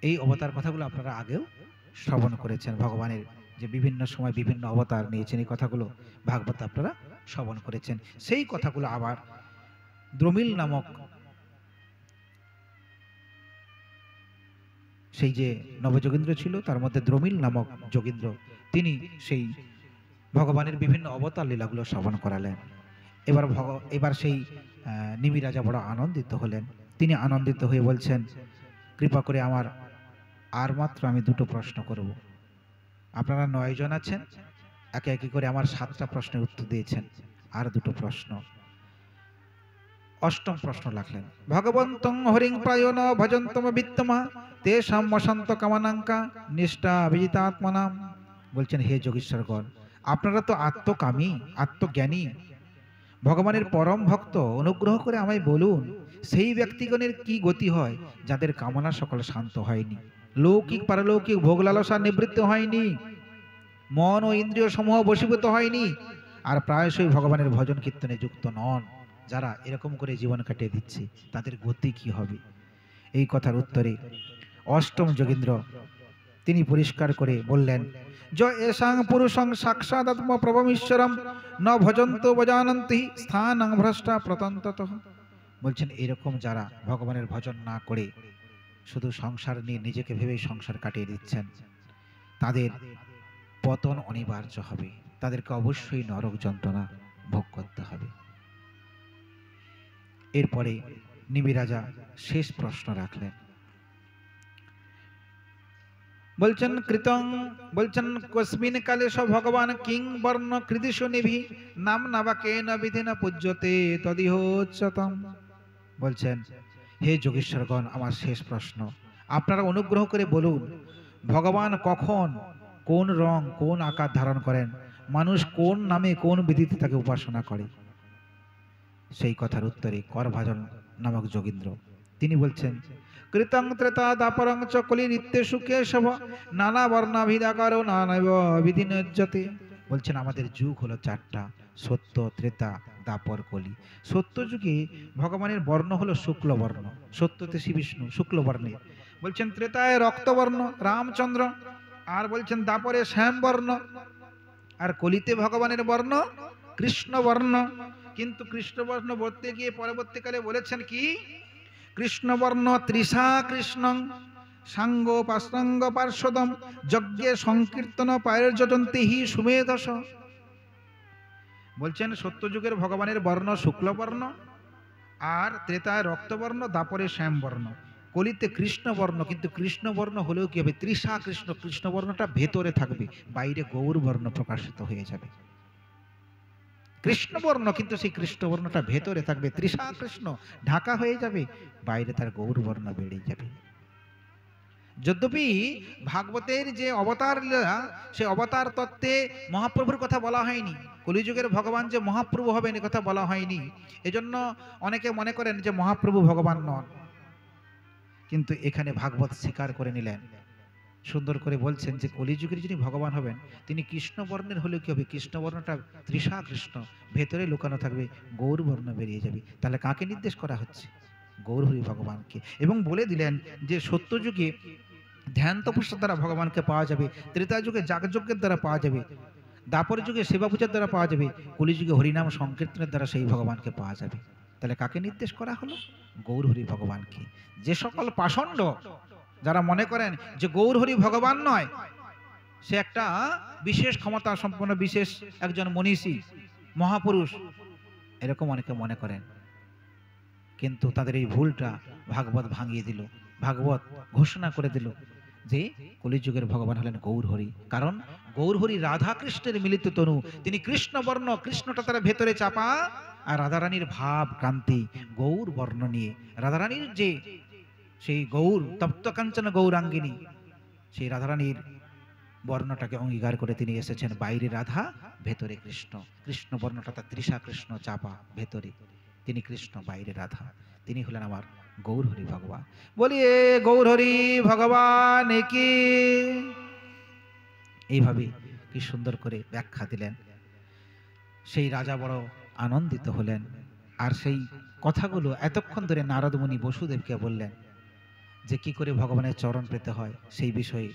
এই অবতার কথাগুলো আপনারা আগেও শ্রবণ করেছেন। ভগবানের যে বিভিন্ন সময় বিভিন্ন অবতার নিয়েছেন, এই কথাগুলো ভাগবত আপনারা শ্রবণ করেছেন। সেই কথাগুলো আবার দ্রমিল নামক সেই যে নবযোগীন্দ্র ছিল তার মধ্যে দ্রমিল নামক যোগীন্দ্র, তিনি সেই ভগবানের বিভিন্ন অবতার লীলাগুলো শ্রবণ করালেন। এবার সেই নিমি রাজা বড় আনন্দিত হলেন। তিনি আনন্দিত হয়ে বলছেন, কৃপা করে আমার আর মাত্র আমি দুটো প্রশ্ন করব। আপনারা 9 জন আছেন, একে একে করে আমার 7টা প্রশ্নের উত্তর দিয়েছেন, আর দুটো প্রশ্ন। অষ্টম প্রশ্ন রাখলেন, ভগবন্তং হরিং প্রায়ণ ভজন্তম বিত্তমা তেষাম বসন্ত কামানাঙ্কা নিষ্ঠা অভিজিতাত্মনাম। বলছেন, হে যোগীশ্বরগণ, আপনারা তো আত্মকামী, আত্মজ্ঞানী, ভগবানের পরম ভক্ত, অনুগ্রহ করে আমায় বলুন সেই ব্যক্তিগণের কি গতি হয় যাদের কামনা সকল শান্ত হয়নি, লৌকিক পারলৌকিক ভোগ লালসা নিবৃত্ত হয়নি, মন ও ইন্দ্রিয় সমূহ বশীভূত হয়নি, আর প্রায়শই ভগবানের ভজন কীর্তনে যুক্ত নন, যারা এরকম করে জীবন কাটিয়ে দিচ্ছে তাদের গতি কি হবে? এই কথার উত্তরে অষ্টম যোগীন্দ্র তিনি পরিষ্কার করে বললেন, য এষাং পুরুষং সাক্ষাদাত্ম প্রভমীশ্বরম ন ভজন্ত বজানন্তি স্থানং ভ্রষ্টা প্রতন্ততঃ। বলছেন, এরকম যারা ভগবানের ভজন না করে শুধু সংসার নিয়ে নিজেকে ভেবেই সংসার কাটিয়ে দিচ্ছেন, তাদের পতন অনিবার্য হবে, তাদেরকে অবশ্যই নরক যন্ত্রণা ভোগ করতে হবে। এরপরে নিমি রাজা শেষ প্রশ্ন রাখলেন, বলছেন কস্মিন কালে স ভগবান কিং বর্ণ কৃদিশু নিভি নাম নাবাকেন বিধিনা পূজ্যতে তদিহোচ্যতম। বলছেন, হে যোগীশ্বরগণ, আমার শেষ প্রশ্ন, আপনারা অনুগ্রহ করে বলুন, ভগবান কখন, কোন রং, কোন আকার ধারণ করেন, মানুষ কোন নামে কোন বিধিতে তাকে উপাসনা করে? সেই কথার উত্তরে করভাজন নামক যোগীন্দ্র তিনি বলছেন, কৃতং ত্রেতা দাপরং চ কলি নিত্যেষু কেশব নানা বর্ণাভিদাকারো নানাব বিধিনজ্জতে। বলছেন, আমাদের যুগ হলো 4টা, সত্য, ত্রেতা, দাপর, কলি। সত্য যুগে ভগবানের বর্ণ হলো শুক্ল বর্ণ, সত্যতে শ্রী বিষ্ণু শুক্ল বর্ণে। বলছেন ত্রেতায় রক্তবর্ণ রামচন্দ্র, আর বলছেন দাপরে শ্যামবর্ণ, আর কলিতে ভগবানের বর্ণ কৃষ্ণ বর্ণ। কিন্তু কৃষ্ণবর্ণ বলতে গিয়ে পরবর্তীকালে বলেছেন কি, কৃষ্ণবর্ণ তৃষা কৃষ্ণং সাঙ্গ পাশ্রাঙ্গ পার্শ্বদম যজ্ঞে সংকীর্তন পায়র্যটন্তি হি সুমেধস। বলছেন, সত্যযুগের ভগবানের বর্ণ শুক্লবর্ণ, আর ত্রেতায় রক্তবর্ণ, দাপরে শ্যামবর্ণ, কলিতে কৃষ্ণবর্ণ। কিন্তু কৃষ্ণবর্ণ হলেও কি হবে? তৃষা কৃষ্ণ, কৃষ্ণবর্ণটা ভেতরে থাকবে, বাইরে গৌরবর্ণ প্রকাশিত হয়ে যাবে। কৃষ্ণবর্ণ, কিন্তু সেই কৃষ্ণবর্ণটা ভেতরে থাকবে, তৃষা কৃষ্ণ ঢাকা হয়ে যাবে, বাইরে তার গৌরবর্ণ বেড়ে যাবে। যদ্যপি ভাগবতের যে অবতার লীলা, সেই অবতার তত্ত্বে মহাপ্রভুর কথা বলা হয়নি, কলিযুগের ভগবান যে মহাপ্রভু হবেন এ কথা বলা হয়নি। এজন্য অনেকে মনে করেন যে মহাপ্রভু ভগবান নন, কিন্তু এখানে ভাগবত স্বীকার করে নিলেন, সুন্দর করে বলছেন যে কলিযুগের যিনি ভগবান হবেন তিনি কৃষ্ণবর্ণের হলে কি হবে? কৃষ্ণবর্ণটা তৃষা কৃষ্ণ, ভেতরে লুকানো থাকবে, গৌরবর্ণ বেরিয়ে যাবে। তাহলে কাকে নির্দেশ করা হচ্ছে? গৌরহরি ভগবানকে। এবং বলে দিলেন যে সত্যযুগে ধ্যান তপস্যার দ্বারা ভগবানকে পাওয়া যাবে, ত্রেতা যুগে যাগযজ্ঞের দ্বারা পাওয়া যাবে, দাপর যুগে সেবা পূজার দ্বারা পাওয়া যাবে, কলিযুগে হরিনাম সংকীর্তনের দ্বারা সেই ভগবানকে পাওয়া যাবে। তাহলে কাকে নির্দেশ করা হলো? গৌরহরি ভগবানকে। যে সকল পাষণ্ড যারা মনে করেন যে গৌরহরি ভগবান নয়, সে একটা বিশেষ ক্ষমতা সম্পন্ন বিশেষ একজন মনীষী মহাপুরুষ, এরকম অনেকে মনে করেন, কিন্তু তাদের এই ভুলটা ভাগবত ভাঙিয়ে দিল। ভাগবত ঘোষণা করে দিল যে কলিযুগের ভগবান হলেন গৌরহরি। কারণ গৌরহরি রাধা কৃষ্ণের মিলিত তনু, তিনি কৃষ্ণবর্ণ, কৃষ্ণটা তার ভেতরে চাপা, আর রাধারানীর ভাব কান্তি গৌর বর্ণ নিয়ে, রাধারানীর যে সেই গৌর তপ্ত কাঞ্চন গৌরাঙ্গিনী, সেই রাধারানীর বর্ণটাকে অঙ্গীকার করে তিনি এসেছেন। বাইরে রাধা, ভেতরে কৃষ্ণ, কৃষ্ণ বর্ণটা তার তৃষা কৃষ্ণ চাপা ভেতরে, তিনি কৃষ্ণ, বাইরে রাধা, তিনি হলেন আমার গৌরহরি ভগবান। বলিয়ে গৌরহরি ভগবান কি। এইভাবে কি সুন্দর করে ব্যাখ্যা দিলেন। সেই রাজা বড় আনন্দিত হলেন, আর সেই কথাগুলো এতক্ষণ ধরে নারদ মুনি বসুদেবকে বললেন যে কি করে ভগবানের চরণ পেতে হয়, সেই বিষয়ে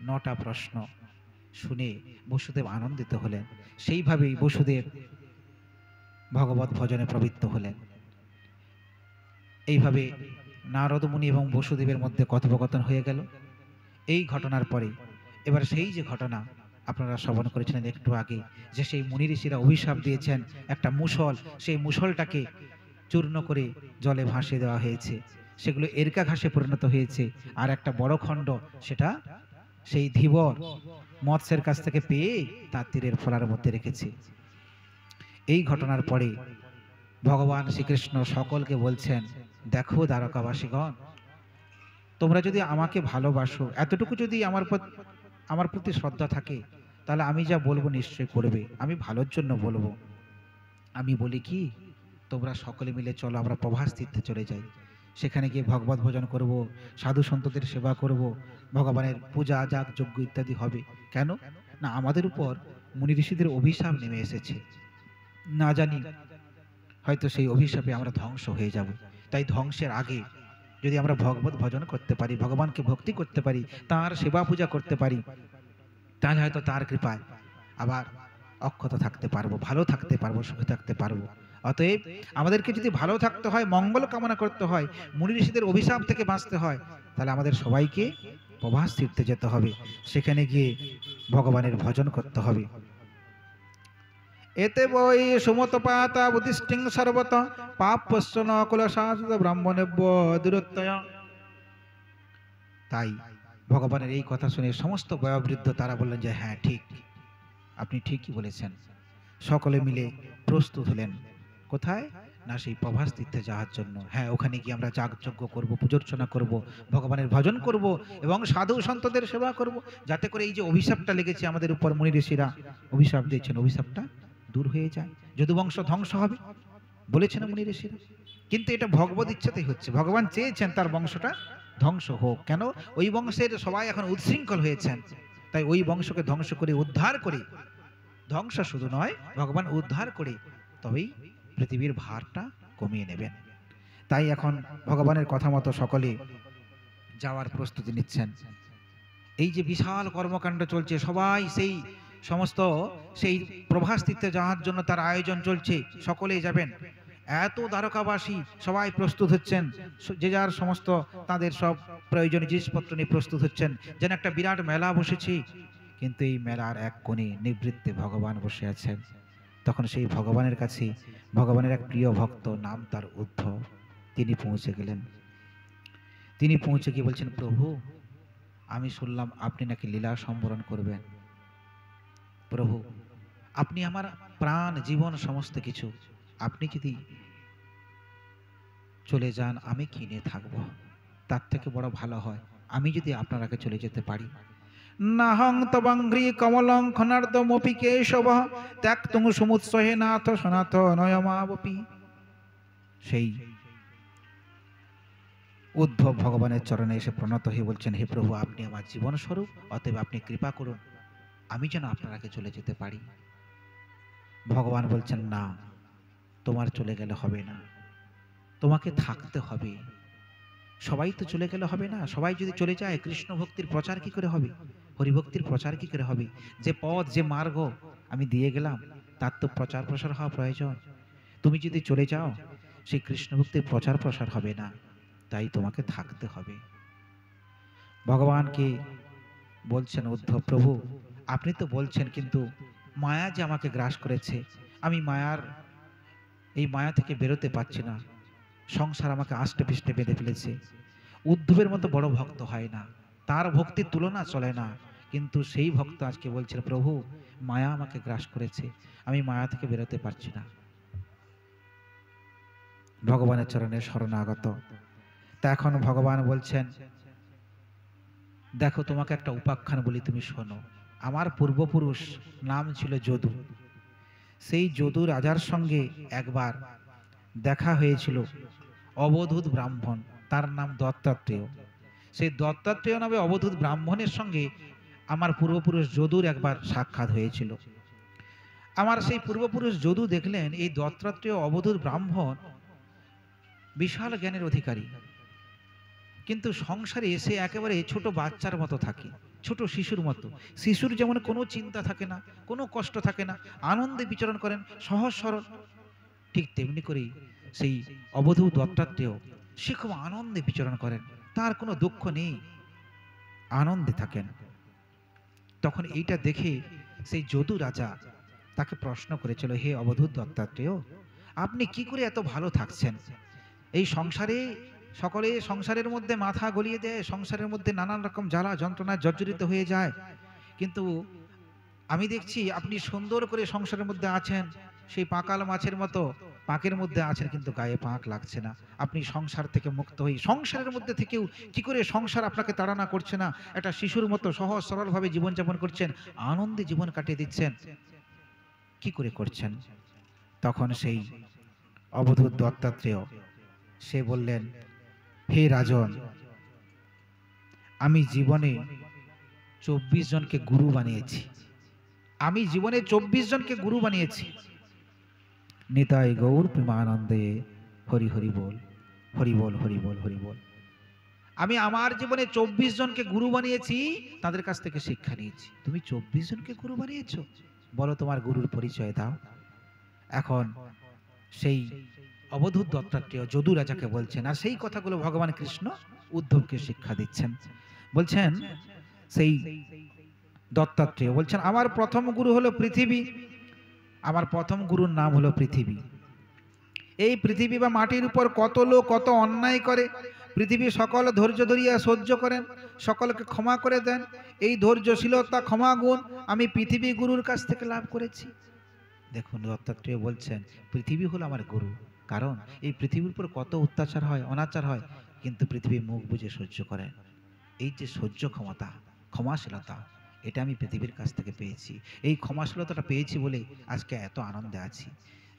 9টা প্রশ্ন শুনে বসুদেব আনন্দিত হলেন। সেইভাবেই বসুদেব ভগবত ভজনে প্রবৃত্ত হলেন। এইভাবে নারদ মুনি এবং বসুদেবের মধ্যে কথোপকথন হয়ে গেল। এই ঘটনার পরে এবার সেই যে ঘটনা আপনারা শ্রবণ করেছিলেন একটু আগে, যে সেই মুনি ঋষিরা অভিশাপ দিয়েছেন একটা মুষল, সেই মুষলটাকে চূর্ণ করে জলে ভাসিয়ে দেওয়া হয়েছে, সেগুলো এরকা ঘাসে পরিণত হয়েছে। আর একটা বড় খণ্ড সেটা সেই ধীবর মৎস্যের কাছ থেকে পেয়ে তার তীরের ফলার মধ্যে রেখেছে। এই ঘটনার পরে ভগবান শ্রীকৃষ্ণ সকলকে বলছেন, দেখো দ্বারকাবাসীগণ, তোমরা যদি আমাকে ভালোবাসো, এতটুকু যদি আমার প্রতি শ্রদ্ধা থাকে, তাহলে আমি যা বলবো নিশ্চয় করবে, আমি ভালোর জন্য বলবো। আমি বলি কি, তোমরা সকলে মিলে চলো আমরা প্রভাস তীর্থে চলে যাই, সেখানে গিয়ে ভগবত ভজন করব, সাধু সন্তদের সেবা করব, ভগবানের পূজা যাগ যজ্ঞ ইত্যাদি হবে। কেন না, আমাদের উপর মুনি ঋষিদের অভিশাপ নেমে এসেছে, না জানি হয়তো সেই অভিশাপে আমরা ধ্বংস হয়ে যাব। তাই ধ্বংসের আগে যদি আমরা ভগবত ভজন করতে পারি, ভগবানকে ভক্তি করতে পারি, তার সেবা পূজা করতে পারি, তাহলে হয়তো তার কৃপায় আবার অক্ষত থাকতে পারবো, ভালো থাকতে পারবো, সুখে থাকতে পারবো। অতএব আমাদেরকে যদি ভালো থাকতে হয়, মঙ্গল কামনা করতে হয়, মুনি ঋষিদের অভিশাপ থেকে বাঁচতে হয়, তাহলে আমাদের সবাইকে প্রভাস তীর্থে যেতে হবে, সেখানে গিয়ে ভগবানের ভজন করতে হবে। এতে বই সুমতপাতা বুদ্ধিষ্টিং সর্বত পাপ পশ্চন অকুল শাশ্বত ব্রাহ্মণেব্য দূরত্বয়। তাই ভগবানের এই কথা শুনে সমস্ত বয়োবৃদ্ধ তারা বললেন যে হ্যাঁ ঠিক, আপনি ঠিকই বলেছেন। সকলে মিলে প্রস্তুত হলেন কোথায় না, সেই প্রভাস তীর্থে যাওয়ার জন্য। হ্যাঁ, ওখানে গিয়ে আমরা যাগযজ্ঞ করব, পূজর্চনা করব, ভগবানের ভজন করব এবং সাধু সন্তদের সেবা করব, যাতে করে এই যে অভিশাপটা লেগেছে আমাদের উপর, মুনি ঋষিরা অভিশাপ দিয়েছেন, অভিশাপটা দূর হয়ে যায়, যদুবংশ ধ্বংস হবে বলেছেন মুনি ঋষিরা। কিন্তু এটা ভগবত ইচ্ছাতেই হচ্ছে, ভগবান চেয়েছেন তার বংশটা ধ্বংস হোক। কেন, ওই বংশের সবাই এখন উচ্ছৃঙ্খল হয়েছেন, তাই ওই বংশকে ধ্বংস করে উদ্ধার করে, ধ্বংস শুধু নয় ভগবান উদ্ধার করে তবেই পৃথিবীর ভারটা কমিয়ে নেবেন। তাই এখন ভগবানের কথা মতো সকলে যাওয়ার প্রস্তুতি নিচ্ছেন। এই যে বিশাল কর্মকাণ্ড চলছে, সবাই সেই সমস্ত সেই প্রভাস তীর্থে যাওয়ার জন্য তার আয়োজন চলছে, সকলেই যাবেন। এত দ্বারকাবাসী সবাই প্রস্তুত হচ্ছেন, যে যার সমস্ত তাদের সব প্রয়োজনীয় জিনিসপত্র নিয়ে প্রস্তুত হচ্ছেন, যেন একটা বিরাট মেলা বসেছে। কিন্তু এই মেলার এক কোণে নিবৃত্তে ভগবান বসে আছেন। তখন সেই ভগবানের কাছে ভগবানের এক প্রিয় ভক্ত, নাম তার উদ্ধব, তিনি পৌঁছে গেলেন। তিনি পৌঁছে গিয়ে বলছেন, প্রভু আমি শুনলাম আপনি নাকি লীলা সম্বরণ করবেন। প্রভু আপনি আমার প্রাণ জীবন সমস্ত কিছু, আপনি যদি চলে যান আমি কি নিয়ে থাকবো, তার থেকে বড় ভালো হয় আমি যদি আপনার আগে চলে যেতে পারি। নাহং তবাঙ্ঘ্রি কমলং খনার্দমপি কেশব ত্যাক্তুং সমুৎসহে নাথ সনাথ নয়মাবপি। সেই উদ্ধব ভগবানের চরণে এসে প্রণত হয়ে বলছেন, হে প্রভু আপনি আমার জীবন স্বরূপ, অতএব আপনি কৃপা করুন আমি যেন আপনার আগে চলে যেতে পারি। ভগবান বলছেন, না তোমার চলে গেলে হবে না, তোমাকে থাকতে হবে। সবাই তো চলে গেলে হবে না, সবাই যদি চলে যায় কৃষ্ণ ভক্তির প্রচার কি করে হবে, হরিভক্তির প্রচার কি করে হবে? যে পথ যে মার্গ আমি দিয়ে গেলাম তার তো প্রচার প্রসার হওয়া প্রয়োজন। তুমি যদি চলে যাও সেই কৃষ্ণ ভক্তির প্রচার প্রসার হবে না, তাই তোমাকে থাকতে হবে। ভগবানকে বলছেন উদ্ধব, প্রভু আপনি তো বলছেন, কিন্তু মায়া যে আমাকে গ্রাস করেছে, আমি এই মায়া থেকে বেরোতে পারছি না, সংসার আমাকে আষ্টে পৃষ্ঠে বেঁধে ফেলেছে। উদ্ধবের মতো বড় ভক্ত হয় না, তার ভক্তির তুলনা চলে না, কিন্তু সেই ভক্ত আজকে বলছেন, প্রভু মায়া আমাকে গ্রাস করেছে, আমি মায়া থেকে বেরোতে পারছি না। ভগবানের চরণে শরণাগত। তা এখন ভগবান বলছেন, দেখো তোমাকে একটা উপাখ্যান বলি, তুমি শোনো। আমার পূর্বপুরুষ নাম ছিল যদু। সেই যদু রাজার সঙ্গে একবার দেখা হয়েছিল অবধূত ব্রাহ্মণ, তার নাম দত্তাত্রেয়। সেই দত্তাত্রেয় নামে অবধূত ব্রাহ্মণের সঙ্গে আমার পূর্বপুরুষ যদুর একবার সাক্ষাৎ হয়েছিল। আমার সেই পূর্বপুরুষ যদু দেখলেন এই দত্তাত্রেয় অবধূত ব্রাহ্মণ বিশাল জ্ঞানের অধিকারী, কিন্তু সংসারে এসে একেবারে ছোট বাচ্চার মতো থাকে, ছোট শিশুর মতো। শিশুর যেমন কোনো চিন্তা থাকে না, কোনো কষ্ট থাকে না, আনন্দে বিচরণ করেন, সহজ সরল, ঠিক তেমনি করেই সেই অবধূত দত্তাত্রেয় সে খুব আনন্দে বিচরণ করেন, তার কোনো দুঃখ নেই। আনন্দে থাকেন। তখন এইটা দেখে সেই যদু রাজা তাকে প্রশ্ন করেছিল, হে অবধূত দত্তাত্রেয়, আপনি কি করে এত ভালো থাকছেন? এই সংসারে সকলে সংসারের মধ্যে মাথা গলিয়ে দেয়, সংসারের মধ্যে নানান রকম জ্বালা যন্ত্রণায় জর্জরিত হয়ে যায়, কিন্তু আমি দেখছি আপনি সুন্দর করে সংসারের মধ্যে আছেন, সেই পাকাল মাছের মতো পাকের মধ্যে আছেন, কিন্তু গায়ে পাক লাগছে না। আপনি সংসার থেকে মুক্ত হই, সংসারের মধ্যে থেকেও কি করে সংসার আপনাকে তাড়না করছে না, একটা শিশুর মতো সহজ সরলভাবে জীবনযাপন করছেন, আনন্দে জীবন কাটিয়ে দিচ্ছেন, কি করে করছেন? তখন সেই অবধূত দত্তাত্রেয় সে বললেন, হে রাজন, আমি জীবনে 24 জনকে গুরু বানিয়েছি, আমি জীবনে 24 জনকে গুরু বানিয়েছি। নিতাই গৌর প্রেমানন্দে হরি হরি বল, হরি বল, হরি বল, হরি বল। আমি আমার জীবনে 24 জনকে গুরু বানিয়েছি, তাদের কাছ থেকে শিক্ষা নিয়েছি। তুমি 24 জনকে গুরু বানিয়েছো? বলো তোমার গুরুর পরিচয় দাও। এখন সেই অবধূত দত্তাত্রেয় যদু রাজাকে বলছেন, আর সেই কথাগুলো ভগবান কৃষ্ণ উদ্ধবকে শিক্ষা দিচ্ছেন। বলছেন সেই দত্তাত্রেয় বলছেন, আমার প্রথম গুরু হলো পৃথিবী, আমার প্রথম গুরুর নাম হলো পৃথিবী। এই পৃথিবী বা মাটির উপর কত লোক কত অন্যায় করে, পৃথিবী সকল ধৈর্য ধরিয়া সহ্য করেন, সকলকে ক্ষমা করে দেন। এই ধৈর্যশীলতা ক্ষমা গুণ আমি পৃথিবী গুরুর কাছ থেকে লাভ করেছি। দেখুন দত্তাত্রেয় বলছেন, পৃথিবী হলো আমার গুরু, কারণ এই পৃথিবীর উপর কত অত্যাচার হয়, অনাচার হয়, কিন্তু পৃথিবী মুখ বুজে সহ্য করে। এই যে সহ্য ক্ষমতা, ক্ষমাশীলতা, এটা আমি পৃথিবীর কাছ থেকে পেয়েছি। এই ক্ষমাশীলতাটা পেয়েছি বলে আজকে এত আনন্দে আছি।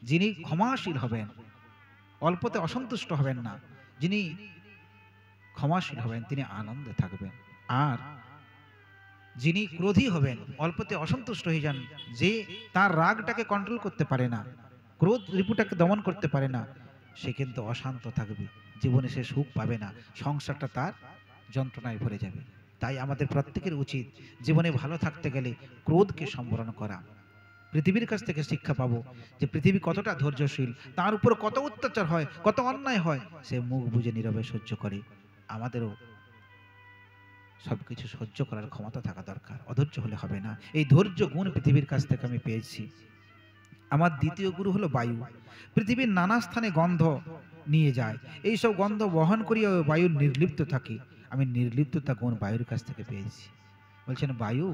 যিনি ক্ষমাশীল হবেন, অল্পতে অসন্তুষ্ট হবেন না, যিনি ক্ষমাশীল হবেন তিনি আনন্দে থাকবেন। আর যিনি ক্রোধী হবেন, অল্পতে অসন্তুষ্ট হয়ে যান, যে তার রাগটাকে কন্ট্রোল করতে পারে না, ক্রোধ রিপুটাকে দমন করতে পারে না, সে কিন্তু অশান্ত থাকবে, জীবনে সে সুখ পাবে না, সংসারটা তার যন্ত্রণায় ভরে যাবে। তাই আমাদের প্রত্যেকের উচিত জীবনে ভালো থাকতে গেলে ক্রোধকে সম্বরণ করা। পৃথিবীর কাছ থেকে শিক্ষা পাবো যে পৃথিবী কতটা ধৈর্যশীল, তার উপর কত অত্যাচার হয়, কত অন্যায় হয়, সে মুখ বুজে নীরবে সহ্য করে। আমাদেরও সবকিছু সহ্য করার ক্ষমতা থাকা দরকার, অধৈর্য হলে হবে না। এই ধৈর্য গুণ পৃথিবীর কাছ থেকে আমি পেয়েছি। আমার দ্বিতীয় গুরু হলো বায়ু। পৃথিবীর নানা স্থানে গন্ধ নিয়ে যায়, এইসব গন্ধ বহন করিয়া বায়ুর নির্লিপ্ত থাকে, আমি নির্লিপ্ততা গুণ বায়ুর কাছ থেকে পেয়েছি। বলছেন বায়ু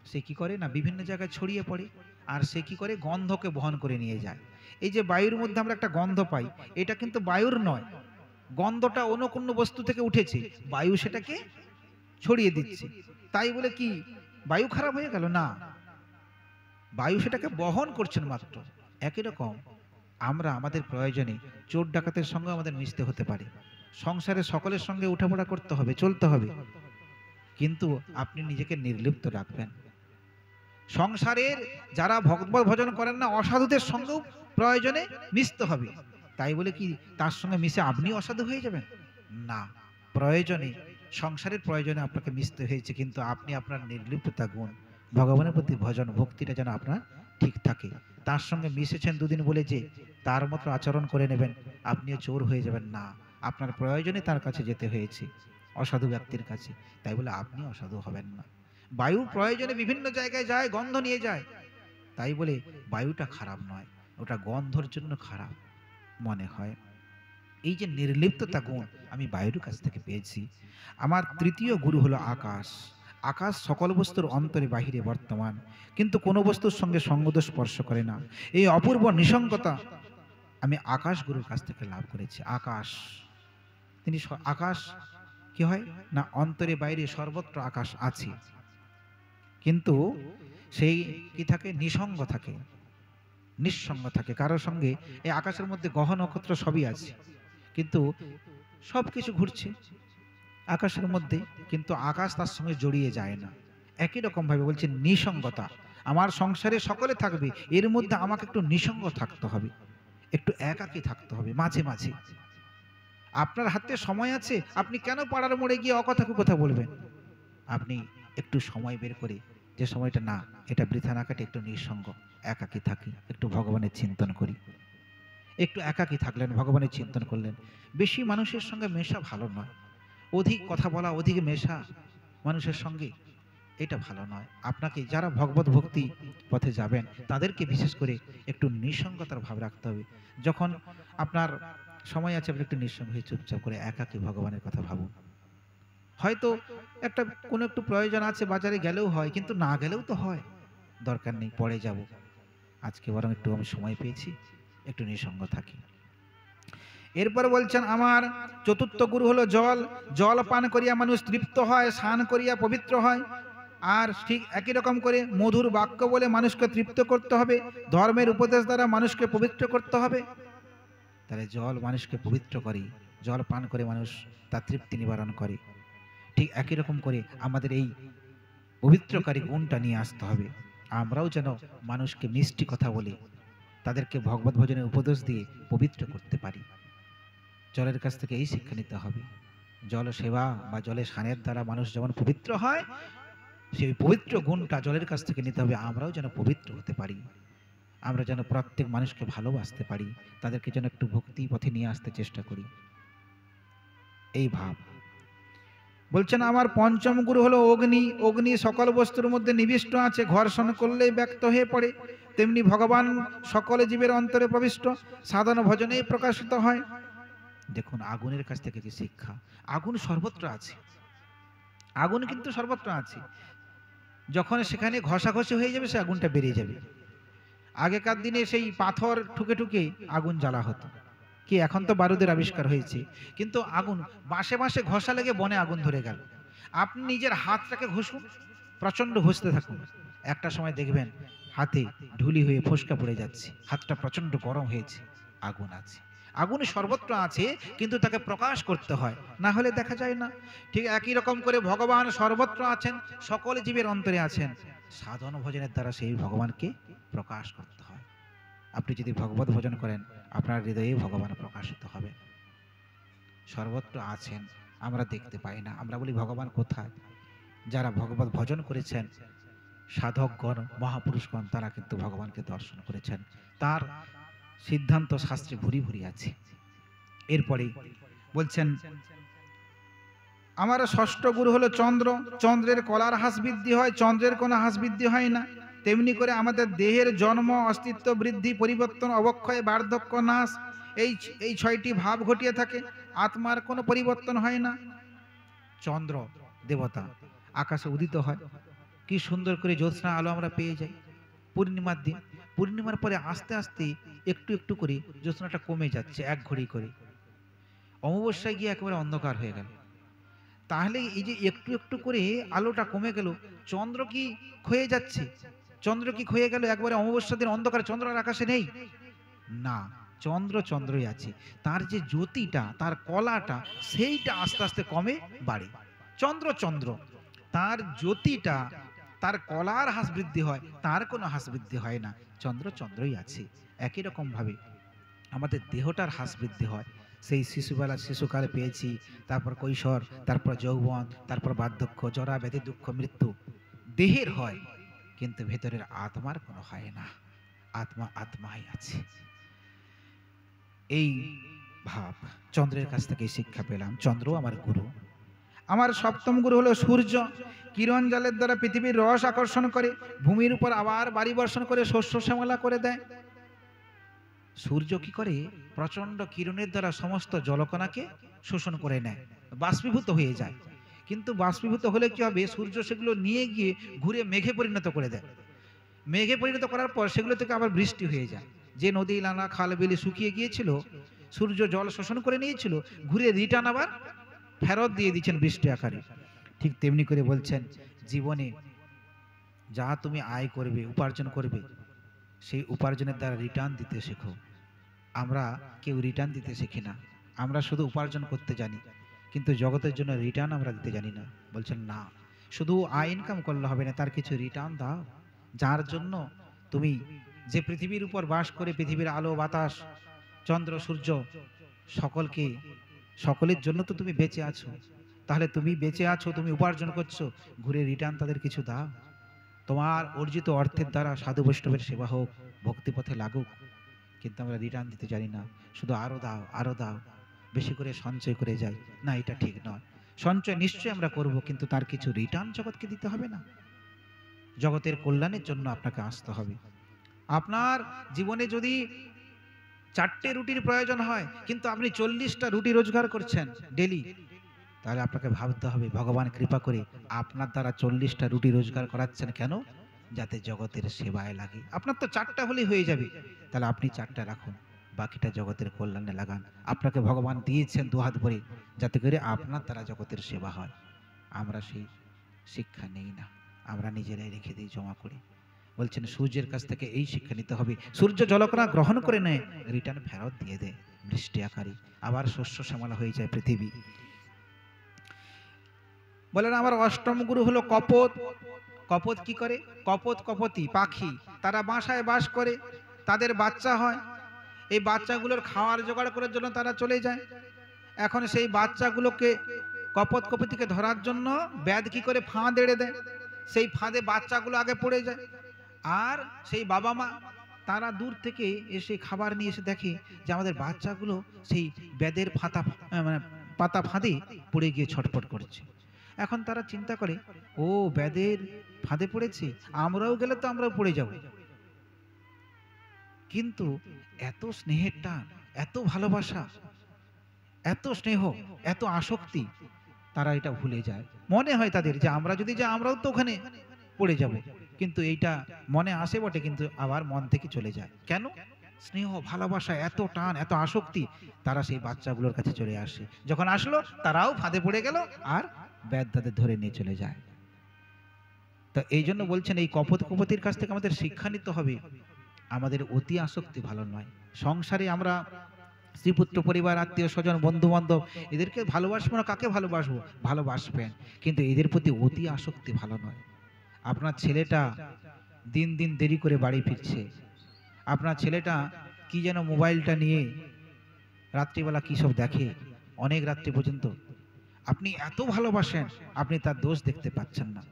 সে কি করে না, বিভিন্ন জায়গায় ছড়িয়ে পড়ে, আর সে কি করে, গন্ধকে বহন করে নিয়ে যায়। এই যে বায়ুর মধ্যে আমরা একটা গন্ধ পাই, এটা কিন্তু বায়ুর নয়, গন্ধটা অন্য কোনো বস্তু থেকে উঠেছে, বায়ু সেটাকে ছড়িয়ে দিচ্ছে। তাই বলে কি বায়ু খারাপ হয়ে গেল? না, বায়ু সেটাকে বহন করছেন মাত্র। একই রকম আমরা আমাদের প্রয়োজনে চোর ডাকাতের সঙ্গে আমাদের মিশতে হতে পারে, সংসারে সকলের সঙ্গে উঠাপড়া করতে হবে, চলতে হবে, কিন্তু আপনি নিজেকে নির্লিপ্ত রাখবেন। সংসারের যারা ভগবত ভজন করেন না, অসাধুদের সঙ্গেও প্রয়োজনে মিশতে হবে। তাই বলে কি তার সঙ্গে মিশে আপনি অসাধু হয়ে যাবেন? না, প্রয়োজনে, সংসারের প্রয়োজনে আপনাকে মিশতে হয়েছে, কিন্তু আপনি আপনার নির্লিপ্ততা গুণ, ভগবানের প্রতি ভজন ভক্তিটা যেন আপনার ঠিক থাকে। তার সঙ্গে মিশেছেন দুদিন বলে যে তার মতো আচরণ করে নেবেন, আপনিও চোর হয়ে যাবেন না। আপনার প্রয়োজনে তার কাছে যেতে হয়েছে, অসাধু ব্যক্তির কাছে, তাই বলে আপনি অসাধু হবেন না। বায়ু প্রয়োজনে বিভিন্ন জায়গায় যায়, গন্ধ নিয়ে যায়, তাই বলে বায়ুটা খারাপ নয়, ওটা গন্ধর জন্য খারাপ মনে হয়। এই যে নির্লিপ্ততা গুণ আমি বায়ুর কাছ থেকে পেয়েছি। আমার তৃতীয় গুরু হলো আকাশ। আকাশ সকল বস্তুর অন্তরে বাহিরে বর্তমান, কিন্তু কোনো বস্তুর সঙ্গে সঙ্গদোষ স্পর্শ করে না। এই অপূর্ব নিঃসঙ্গতা আমি আকাশ গুরুর কাছ থেকে লাভ করেছি। আকাশ, তিনি আকাশ কি হয় না, অন্তরে বাইরে সর্বত্র আকাশ আছে, কিন্তু সেই কি থাকে, নিঃসঙ্গ থাকে, নিঃসঙ্গ থাকে কারোর সঙ্গে। এই আকাশের মধ্যে গ্রহ নক্ষত্র সবই আছে, কিন্তু সব কিছু ঘুরছে আকাশের মধ্যে, কিন্তু আকাশ তার সঙ্গে জড়িয়ে যায় না। একই রকম ভাবে বলছে নিঃসঙ্গতা, আমার সংসারে সকলে থাকবে, এর মধ্যে আমাকে একটু নিঃসঙ্গ থাকতে হবে, একটু একাকী থাকতে হবে মাঝে মাঝে। আপনার হাতে সময় আছে, আপনি কেন পাড়ার মোড়ে গিয়ে অকথাকে কথা বলবেন? আপনি একটু সময় বের করে, যে সময়টা না এটা বৃথা না কাটে, একটু নিঃসঙ্গ একাকী থাকি, একটু ভগবানের চিন্তন করি। একটু একাকী থাকলেন, ভগবানের চিন্তন করলেন। বেশি মানুষের সঙ্গে মেশা ভালো নয়, অধিক কথা বলা, অধিক মেশা মানুষের সঙ্গে, এটা ভালো নয়। আপনাকে যারা ভগবত ভক্তি পথে যাবেন তাদেরকে বিশেষ করে একটু নিঃসঙ্গতার ভাব রাখতে হবে। যখন আপনার সময় আছে আপনি একটু নিঃসঙ্গ হয়ে চুপচাপ করে একাকী ভগবানের কথা ভাবুন। হয়তো একটা কোনো একটু প্রয়োজন আছে, বাজারে গেলেও হয়, কিন্তু না গেলেও তো হয়, দরকার নেই, পরে যাব, আজকে বরং একটু আমি সময় পেয়েছি, একটু নিঃসঙ্গ থাকি। এরপর বলছেন আমার চতুর্থ গুরু হলো জল। জল পান করিয়া মানুষ তৃপ্ত হয়, স্নান করিয়া পবিত্র হয়। আর ঠিক একই রকম করে মধুর বাক্য বলে মানুষকে তৃপ্ত করতে হবে, ধর্মের উপদেশ দ্বারা মানুষকে পবিত্র করতে হবে। তাহলে জল মানুষকে পবিত্র করে, জল পান করে মানুষ তার তৃপ্তি নিবারণ করে। ঠিক একই রকম করে আমাদের এই পবিত্রকারী গুণটা নিয়ে আসতে হবে। আমরাও যেন মানুষকে মিষ্টি কথা বলে তাদেরকে ভগবত ভজনের উপদেশ দিয়ে পবিত্র করতে পারি। জলের কাছ থেকে এই শিক্ষা নিতে হবে। জল সেবা বা জলে স্নানের দ্বারা মানুষ যেমন পবিত্র হয়, সেই পবিত্র গুণটা জলের কাছ থেকে নিতে হবে। আমরাও যেন পবিত্র হতে পারি, আমরা যেন প্রত্যেক মানুষকে ভালোবাসতে পারি, তাদেরকে যেন একটু ভক্তি পথে নিয়ে আসতে চেষ্টা করি, এই ভাব। বলছেন আমার পঞ্চম গুরু হলো অগ্নি। অগ্নি সকল বস্তুর মধ্যে নিবিষ্ট আছে, ঘর্ষণ করলেই ব্যক্ত হয়ে পড়ে। তেমনি ভগবান সকল জীবের অন্তরে প্রবিষ্ট, সাধন ভজনেই প্রকাশিত হয়। দেখুন আগুনের কাছ থেকে কি শিক্ষা। আগুন সর্বত্র আছে, আগুন কিন্তু সর্বত্র আছে। যখন সেখানে ঘষাঘষি হয়ে যাবে সে আগুনটা বেরিয়ে যাবে। আগেকার দিনে সেই পাথর ঠুকে ঠুকে আগুন জ্বালা হতো, কি এখন তো বারুদের আবিষ্কার হয়েছে, কিন্তু আগুন বাঁশে বাঁশে ঘষা লেগে বনে আগুন ধরে গেল। আপনি নিজের হাতটাকে ঘষুন, প্রচন্ড ঘষতে থাকুন, একটা সময় দেখবেন হাতে ঢুলি হয়ে ফোসকা পড়ে যাচ্ছে, হাতটা প্রচন্ড গরম হয়েছে। আগুন আছে, আগুন সর্বত্র আছে, কিন্তু তাকে প্রকাশ করতে হয়, না হলে দেখা যায় না। ঠিক একই রকম করে ভগবান সর্বত্র আছেন, সকল জীবের অন্তরে আছেন, সাধন ভজনের দ্বারা সেই ভগবানকে প্রকাশ করতে হয়। আপনি যদি ভগবত ভজন করেন আপনার হৃদয়ে ভগবান প্রকাশিত হবে। সর্বত্র আছেন, আমরা দেখতে পাই না, আমরা বলি ভগবান কোথায়। যারা ভগবত ভজন করেছেন, সাধকগণ মহাপুরুষগণ, তারা কিন্তু ভগবানকে দর্শন করেছেন, তার সিদ্ধান্ত শাস্ত্রে ভুরি ভুরি আছে। এরপরে বলছেন আমার ষষ্ঠ গুরু হলো চন্দ্র। চন্দ্রের কলার হ্রাস বৃদ্ধি হয়, চন্দ্রের কোনো হ্রাস বৃদ্ধি হয় না। তেমনি করে আমাদের দেহের জন্ম, অস্তিত্ব, বৃদ্ধি, পরিবর্তন, অবক্ষয়, বার্ধক্য, নাশ, এই ছয়টি ভাব ঘটিয়ে থাকে। আত্মার কোনো পরিবর্তন হয় না। চন্দ্র দেবতা আকাশে উদিত হয়, কি সুন্দর করে জ্যোৎস্না আলো আমরা পেয়ে যাই পূর্ণিমার দিন। পূর্ণিমার পরে আস্তে আস্তে একটু একটু করে জ্যোৎস্নাটা কমে যাচ্ছে, এক ঘড়ি করে, অমাবস্যায় গিয়ে একেবারে অন্ধকার হয়ে গেল। তাহলে এই যে একটু একটু করে আলোটা কমে গেল, চন্দ্র কি ক্ষয়ে যাচ্ছে? চন্দ্র কি ক্ষয়ে গেল একবারে অমাবস্যা দিন অন্ধকার, চন্দ্র আর আকাশে নেই? না, চন্দ্র চন্দ্রই আছে। তার যে জ্যোতিটা, তার কলাটা, সেইটা আস্তে আস্তে কমে বাড়ে। চন্দ্র চন্দ্র, তার জ্যোতিটা, তার কলার হ্রাস বৃদ্ধি হয়, তার কোনো হ্রাস বৃদ্ধি হয় না, চন্দ্র চন্দ্রই আছে। একই রকম ভাবে আমাদের দেহটার হ্রাস বৃদ্ধি হয়। সেই শিশুবেলা শিশুকালে পেয়েছি, তারপর কৈশোর, তারপর যৌবন, তারপর বার্ধক্য, জরা ব্যাধি, দুঃখ, মৃত্যু দেহের হয়, কিন্তু ভেতরের আত্মার কোনো হয় না। আত্মা আত্মাই আছে, এই ভাব। চন্দ্রের কাছ থেকে শিক্ষা পেলাম, চন্দ্র আমার গুরু। আমার সপ্তম গুরু হলো সূর্য। কিরণ জলের দ্বারা পৃথিবীর রস আকর্ষণ করে, ভূমির উপর আবার বাড়ি বর্ষণ করে, শস্য শ্যামলা করে দেয়। সূর্য কি করে? প্রচন্ড কিরণের দ্বারা সমস্ত জলকণাকে শোষণ করে নেয়, বাষ্পীভূত হয়ে যায়। কিন্তু বাষ্পীভূত হলে কি হবে? সূর্য সেগুলো নিয়ে গিয়ে ঘুরে মেঘে পরিণত করে দেয়। মেঘে পরিণত করার পর সেগুলো থেকে আবার বৃষ্টি হয়ে যায়। যে নদী নালা খাল বিলে শুকিয়ে গিয়েছিল, সূর্য জল শোষণ করে নিয়েছিল, ঘুরে রিটার্ন আবার ফেরত দিয়ে দিচ্ছেন বৃষ্টি আকারে। ঠিক তেমনি করে বলছেন জীবনে যা তুমি আয় করবে, উপার্জন করবে, সেই উপার্জনের দ্বারা রিটার্ন দিতে শেখো। আমরা কেউ রিটার্ন দিতে শিখি না, আমরা শুধু উপার্জন করতে জানি, কিন্তু জগতের জন্য রিটার্ন আমরা দিতে জানি না। বলছেন না, শুধু আয় ইনকাম করলে হবে না, তার কিছু রিটার্ন দাও। যার জন্য তুমি যে পৃথিবীর উপর বাস করে, পৃথিবীর আলো বাতাস চন্দ্র সূর্য সকলের জন্য তো তুমি বেঁচে আছো। তাহলে তুমি বেঁচে আছো, তুমি উপার্জন করছো, ঘুরে রিটার্ন তাদের কিছু দাও। তোমার অর্জিত অর্থের দ্বারা সাধু বৈষ্ণবের সেবা হোক, ভক্তিপথে লাগুক, কিন্তু আমরা রিটার্ন দিতে জানি না, শুধু আরো দাও আরো দাও, বেশি করে সঞ্চয় করে যাই। না, এটা ঠিক নয়। সঞ্চয় নিশ্চয়ই আমরা করব, কিন্তু তার কিছু রিটার্ন জগৎকে দিতে হবে না? জগতের কল্যাণের জন্য আপনাকে আসতে হবে। আপনার জীবনে যদি 4টে রুটির প্রয়োজন হয়, কিন্তু আপনি 40টা রুটি রোজগার করছেন ডেলি, তাহলে আপনাকে ভাবতে হবে ভগবান কৃপা করে আপনার দ্বারা 40টা রুটি রোজগার করাচ্ছেন কেন? যাতে জগতের সেবায় লাগে। আপনার তো 4টা হলেই হয়ে যাবে, তাহলে আপনি 4টা রাখুন, বাকিটা জগতের কল্যাণে লাগান। আপনাকে ভগবান দিয়েছেন দুহাত ভরে, যাতে করে আপনার দ্বারা জগতের সেবা হয়। আমরা সেই শিক্ষা নেই না, আমরা নিজেরাই রেখে দিই জমা করে। বলছেন সূর্যের কাছ থেকে এই শিক্ষা নিতে হবে। সূর্য জলকণা গ্রহণ করে নেয়, রিটার্ন ফেরত দিয়ে দেয় বৃষ্টি আকারে, আবার শস্য শ্যামলা হয়ে যায় পৃথিবী। বলেন আমার অষ্টম গুরু হলো কপোত। কপোত কি করে? কপোত কপতি পাখি, তারা বাসায় বাস করে, তাদের বাচ্চা হয়। এই বাচ্চাগুলোর খাওয়ার জোগাড় করার জন্য তারা চলে যায়। এখন সেই বাচ্চাগুলোকে কপোত কপতিকে ধরার জন্য ব্যাধ কি করে ফাঁদ এড়ে দেয়, সেই ফাঁদে বাচ্চাগুলো আগে পড়ে যায়। আর সেই বাবা মা তারা দূর থেকে এসে খাবার নিয়ে এসে দেখে যে আমাদের বাচ্চাগুলো সেই ব্যাধের পাতা ফাঁদে পড়ে গিয়ে ছটফট করছে। এখন তারা চিন্তা করে, ও ব্যাধের ফাঁদে পড়েছে, আমরাও গেলে তো আমরাও পড়ে যাব। কিন্তু এত স্নেহের টান, এত ভালোবাসা, এত স্নেহ, এত আসক্তি, তারা এটা ভুলে যায়। মনে হয় তাদের যে আমরা যদি যাই আমরাও তো ওখানে পড়ে যাব, কিন্তু এইটা মনে আসে বটে, কিন্তু আবার মন থেকে চলে যায়। কেন? স্নেহ ভালোবাসা, এত টান, এত আসক্তি, তারা সেই বাচ্চাগুলোর কাছে চলে আসে। যখন আসলো তারাও ফাঁদে পড়ে গেল, আর ব্যাধ তাদের ধরে নিয়ে চলে যায়। তো এই জন্য বলছেন এই কপোত কপতির কাছ থেকে আমাদের শিক্ষা নিতে হবে, আমাদের অতি আসক্তি ভালো নয়। সংসারে আমরা স্ত্রীপুত্র পরিবার আত্মীয় স্বজন বন্ধু বান্ধব এদেরকে ভালোবাসবো না, কাকে ভালোবাসবো? ভালোবাসবেন, কিন্তু এদের প্রতি অতি আসক্তি ভালো নয়। আপনার ছেলেটা দিন দিন দেরি করে বাড়ি ফিরছে, আপনার ছেলেটা কি যেন মোবাইলটা নিয়ে রাত্রিবেলা কী সব দেখে অনেক রাত্রি পর্যন্ত, আপনি এত ভালোবাসেন, আপনি তার দোষ দেখতে পাচ্ছেন না।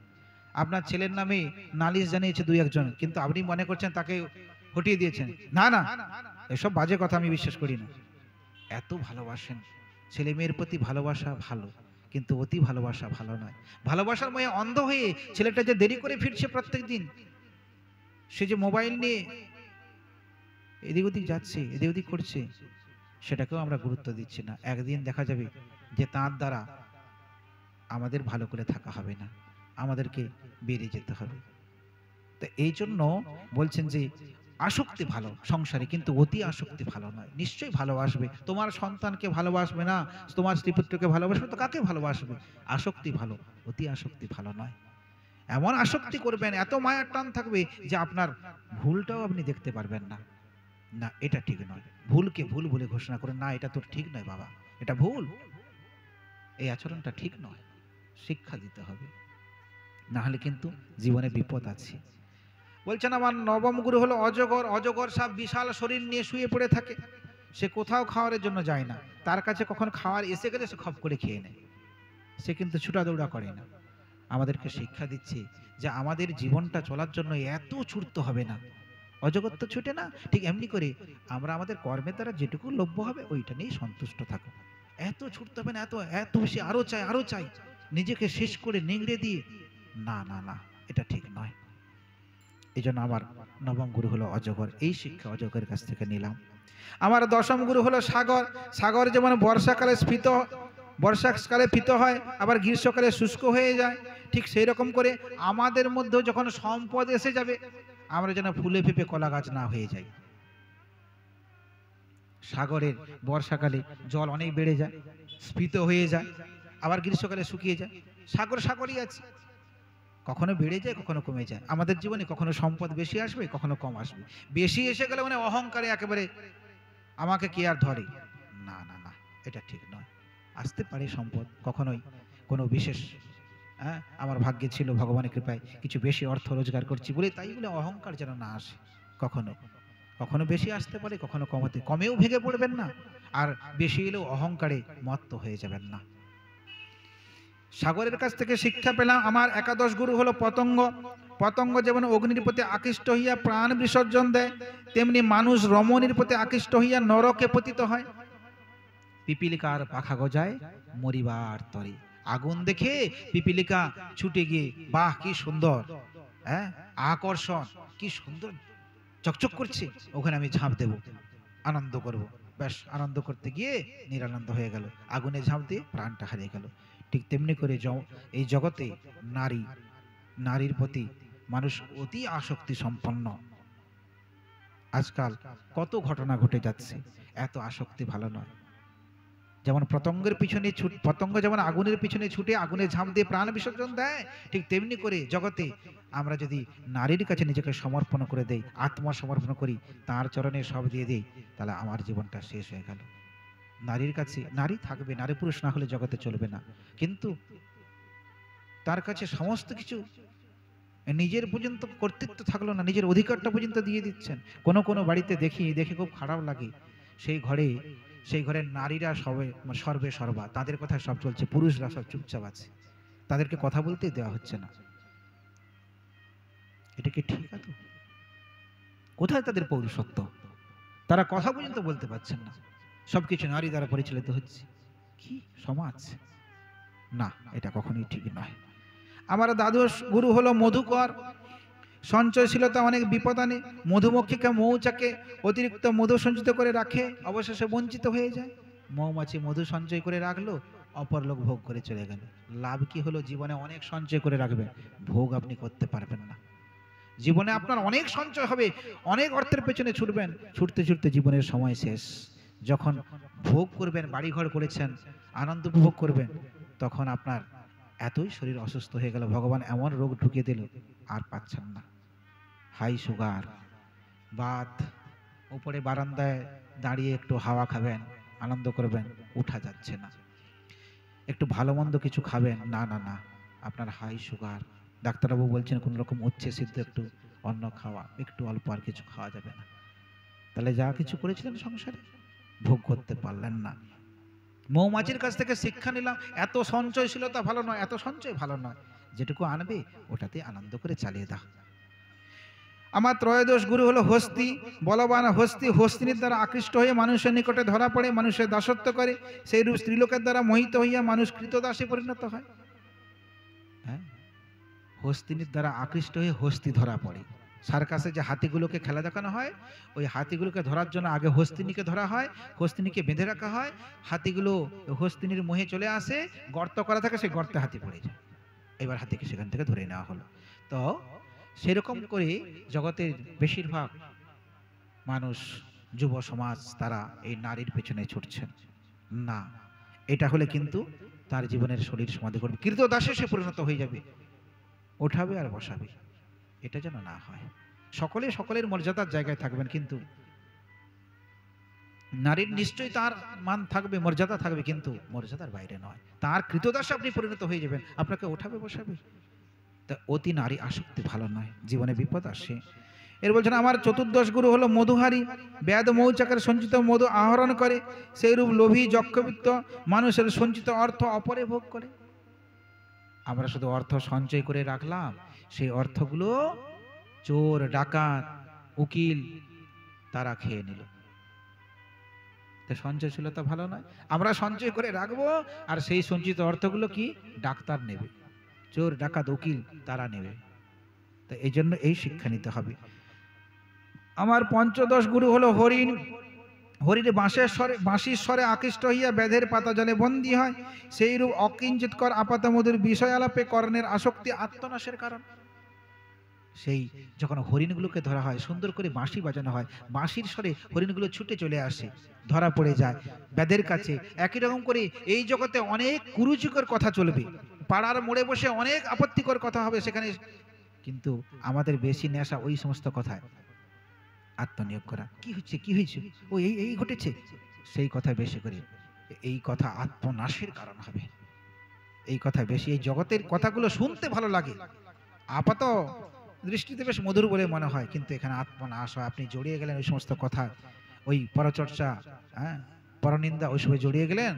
আপনার ছেলের নামে নালিশ জানিয়েছে দুই একজন, কিন্তু আপনি মনে করছেন তাকে হটিয়ে দিয়েছেন। না না, এসব বাজে কথা আমি বিশ্বাস করি না। এত ভালোবাসেন, ছেলে মেয়ের প্রতি ভালোবাসা ভালো, কিন্তু অতি ভালোবাসা ভালো নয়। ভালোবাসার ময়ে অন্ধ হয়ে ছেলেটা যে দেরি করে ফিরছে প্রত্যেক দিন, সে যে মোবাইল নিয়ে এদিক ওদিক যাচ্ছে, এদিক ওদিক করছে, সেটাকেও আমরা গুরুত্ব দিচ্ছি না। একদিন দেখা যাবে যে তার দ্বারা আমাদের ভালো করে থাকা হবে না, আমাদেরকে বেরিয়ে যেতে হবে। তো এই জন্য বলছেন যে আসক্তি ভালো সংসারে, কিন্তু অতি আসক্তি ভালো নয়। নিশ্চয়ই ভালোবাসবে, তোমার সন্তানকে ভালোবাসবে না, তোমার স্ত্রীপুত্রকে ভালোবাসবে তো কাকে ভালোবাসবে? আসক্তি ভালো, অতি আসক্তি ভালো নয়। এমন আসক্তি করবেন, এত মায়ার টান থাকবে যে আপনার ভুলটাও আপনি দেখতে পারবেন না। না, এটা ঠিক নয়। ভুলকে ভুল বলে ঘোষণা করেন, না এটা তোর ঠিক নয় বাবা, এটা ভুল, এই আচরণটা ঠিক নয়। শিক্ষা দিতে হবে, না হলে কিন্তু জীবনে বিপদ আছে। বলছেন আমার নবম গুরু হলো অজগর। অজগর সাপ বিশাল শরীর নিয়ে শুয়ে পড়ে থাকে, সে কোথাও খাওয়ারের জন্য যায় না, তার কাছে কখন খাওয়ার এসে গেলে সে খপ করে খেয়ে নেয়, সে কিন্তু ছুটা দৌড়া করে না। আমাদেরকে শিক্ষা দিচ্ছে যে আমাদের জীবনটা চলার জন্য এত ছুটতে হবে না। অজগর তো ছুটে না, ঠিক এমনি করে আমরা আমাদের কর্মের দ্বারা যেটুকু লভ্য হবে ওইটা নিয়েই সন্তুষ্ট থাকো। এত ছুটতে হবে না, এত এত বেশি আরো চাই আরো চাই, নিজেকে শেষ করে নিংড়ে দিয়ে, না না না, এটা ঠিক নয়। এই জন্য আমার নবম গুরু হলো অজগর, এই শিক্ষা অজগরের কাছ থেকে নিলাম। আমার দশম গুরু হলো সাগর। সাগর যেমন বর্ষাকালে ফিত হয়, আবার গ্রীষ্মকালে শুষ্ক হয়ে যায়, ঠিক সেই রকম করে আমাদের মধ্যেও যখন সম্পদ এসে যাবে, আমরা যেন ফুলে ফেপে কলা গাছ না হয়ে যাই। সাগরের বর্ষাকালে জল অনেক বেড়ে যায়, স্ফীত হয়ে যায়, আবার গ্রীষ্মকালে শুকিয়ে যায়। সাগর সাগরই আছে, কখনো বেড়ে যায় কখনো কমে যায়। আমাদের জীবনে কখনো সম্পদ বেশি আসবে, কখনো কম আসবে। বেশি এসে গেলে মানে অহংকারে একেবারে আমাকে কে আর ধরে, না না না, এটা ঠিক নয়। আসতে পারে সম্পদ, কখনোই কোনো বিশেষ আমার ভাগ্যে ছিল ভগবানের কৃপায় কিছু বেশি অর্থ রোজগার করছি বলে তাই বলে অহংকার যেন না আসে। কখনো কখনো বেশি আসতে পারে, কখনো কমেও ভেঙে পড়বেন না, আর বেশি এলেও অহংকারে মত্ত হয়ে যাবেন না। সাগরের কাছ থেকে শিক্ষা পেলাম। আমার একাদশ গুরু হলো পতঙ্গ। পতঙ্গ যেমন অগ্নির প্রতি আকৃষ্ট হইয়া প্রাণ বিসর্জন দেয়, তেমনি মানুষ রমণীর প্রতি আকৃষ্ট হইয়া নরকে পতিত হয়। পিপিলিকার পাখা গজায় মরিবার তরে। আগুন দেখে পিপিলিকা ছুটে গিয়ে, বাহ কি সুন্দর, হ্যাঁ আকর্ষণ, কি সুন্দর চকচক করছে, ওখানে আমি ঝাঁপ দেব, আনন্দ করব। ব্যাস আনন্দ করতে গিয়ে নিরানন্দ হয়ে গেল, আগুনে ঝাঁপ দিয়ে প্রাণটা হারিয়ে গেল। ঠিক তেমনি করে এই জগতে নারীর প্রতি মানুষ অতি আসক্তি সম্পন্ন। আজকাল কত ঘটনা ঘটে যাচ্ছে, এত আসক্তি ভালো নয়। যেমন পতঙ্গ যেমন আগুনের পিছনে ছুটে আগুনে ঝাঁপ দিয়ে প্রাণ বিসর্জন দেয়, ঠিক তেমনি করে জগতে আমরা যদি নারীর কাছে নিজেকে সমর্পণ করে দেই, আত্মসমর্পণ করি, তার চরণে সব দিয়ে দেই, তাহলে আমার জীবনটা শেষ হয়ে গেল। নারীর কাছে নারী থাকবে, নারী পুরুষ না হলে জগতে চলবে না, কিন্তু তার কাছে সমস্ত কিছু, নিজের পর্যন্ত কর্তৃত্ব থাকলো না, নিজের অধিকারটা পর্যন্ত দিয়ে দিচ্ছেন। কোনো বাড়িতে দেখে খুব খারাপ লাগে, সেই ঘরে নারীরা সর্বে সর্বা, তাদের কথা সব চলছে, পুরুষরা সব চুপচাপ আছে, তাদেরকে কথা বলতে দেওয়া হচ্ছে না। এটা কি ঠিক আছে? কোথায় তাদের পৌরুষত্ব? তারা কথা পর্যন্ত বলতে পারছেন না, সবকিছু নারী দ্বারা পরিচালিত হচ্ছে। কি সমাজ! না, এটা কখনোই ঠিক নয়। আমার দাদু গুরু হলো মধুকর, সঞ্চয়শীলতা অনেক বিপদ আনে। মধুমক্ষিকা মৌচাকে অতিরিক্ত মধু সঞ্চিত করে রাখে, অবশেষে বঞ্চিত হয়ে যায়। মৌমাছি মধু সঞ্চয় করে রাখলো, অপর লোক ভোগ করে চলে গেল। লাভ কি হলো? জীবনে অনেক সঞ্চয় করে রাখবেন, ভোগ আপনি করতে পারবেন না। জীবনে আপনার অনেক সঞ্চয় হবে, অনেক অর্থের পেছনে ছুটবেন, ছুটতে ছুটতে জীবনের সময় শেষ। যখন ভোগ করবেন, বাড়িঘর করেছেন, আনন্দ উপভোগ করবেন, তখন আপনার এতই শরীর অসুস্থ হয়ে গেল, ভগবান এমন রোগ ঢুকিয়ে দিল, আর পাচ্ছেন না। হাই সুগার, বাত, উপরে বারান্দায় দাঁড়িয়ে একটু হাওয়া খাবেন, আনন্দ করবেন, উঠা যাচ্ছে না। একটু ভালো মন্দ কিছু খাবেন, না না না, আপনার হাই সুগার। ডাক্তারবাবু বলছেন কোন রকম উচ্ছে সিদ্ধ একটু অন্ন খাওয়া, একটু অল্প, আর কিছু খাওয়া যাবে না। তাহলে যা কিছু করেছিলেন সংসারে, ভোগ করতে পারলেন না। মৌমাছির কাছ থেকে শিক্ষা নিলাম, এত সঞ্চয়শীলতা ভালো নয়, এত সঞ্চয় ভালো নয়, যেটুকু আনবে ওটাতে আনন্দ করে চালিয়ে দাও। আমার ত্রয়োদশ গুরু হলো হস্তি, বলবান হস্তি। হস্তিনীর দ্বারা আকৃষ্ট হয়ে মানুষের নিকটে ধরা পড়ে, মানুষের দাসত্ব করে, সেই রূপ স্ত্রীলোকের দ্বারা মোহিত হইয়া মানুষ কৃতদাসে পরিণত হয়। হ্যাঁ, হস্তিনীর দ্বারা আকৃষ্ট হয়ে হস্তি ধরা পড়ে। সার্কাসে যে হাতিগুলোকে খেলা দেখানো হয়, ওই হাতিগুলোকে ধরার জন্য আগে হস্তিনীকে ধরা হয়, হস্তিনীকে বেঁধে রাখা হয়, হাতিগুলো হস্তিনীর মোহে চলে আসে, গর্ত করা থাকে, সেই গর্তে হাতি পড়ে যায়, এবার হাতিকে সেখান থেকে ধরে নেওয়া হলো। তো সেরকম করে জগতের বেশিরভাগ মানুষ, যুব সমাজ, তারা এই নারীর পেছনে ছুটছেন না। এটা হলে কিন্তু তার জীবনের শরীর সমাধি করবে, কৃতদাসে সে পরিণত হয়ে যাবে, ওঠাবে আর বসাবে। এটা যেন না হয়। সকলে সকলের মর্যাদার জায়গায় থাকবেন, কিন্তু নারীর নিশ্চয়ই তার মান থাকবে, মর্যাদা থাকবে, কিন্তু মর্যাদার বাইরে নয়। তার কৃতদাসে আপনি পরিণত হয়ে যাবেন, আপনাকে ওঠাবে বসাবে। তা অতি নারী আসক্তি ভালো নয়, জীবনে বিপদ আসে। এর বলছেন আমার চতুর্দশ গুরু হলো মধুহারি, বেদ মৌচাকের সঞ্চিত মধু আহরণ করে, সেই রূপ লোভী যক্ষবিত্ত মানুষের সঞ্চিত অর্থ অপরে ভোগ করে। আমরা শুধু অর্থ সঞ্চয় করে রাখলাম, সেই অর্থগুলো চোর, ডাকাত, উকিল তারা খেয়ে নিল। সঞ্চয়শীলতা ভালো নয়। আমরা সঞ্চয় করে রাখবো, আর সেই সঞ্চিত অর্থগুলো কি ডাক্তার নেবে, চোর, ডাকাত, উকিল তারা নেবে। তো এই জন্য এই শিক্ষা নিতে হবে। আমার পঞ্চদশ গুরু হলো হরিণ। হরিণ বাঁশির স্বরে আকৃষ্ট হইয়া ব্যাধের পাতা জলে বন্দী হয়, সেই রূপ অকিঞ্চিৎকর আপাত মধুর বিষয় আলাপে কর্ণের আসক্তি আত্মনাশের কারণ। সেই যখন হরিণগুলোকে ধরা হয়, সুন্দর করে বাঁশি বাজানো হয়, বাঁশির স্বরে হরিণগুলো ছুটে চলে আসে, ধরা পড়ে যায় ব্যাধের কাছে। একই রকম করে এই জগতে অনেক কুরুচিকর কথা চলবে, পাড়ার মোড়ে বসে অনেক আপত্তিকর কথা হবে সেখানে, কিন্তু আমাদের বেশি নেশা ওই সমস্ত কথায় আত্মনিয়োগ করা। কি হচ্ছে, কি হয়েছে, ও এই ঘটেছে, সেই কথা বেশি করে। এই কথা আত্মনাশের কারণ হবে। এই কথা বেশি, এই জগতের কথাগুলো শুনতে ভালো লাগে, আপাত দৃষ্টিতে বেশ মধুর বলে মনে হয়, কিন্তু এখানে আত্মনাশ হয়। আপনি জড়িয়ে গেলেন ওই সমস্ত কথা, ওই পরচর্চা, হ্যাঁ, পরনিন্দা, ওইসবে জড়িয়ে গেলেন,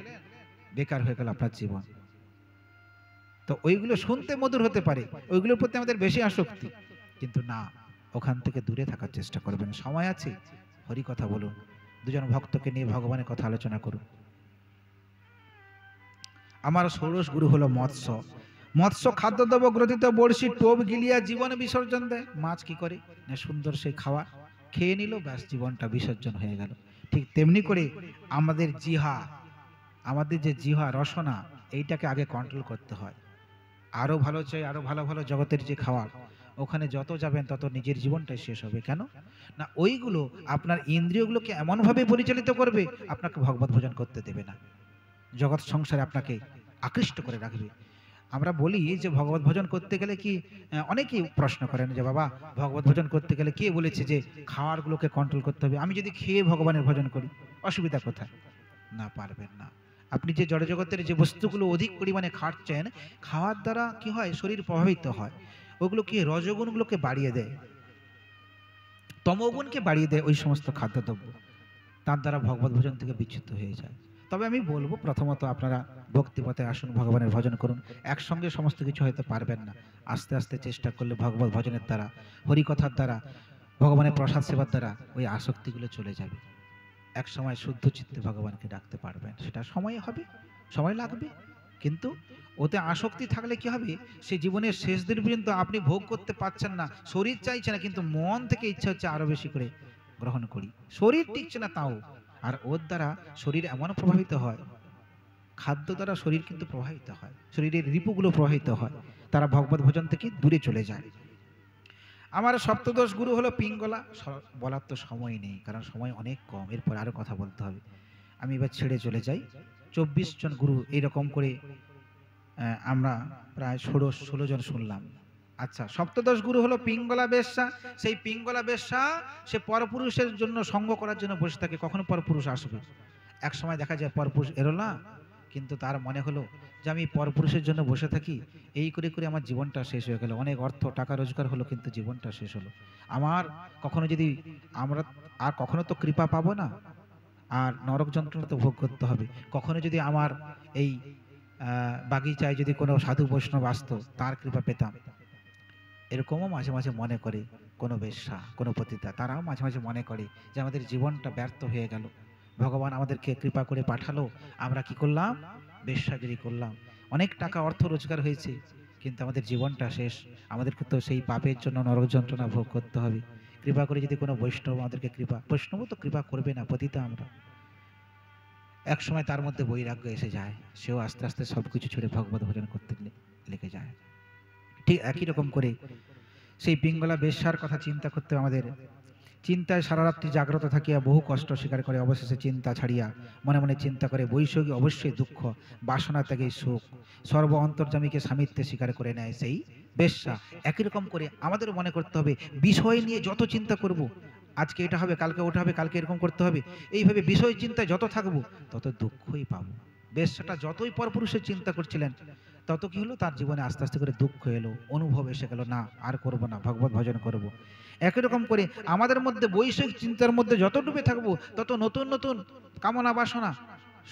বেকার হয়ে গেল আপনার জীবন। তো ওইগুলো শুনতে মধুর হতে পারে, ওইগুলোর প্রতি আমাদের বেশি আসক্তি, কিন্তু না, ওখান থেকে দূরে থাকার চেষ্টা করবেন। সময় আছে, হরি কথা বলুন, দুজন ভক্তকে নিয়ে ভগবানের কথা আলোচনা করুন। আমার ষোড়শ গুরু হলো মৎস্য। মৎস্য খাদ্য দেব গ্রথিত বড়শি টোপ গিলিয়া জীবন বিসর্জন দেয়। মাছ কি করে না সুন্দর সেই খাওয়া খেয়ে নিল, ব্যাস জীবনটা বিসর্জন হয়ে গেল। ঠিক তেমনি করে আমাদের জিহা, আমাদের যে জিহা রসনা, এইটাকে আগে কন্ট্রোল করতে হয়। আরও ভালো চাই, আরও ভালো ভালো জগতের যে খাবার, ওখানে যত যাবেন তত নিজের জীবনটাই শেষ হবে। কেন না ওইগুলো আপনার ইন্দ্রিয়গুলোকে এমনভাবে পরিচালিত করবে, আপনাকে ভগবত ভজন করতে দেবে না, জগৎ সংসারে আপনাকে আকৃষ্ট করে রাখবে। আমরা বলি যে ভগবত ভজন করতে গেলে কি, অনেকেই প্রশ্ন করেন যে বাবা ভগবত ভজন করতে গেলে কে বলেছে যে খাওয়ারগুলোকে কন্ট্রোল করতে হবে, আমি যদি খেয়ে ভগবানের ভজন করি অসুবিধা কোথায়? না, পারবেন না। আপনি যে জড়জগতের যে বস্তুগুলো অধিক পরিমাণে খাচ্ছেন, খাওয়ার দ্বারা কি হয় শরীর প্রভাবিত হয়, ওগুলো কি রজগুণগুলোকে বাড়িয়ে দেয়, তমগুণকে বাড়িয়ে দেয় ওই সমস্ত খাদ্যদ্রব্য, তার দ্বারা ভগবত ভজন থেকে বিচ্যুত হয়ে যায়। তবে আমি বলবো প্রথমত আপনারা ভক্তিপথে আসুন, ভগবানের ভজন করুন। একসঙ্গে সমস্ত কিছু হয়তো পারবেন না, আস্তে আস্তে চেষ্টা করলে ভগবত ভজনের দ্বারা, হরিকথার দ্বারা, ভগবানের প্রসাদ সেবার দ্বারা ওই আসক্তিগুলো চলে যাবে। এক সময় শুদ্ধ চিত্তে ভগবানকে ডাকতে পারবেন। সেটা সময় হবে, সময় লাগবে, কিন্তু ওতে আসক্তি থাকলে কি হবে, সে জীবনের শেষ দিন পর্যন্ত আপনি ভোগ করতে পারছেন না, শরীর চাইছে না কিন্তু মন থেকে ইচ্ছা হচ্ছে আরো বেশি করে গ্রহণ করি, শরীর টিকছে না তাও। আর ওর দ্বারা শরীর এমন প্রভাবিত হয়, খাদ্য দ্বারা শরীর কিন্তু প্রভাবিত হয়, শরীরের রিপুগুলো প্রভাবিত হয়, তারা ভগবত ভজন থেকে দূরে চলে যায়। আমার সপ্তদশ গুরু হলো পিঙ্গলা। বলার তো সময় নেই, কারণ সময় অনেক কম, এরপর আরো কথা বলতে হবে। আমি এবার ছেড়ে চলে যাই। 24 জন গুরু এইরকম করে আমরা প্রায় 16 জন শুনলাম। আচ্ছা, সপ্তদশ গুরু হলো পিঙ্গলা বেশ্যা। সেই পিঙ্গলা বেশ্যা সে পরপুরুষের জন্য সঙ্গ করার জন্য বসে থাকে, কখনো পরপুরুষ আসবে। এক সময় দেখা যায় পরপুরুষ এলো না, কিন্তু তার মনে হলো যে আমি পরপুরুষের জন্য বসে থাকি, এই করে করে আমার জীবনটা শেষ হয়ে গেল, অনেক অর্থ টাকা রোজগার হলো কিন্তু জীবনটা শেষ হলো। আমার কখনো যদি আমরা আর কখনো তো কৃপা পাবো না, আর নরক যন্ত্রণা তো ভোগ করতে হবে। কখনো যদি আমার এই বাগিচায় যদি কোনো সাধু বৈষ্ণব আসতো, তার কৃপা পেতাম। এরকমও মাঝে মাঝে মনে করে কোনো বেশ্যা, কোনো পতিতা, তারাও মাঝে মাঝে মনে করে যে আমাদের জীবনটা ব্যর্থ হয়ে গেল, ভগবান আমাদেরকে কৃপা করে পাঠালো, আমরা কি করলাম, বেশ্যাগিরি করলাম, অনেক টাকা অর্থ রোজগার হয়েছে, কিন্তু আমাদের জীবনটা শেষ, আমাদেরকে তো সেই পাপের জন্য নরক যন্ত্রণা ভোগ করতে হবে। কৃপা করে যদি কোনো বৈষ্ণব আমাদেরকে বৈষ্ণব তো কৃপা করবে না, পতিতা আমরা। এক সময় তার মধ্যে বৈরাগ্য এসে যায়, সেও আস্তে আস্তে সবকিছু ছেড়ে ভগবত ভজন করতে লেগে যায়। ঠিক একই রকম করে সেই পিঙ্গলা বেশ্যার কথা চিন্তা করতে আমাদের চিন্তায় সারা রাত্রি জাগ্রত থাকিয়া বহু কষ্ট স্বীকার করে, অবশেষে চিন্তা ছাড়িয়া মনে মনে চিন্তা করে বৈষয়িক অবশ্যই দুঃখ, বাসনা ত্যাগে সুখ, সর্ব অন্তর্যামীকে স্বামিত্বে স্বীকার করে নেয় সেই বেশ্যা। একই রকম করে আমাদের মনে করতে হবে, বিষয় নিয়ে যত চিন্তা করব, আজকে এটা হবে, কালকে ওটা হবে, কালকে এরকম করতে হবে, এইভাবে বিষয় চিন্তায় যত থাকবো তত দুঃখই পাবো। বেশ্যাটা যতই পরপুরুষের চিন্তা করছিলেন, তত কি হলো, তার জীবনে আস্তে আস্তে করে দুঃখ এলো, অনুভব এসে গেল, না আর করব না, ভগবত ভজন করব। একই রকম করে আমাদের মধ্যে বৈষয়িক চিন্তার মধ্যে যত ডুবে থাকবো, তত নতুন নতুন কামনা বাসনা,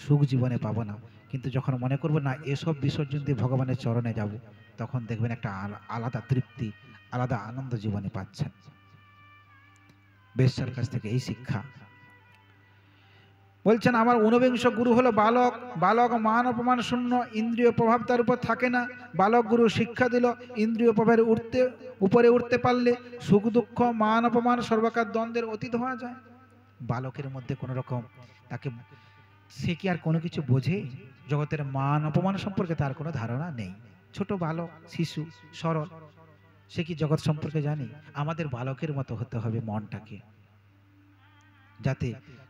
সুখ জীবনে পাবো না। কিন্তু যখন মনে করব না এসব বিসর্জন দিয়ে ভগবানের চরণে যাব, তখন দেখবেন একটা আলাদা তৃপ্তি, আলাদা আনন্দ জীবনে পাচ্ছেন। বেশ্যার কাছ থেকে এই শিক্ষা বলছেন। আমার ঊনবিংশ গুরু হলো বালক। বালক মান অপমান শূন্য, ইন্দ্রিয় প্রভাব তার উপর থাকে না। বালক গুরু শিক্ষা দিল, ইন্দ্রিয় প্রভাবের উপরে উঠতে পারলে সুখ দুঃখ মান অপমান সর্বকার দ্বন্দ্বের অতীত হওয়া যায়। বালকের মধ্যে কোনো রকম তাকে, সে কি আর কোনো কিছু বোঝে? জগতের মান অপমান সম্পর্কে তার কোনো ধারণা নেই। ছোট বালক, শিশু, সরল, সে কি জগৎ সম্পর্কে জানে? আমাদের বালকের মতো হতে হবে মনটাকে, যাতে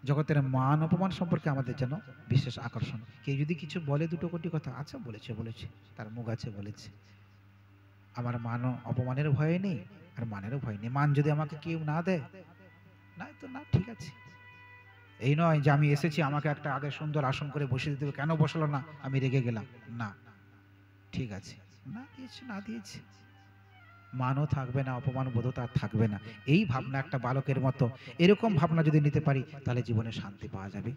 জগতের মান অপমান সম্পর্কে আমাদের যেন বিশেষ আকর্ষণ। কেউ যদি কিছু বলে দুটো কোটি কথা, আচ্ছা বলেছে বলেছে, তার মুখ আছে বলেছে, আমার মান অপমানের ভয় নেই আর মানেরও ভয় নেই। মান যদি আমাকে কেউ না দেয়, না তো না, ঠিক আছে। এই নয় যে আমি এসেছি আমাকে একটা আগে সুন্দর আসন করে বসিয়ে দিতে হবে, কেন বসলো না আমি রেগে গেলাম, না, ঠিক আছে, না দিয়েছে না দিয়েছে, মানও থাকবে না, অপমান বোধও তার থাকবে না। এই ভাবনা একটা বালকের মতো, এরকম ভাবনা যদি নিতে পারি তাহলে জীবনে শান্তি পাওয়া যাবে।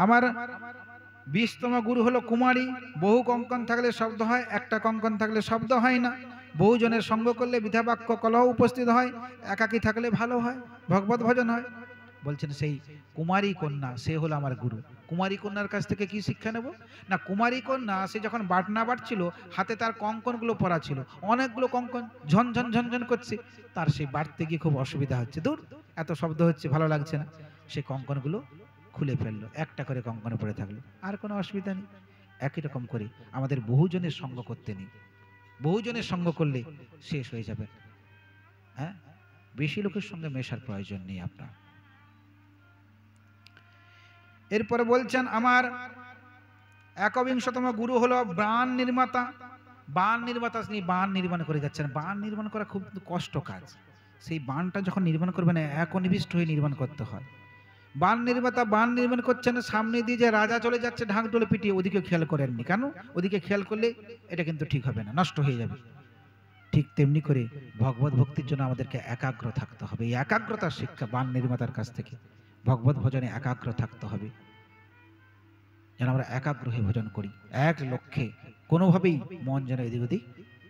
আমার 20তম গুরু হলো কুমারী। বহু কঙ্কন থাকলে শব্দ হয়, একটা কঙ্কন থাকলে শব্দ হয় না। বহুজনের সঙ্গ করলে বিধাবাক্য কলহ উপস্থিত হয়, একাকী থাকলে ভালো হয়, ভগবত ভজন হয়। বলছেন সেই কুমারী কন্যা, সে হলো আমার গুরু। কুমারী কন্যার কাছ থেকে কি শিক্ষা নেব? না, কুমারী কন্যা সে যখন বাটনা বাটছিল, হাতে তার কঙ্কনগুলো পরা ছিল, অনেকগুলো কঙ্কন ঝনঝন ঝনঝন করছে, তার সেই বাটতে গিয়ে খুব অসুবিধা হচ্ছে, দূর এত শব্দ হচ্ছে, ভালো লাগছে না, সে কঙ্কনগুলো খুলে ফেললো, একটা করে কঙ্কনে পড়ে থাকলো, আর কোনো অসুবিধা নেই। একই রকম করে আমাদের বহুজনের সঙ্গ করতে নেই, বহুজনের সঙ্গ করলে শেষ হয়ে যাবে। হ্যাঁ, বেশি লোকের সঙ্গে মেশার প্রয়োজন নেই আপনার। এরপরে বলছেন আমার একবিংশতম গুরু হলো বাণ নির্মাতা। বাণ নির্মাতা, তিনি বাণ নির্মাণ করে যাচ্ছেন। বাণ নির্মাণ করা খুব কষ্ট কাজ। সেই বাণটা যখন নির্মাণ করবেন একনিবিষ্ট হয়ে নির্মাণ করতে হয়। বাণ নির্মাতা বাণ নির্মাণ করছেন, সামনে দিয়ে যে রাজা চলে যাচ্ছে ঢাক ঢোলে পিটিয়ে, ওদিকে খেয়াল করেননি কেন? ওদিকে খেয়াল করলে এটা কিন্তু ঠিক হবে না, নষ্ট হয়ে যাবে। ঠিক তেমনি করে ভগবত ভক্তির জন্য আমাদেরকে একাগ্র থাকতে হবে। এই একাগ্রতার শিক্ষা বাণ নির্মাতার কাছ থেকে। ভগবত ভজনে একাগ্র থাকতে হবে, যেন আমরা একাগ্র হয়ে ভজন করি, এক লক্ষ্যে, কোনোভাবেই মন যেন এদিক ওদিক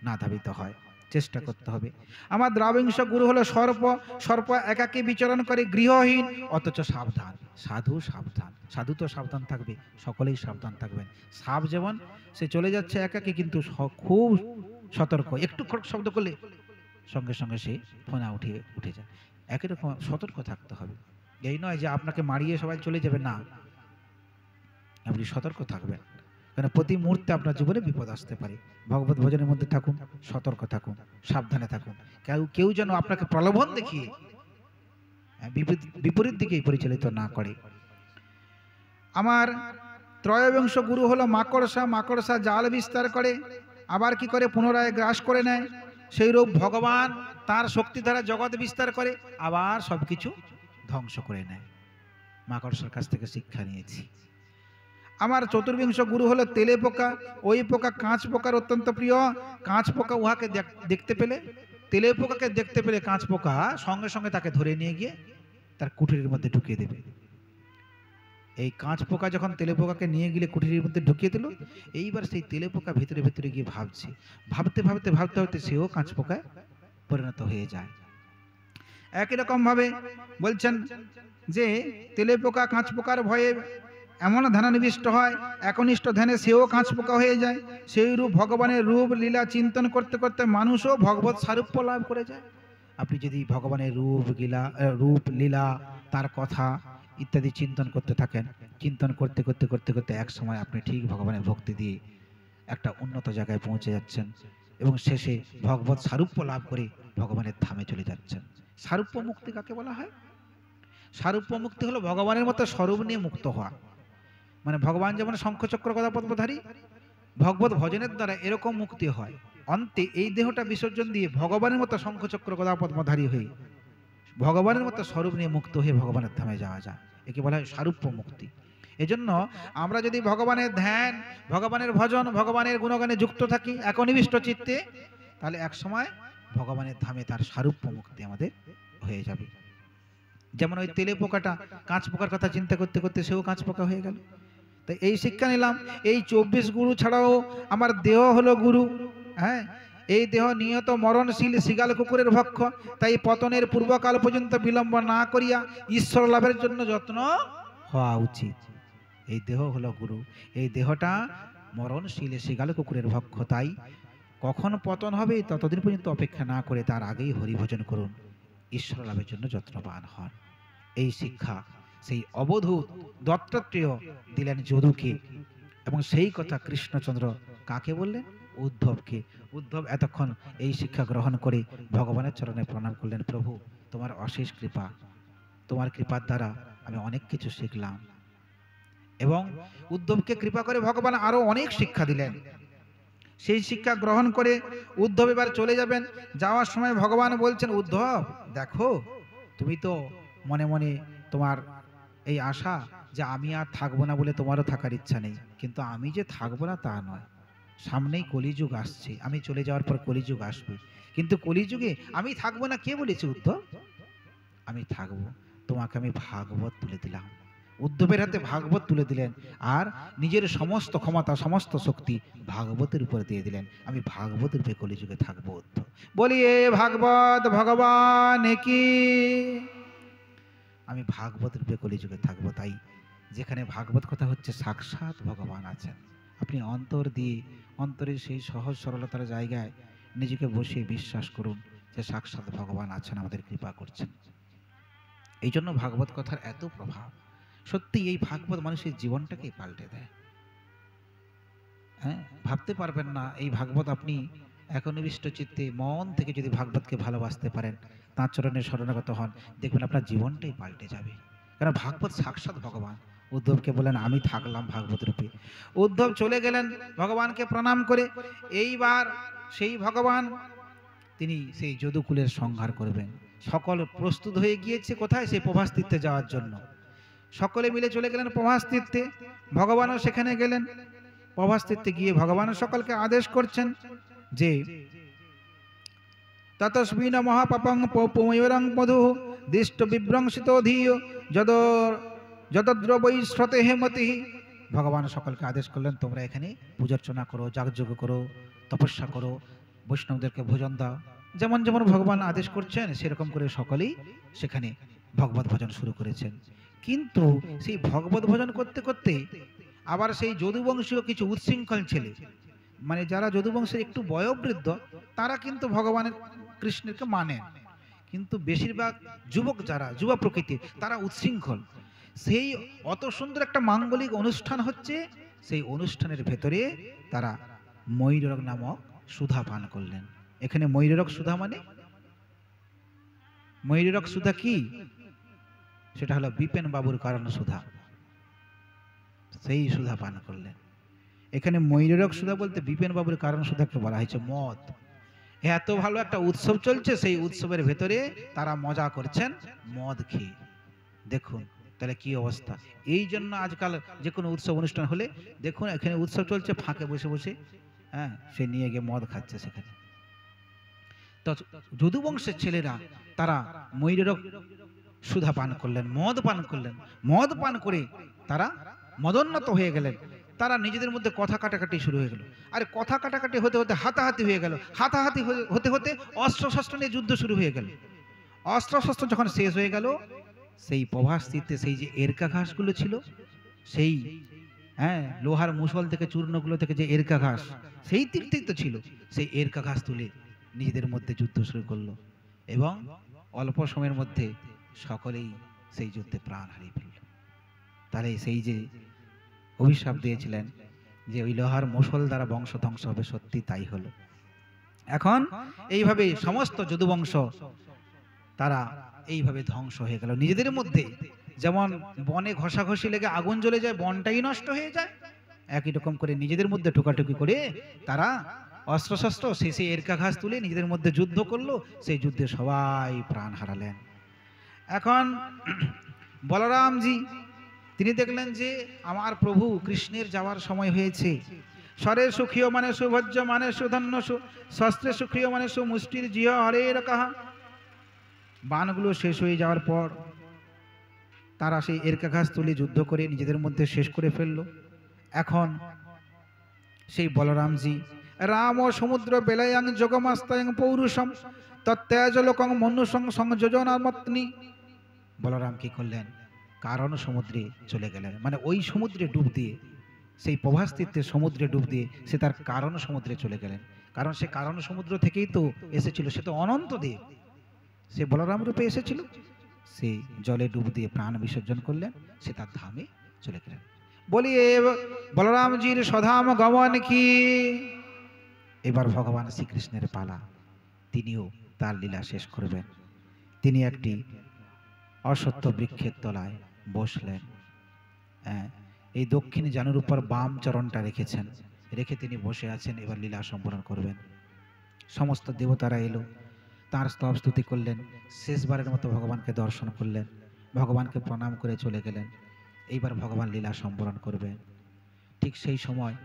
না ধাবিত হয়, চেষ্টা করতে হবে। আমার দ্রাবিংশ গুরু হলো সর্প। সর্প একাকী বিচরণ করে, গৃহহীন, অথচ সাবধান। সাধু সাবধান, সাধু তো সাবধান থাকবে, সকলেই সাবধান থাকবেন। সাপ যেমন সে চলে যাচ্ছে একাকী, কিন্তু খুব সতর্ক, একটু খড়ক শব্দ করলে সঙ্গে সঙ্গে সে ফোনা উঠে যায়। একই রকম সতর্ক থাকতে হবে। এই নয় যে আপনাকে মারিয়ে সবাই চলে যাবে, না, আপনি সতর্ক থাকবেন, কারণ প্রতি মুহূর্তে আপনার জীবনে বিপদ আসতে পারে। ভগবত ভজনের মধ্যে থাকুন, সতর্ক থাকুন, সাবধানে থাকুন। কেউ যেন আপনাকে প্রলোভন দেখিয়ে বিপরীত দিকে পরিচালিত না করে। আমার ত্রয়োবিংশ গুরু হলো মাকড়সা। মাকড়সা জাল বিস্তার করে, আবার কি করে পুনরায় গ্রাস করে নেয়। সেইরূপ ভগবান তার শক্তি দ্বারা জগৎ বিস্তার করে, আবার সবকিছু ধ্বংস করে নেয়। মাকড়সার কাছ থেকে শিক্ষা নিয়েছি। আমার চতুর্বিংশ গুরু হলো তেলে পোকা। ওই পোকা কাঁচ পোকার অত্যন্ত প্রিয়। কাঁচ পোকা উহাকে দেখতে পেলে, তেলে পোকাকে দেখতে পেলে কাঁচ পোকা সঙ্গে সঙ্গে তাকে ধরে নিয়ে গিয়ে তার কুঠিরের মধ্যে ঢুকিয়ে দেবে। এই কাঁচ পোকা যখন তেলে পোকাকে নিয়ে গেলে কুঠিরের মধ্যে ঢুকিয়ে দিল, এইবার সেই তেলে পোকা ভিতরে ভিতরে গিয়ে ভাবছে, ভাবতে ভাবতে ভাবতে ভাবতে সেও কাঁচ পোকায় পরিণত হয়ে যায়। একই রকম ভাবে বলছেন যে তেলে পোকা কাঁচ পোকার ভয়ে এমন ধ্যানানিবিষ্ট হয়, একনিষ্ঠ ধ্যানে সেও কাঁচ পোকা হয়ে যায়। সেই রূপ ভগবানের রূপ লীলা চিন্তন করতে করতে মানুষও ভগবত সারূপ্য লাভ করে যায়। আপনি যদি ভগবানের রূপ লীলা, তার কথা ইত্যাদি চিন্তন করতে থাকেন, চিন্তন করতে করতে করতে করতে এক সময় আপনি ঠিক ভগবানের ভক্তি দিয়ে একটা উন্নত জায়গায় পৌঁছে যাচ্ছেন, এবং শেষে ভগবত সারূপ্য লাভ করে ভগবানের ধামে চলে যাচ্ছেন। সারূপ্য মুক্তি কাকে বলা হয়? সারূপ্য মুক্তি হলো ভগবানের মতো স্বরূপ নিয়ে মুক্ত হওয়া। মানে ভগবান যেমন শঙ্খচক্র গদা পদ্মধারী, ভগবত ভজনের দ্বারা এরকম মুক্তি হয়। অন্তে এই দেহটা বিসর্জন দিয়ে ভগবানের মতো শঙ্খচক্র গদা পদ্মধারী হয়ে ভগবানের মতো স্বরূপ নিয়ে মুক্ত হয়ে ভগবানের ধামে যাওয়া যায়। একে বলা হয় সারূপ্য মুক্তি। এজন্য আমরা যদি ভগবানের ধ্যান, ভগবানের ভজন, ভগবানের গুণগানে যুক্ত থাকি একনিবিষ্ট চিত্তে, তাহলে এক সময় ভগবানের ধামে তার সারূপ্য মুক্তি আমাদের হয়ে যাবে। যেমন ওই তেলে পোকাটা কাঁচ পোকার কথা চিন্তা করতে করতে সেও কাঁচ পোকা হয়ে গেল। তাই এই শিক্ষা নিলাম। এই 24 গুরু ছাড়াও আমার দেহ হলো গুরু। হ্যাঁ, এই দেহ নিয়ত মরণশীল, শিগাল কুকুরের ভক্ষ। তাই পতনের পূর্বকাল পর্যন্ত বিলম্ব না করিয়া ঈশ্বর লাভের জন্য যত্ন হওয়া উচিত। এই দেহ হলো গুরু। এই দেহটা মরণশীল, শিগাল কুকুরের ভক্ষ। তাই কখন পতন হবে ততদিন পর্যন্ত অপেক্ষা না করে তার আগেই হরিভজন করুন, ঈশ্বর লাভের জন্য যত্নবান হন। এই শিক্ষা সেই অবধূত দত্তাত্রেয় দিলেন যদুকে, এবং সেই কথা কৃষ্ণচন্দ্র কাকে বললেন? উদ্ধবকে। উদ্ধব এতক্ষণ এই শিক্ষা গ্রহণ করে ভগবানের চরণে প্রণাম করলেন, প্রভু তোমার অশেষ কৃপা, তোমার কৃপার দ্বারা আমি অনেক কিছু শিখলাম। এবং উদ্ধবকে কৃপা করে ভগবান আরো অনেক শিক্ষা দিলেন। সেই শিক্ষা গ্রহণ করে উদ্ধব এবার চলে যাবেন। যাওয়ার সময় ভগবান বলছেন, উদ্ধব দেখো, তুমি তো মনে মনে তোমার এই আশা যে আমি আর থাকবো না বলে তোমারও থাকার ইচ্ছা নেই, কিন্তু আমি যে থাকবো না তা নয়, সামনেই কলিযুগ আসছে, আমি চলে যাওয়ার পর কলিযুগ আসবে, কিন্তু কলিযুগে আমি থাকবো না কে বলেছে উদ্ধব? আমি থাকবো, তোমাকে আমি ভাগবত তুলে দিলাম। উদ্ধবের হাতে ভাগবত তুলে দিলেন, আর নিজের সমস্ত ক্ষমতা, সমস্ত শক্তি ভাগবতের উপর দিয়ে দিলেন। আমি ভাগবত রূপে কলিযুগে থাকবো। উদ্ধব বলিয়ে ভাগবত ভগবান কি, আমি ভাগবত রূপে কলিযুগে থাকবো। তাই যেখানে ভাগবত কথা হচ্ছে সাক্ষাৎ ভগবান আছেন। আপনি অন্তর দিয়ে অন্তরের সেই সহজ সরলতার জায়গায় নিজেকে বসিয়ে বিশ্বাস করুন যে সাক্ষাৎ ভগবান আছেন, আমাদের কৃপা করছেন। এই জন্য ভাগবত কথার এত প্রভাব। সত্যি এই ভাগবত মানুষের জীবনটাকে পাল্টে দেয়। হ্যাঁ, ভাবতে পারবেন না এই ভাগবত আপনি একনিষ্ঠ চিত্তে মন থেকে যদি ভাগবতকে ভালোবাসতে পারেন, তাঁর চরণে শরণাগত হন, দেখবেন আপনার জীবনটাই পাল্টে যাবে। কারণ ভাগবত সাক্ষাৎ ভগবান। উদ্ধবকে বলেন আমি থাকলাম ভাগবত রূপে। উদ্ধব চলে গেলেন ভগবানকে প্রণাম করে। এইবার সেই ভগবান তিনি সেই যদুকুলের সংহার করবেন। সকল প্রস্তুত হয়ে গিয়েছে কোথায়? সেই প্রভাস তীর্থে যাওয়ার জন্য। সকলে মিলে চলে গেলেন প্রভাস তীর্থে। ভগবানও সেখানে গেলেন। প্রভাস তীর্থে গিয়ে ভগবানও সকলকে আদেশ করছেন যে ততস্মিন মহাপাপং পৌপময়ূরং মধু দিষ্ট বিভ্রংসিত ধীয় যতদ্রবৈ শ্রতে হেমতি। ভগবান সকলকে আদেশ করলেন তোমরা এখানে পূজার্চনা করো, যাগযজ্ঞ করো, তপস্যা করো, বৈষ্ণবদেরকে ভোজন দাও। যেমন যেমন ভগবান আদেশ করছেন সেরকম করে সকলেই সেখানে ভগবত ভজন শুরু করেছেন। কিন্তু সেই ভগবত ভজন করতে করতে আবার সেই যদুবংশীয় কিছু উচ্ছৃঙ্খল ছেলে, মানে যারা যদুবংশের একটু বয়োবৃদ্ধ, তারা কিন্তু ভগবানের কৃষ্ণকে মানেন, কিন্তু বেশিরভাগ যুবক যারা যুবা প্রকৃতির তারা উচ্ছৃঙ্খল। সেই অত সুন্দর একটা মাঙ্গলিক অনুষ্ঠান হচ্ছে, সেই অনুষ্ঠানের ভেতরে তারা ময়ূরক নামক সুধা পান করলেন। এখানে ময়ূরক সুধা মানে ময়ূরক সুধা কি? সেটা হলো বিপেন বাবুর কারণ সুধা, সেই সুধা পান করলেন। এখানে ময়ূরক সুধা বলতে বিপেন বাবুর কারণ সুধাকে বলা হয়েছে মদ। এত ভালো একটা উৎসব চলছে, সেই উৎসবের ভেতরে তারা মজা করছেন মদ খেয়ে। দেখুন তাহলে কি অবস্থা। এই জন্য আজকাল যে কোনো উৎসব অনুষ্ঠান হলে দেখুন এখানে উৎসব চলছে, ফাঁকে বসে বসে হ্যাঁ সে নিয়ে গিয়ে মদ খাচ্ছে সেখানে। তো যদুবংশের ছেলেরা তারা ময়ূরক সুধা পান করলেন, মদ পান করলেন। মদ পান করে তারা মদোন্নত হয়ে গেলেন। তারা নিজেদের মধ্যে কথা কাটাকাটি শুরু হয়ে গেল। আর কথা কাটাকাটি হতে হতে হাতাহাতি হয়ে গেল। হাতাহাতি হতে হতে অস্ত্র শস্ত্র নিয়ে যুদ্ধ শুরু হয়ে গেল। অস্ত্র শস্ত্র যখন শেষ হয়ে গেল, সেই প্রভাস তীর্থে সেই যে এরকা ঘাসগুলো ছিল, সেই লোহার মুসল থেকে চূর্ণগুলো থেকে যে এরকা ঘাস, সেই তীর্থেই তো ছিল, সেই এরকা ঘাস তুলে নিজেদের মধ্যে যুদ্ধ শুরু করলো এবং অল্প সময়ের মধ্যে সকলেই সেই যুদ্ধে প্রাণ হারিয়ে ফেলল। তাহলে সেই যে অভিশাপ দিয়েছিলেন যে ওই লোহার মুসল দ্বারা বংশ ধ্বংস হবে, সত্যি তাই হলো। এখন এইভাবে সমস্ত যদুবংশ তারা এইভাবে ধ্বংস হয়ে গেল নিজেদের মধ্যে। যেমন বনে ঘষাঘষি লেগে আগুন জ্বলে যায়, বনটাই নষ্ট হয়ে যায়, একই রকম করে নিজেদের মধ্যে ঠোকাঠুকি করে তারা অস্ত্রশস্ত্র শেষে এরকা ঘাস তুলে নিজেদের মধ্যে যুদ্ধ করলো। সেই যুদ্ধে সবাই প্রাণ হারালেন। এখন বলরামজি তিনি দেখলেন যে আমার প্রভু কৃষ্ণের যাওয়ার সময় হয়েছে। স্বরে সুখীয় মানে সুভজ্য মানে সুধন্য শস্ত্রে সুখীয় মানে সুমুষ্টির জিয় হরের কাহা। বাণগুলো শেষ হয়ে যাওয়ার পর তারা সেই এরকা ঘাস তুলে যুদ্ধ করে নিজেদের মধ্যে শেষ করে ফেলল। এখন সেই বলরামজি রাম ও সমুদ্র বেলায়াং যোগমাস্তায়ং পৌরুষম তত্ত্যাজলোকং মনুষং সংযোজনামত্নি। বলরাম কি করলেন? কারণ সমুদ্রে চলে গেলেন, মানে ওই সমুদ্রে ডুব দিয়ে, সেই প্রভাস তীর্থের সমুদ্রে ডুব দিয়ে সে তার কারণ সমুদ্রে চলে গেলেন। কারণ সে কারণ সমুদ্র থেকেই তো এসেছিল, সে তো অনন্ত দেব, সে বলরাম রূপে এসেছিল। সে জলে ডুব দিয়ে প্রাণ বিসর্জন করলেন, সে তার ধামে চলে গেলেন। বলি বলরামজির স্বধাম গমন কি। এবার ভগবান শ্রীকৃষ্ণের পালা, তিনিও তার লীলা শেষ করবেন। তিনি একটি অশ্বত্থ বৃক্ষের তলায় বসলেন। এই দক্ষিণ জানুর উপর বাম চরণটা রেখেছেন, রেখে তিনি বসে আছেন। এবার লীলা সম্পন্ন করবেন। সমস্ত দেবতারা এলো, তার স্তব স্তুতি করলেন, শেষবারের মতো ভগবানকে দর্শন করলেন, ভগবানকে প্রণাম করে চলে গেলেন। এইবার ভগবান লীলা সম্পন্ন করবেন। ঠিক সেই সময়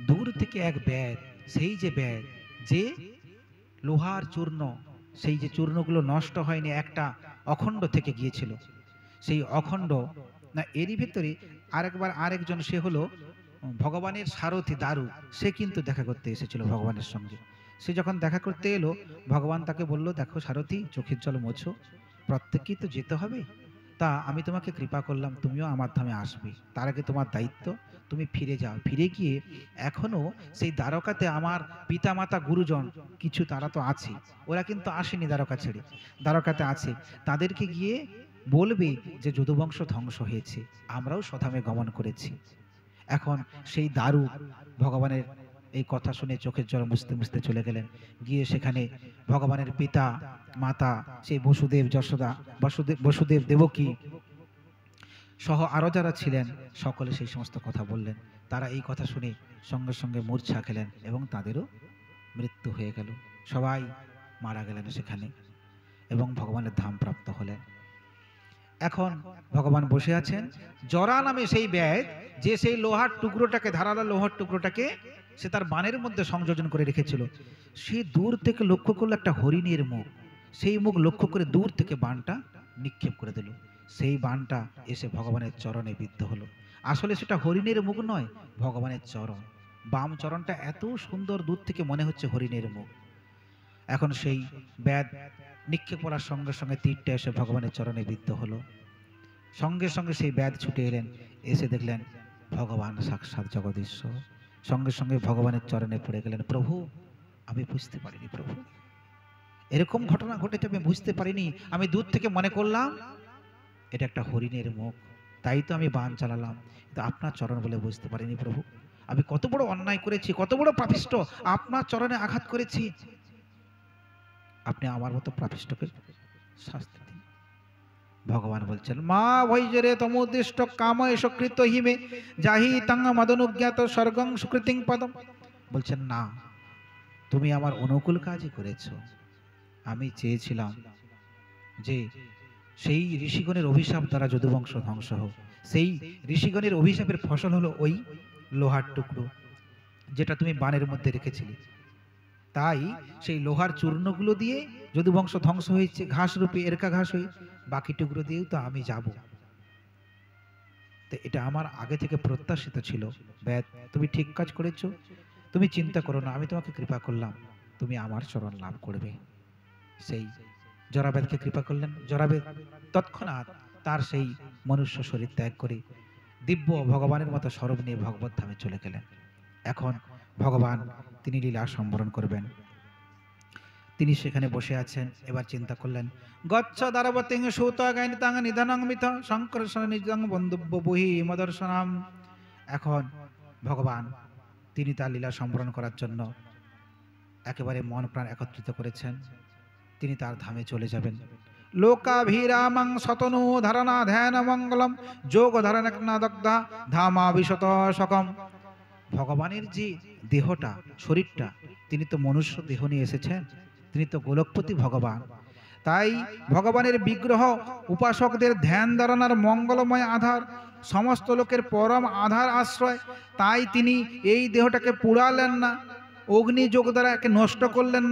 দূর থেকে এক ব্যাগ, সেই যে ব্যাগ, যে লোহার চূর্ণ, সেই যে চূর্ণগুলো নষ্ট হয়নি, একটা অখণ্ড থেকে গিয়েছিল, সেই অখণ্ড না এরই ভিতরে আরেকবার আরেকজন, সে হলো ভগবানের সারথি দারু, সে কিন্তু দেখা করতে এসেছিল ভগবানের সঙ্গে। সে যখন দেখা করতে এলো, ভগবান তাকে বলল দেখো সারথি, চোখের জল মোছো, প্রত্যেককেই তো যেতে হবে, তা আমি তোমাকে কৃপা করলাম, তুমিও আমার ধামে আসবে। তার আগে তোমার দায়িত্ব, তুমি ফিরে যাও। ফিরে গিয়ে এখনো সেই দ্বারকাতে আমার পিতামাতা গুরুজন কিছু তারা তো আছে, ওরা কিন্তু আসেনি দ্বারকা ছেড়ে, দ্বারকাতে আছে। তাদেরকে গিয়ে বলবে যে যদুবংশ ধ্বংস হয়েছে, আমরাও স্বধামে গমন করেছি। এখন সেই দারু ভগবানের এই কথা শুনে চোখের জল মুছতে মুছতে চলে গেলেন। গিয়ে সেখানে ভগবানের পিতা মাতা, সেই বসুদেব যশোদা, বসুদেব দেবকী সহ আরো যারা ছিলেন সকলে সেই সমস্ত কথা বললেন। তারা এই কথা শুনে সঙ্গে সঙ্গে মূর্ছা খেলেন এবং তাদেরও মৃত্যু হয়ে গেল। সবাই মারা গেলেন সেখানে এবং ভগবানের ধাম প্রাপ্ত হলেন। এখন ভগবান বসে আছেন। জরা নামে সেই ব্যাগ, যে সেই লোহার টুকরোটাকে, ধারালো লোহার টুকরোটাকে সে তার বানের মধ্যে সংযোজন করে রেখেছিল, সে দূর থেকে লক্ষ্য করলো একটা হরিণের মুখ। সেই মুখ লক্ষ্য করে দূর থেকে বাণটা নিক্ষেপ করে দিল। সেই বাণটা এসে ভগবানের চরণে বিদ্ধ হলো। আসলে সেটা হরিণের মুখ নয়, ভগবানের চরণ। বাম চরণটা এত সুন্দর, দূর থেকে মনে হচ্ছে হরিণের মুখ। এখন সেই ব্যাধ নিক্ষেপ করার সঙ্গে সঙ্গে তীরটা এসে ভগবানের চরণে বিদ্ধ হলো। সঙ্গে সঙ্গে সেই ব্যাধ ছুটে এলেন, এসে দেখলেন ভগবান সাক্ষাৎ জগদীশ্বর। সঙ্গে সঙ্গে ভগবানের চরণে পড়ে গেলেন। প্রভু, আমি বুঝতে পারিনি, প্রভু এরকম ঘটনা ঘটেছে, আমি বুঝতে পারিনি। আমি দূর থেকে মনে করলাম এটা একটা হরিণের মুখ, তাই তো আমি বাণ চালালাম, কিন্তু আপনার চরণ বলে বুঝতে পারিনি প্রভু। আমি কত বড় অন্যায় করেছি, কত বড় পাপিষ্ঠ, আপনার চরণে আঘাত করেছি। আপনি আমার মতো পাপিষ্ঠকে শাস্তি দিন। ভগবান বলছেন, মা ভৈজরে তমোদিষ্ট কাম এসো কৃত হিমে যাহি তাঙ্গ মদনুজ্ঞাত স্বর্গং সুকৃতিং পদম। বলছেন না, তুমি আমার অনুকূল কাজই করেছো। আমি চেয়েছিলাম যে সেই ঋষিগণের অভিশাপ দ্বারা যদুবংশ ধ্বংস হোক। সেই ঋষিগণের অভিশাপের ফসল হলো ওই লোহার টুকরো যেটা তুমি বানের মধ্যে রেখেছিলে। তাই সেই লোহার চূর্ণগুলো দিয়ে যদুবংশ ধ্বংস হয়েছে, ঘাস রূপে এরকা ঘাস হয়ে, বাকি টুকরো দিয়েও তো আমি যাব। তো এটা আমার আগে থেকে প্রত্যাশিত ছিল। ব্যাদ, তুমি ঠিক কাজ করেছো, তুমি চিন্তা করো না, আমি তোমাকে কৃপা করলাম, তুমি আমার চরণ লাভ করবে। সেই জরাবেদকে কৃপা করলেন। জরাবেদ তৎক্ষণাৎ তার সেই মনুষ্য শরীর ত্যাগ করে দিব্য ভগবানের মতো স্বরূপ নিয়ে ভগবত ধামে চলে গেলেন। এখন ভগবান তিনি লীলা সম্বরণ করবেন। তিনি সেখানে বসে আছেন। এবার চিন্তা করলেন, গচ্ছ দারবতিং সুত গায়নিতাং নিধনং মিথ শঙ্কর নিজং বন্ধুব্য বহি মদর্শনাম। এখন ভগবান তিনি তার লীলা সম্বরণ করার জন্য একেবারে মন প্রাণ একত্রিত করেছেন। তিনি তার ধামে চলে যাবেন। লোকাভিরামং শতনু ধারণা ধ্যান মঙ্গলম যোগ ধারণা দগ্ধা ধামা বিশত সকম। ভগবানের যে দেহটা, শরীরটা, তিনি তো মনুষ্য দেহ নিয়ে এসেছেন, তিনি তো গোলকপতি ভগবান। তাই ভগবানের বিগ্রহ উপাসকদের ধ্যান ধারণার মঙ্গলময় আধার, সমস্ত লোকের পরম আধার আশ্রয়। তাই তিনি এই দেহটাকে পুড়ালেন না, অগ্নিযোগ দ্বারা একে নষ্ট করলেন না।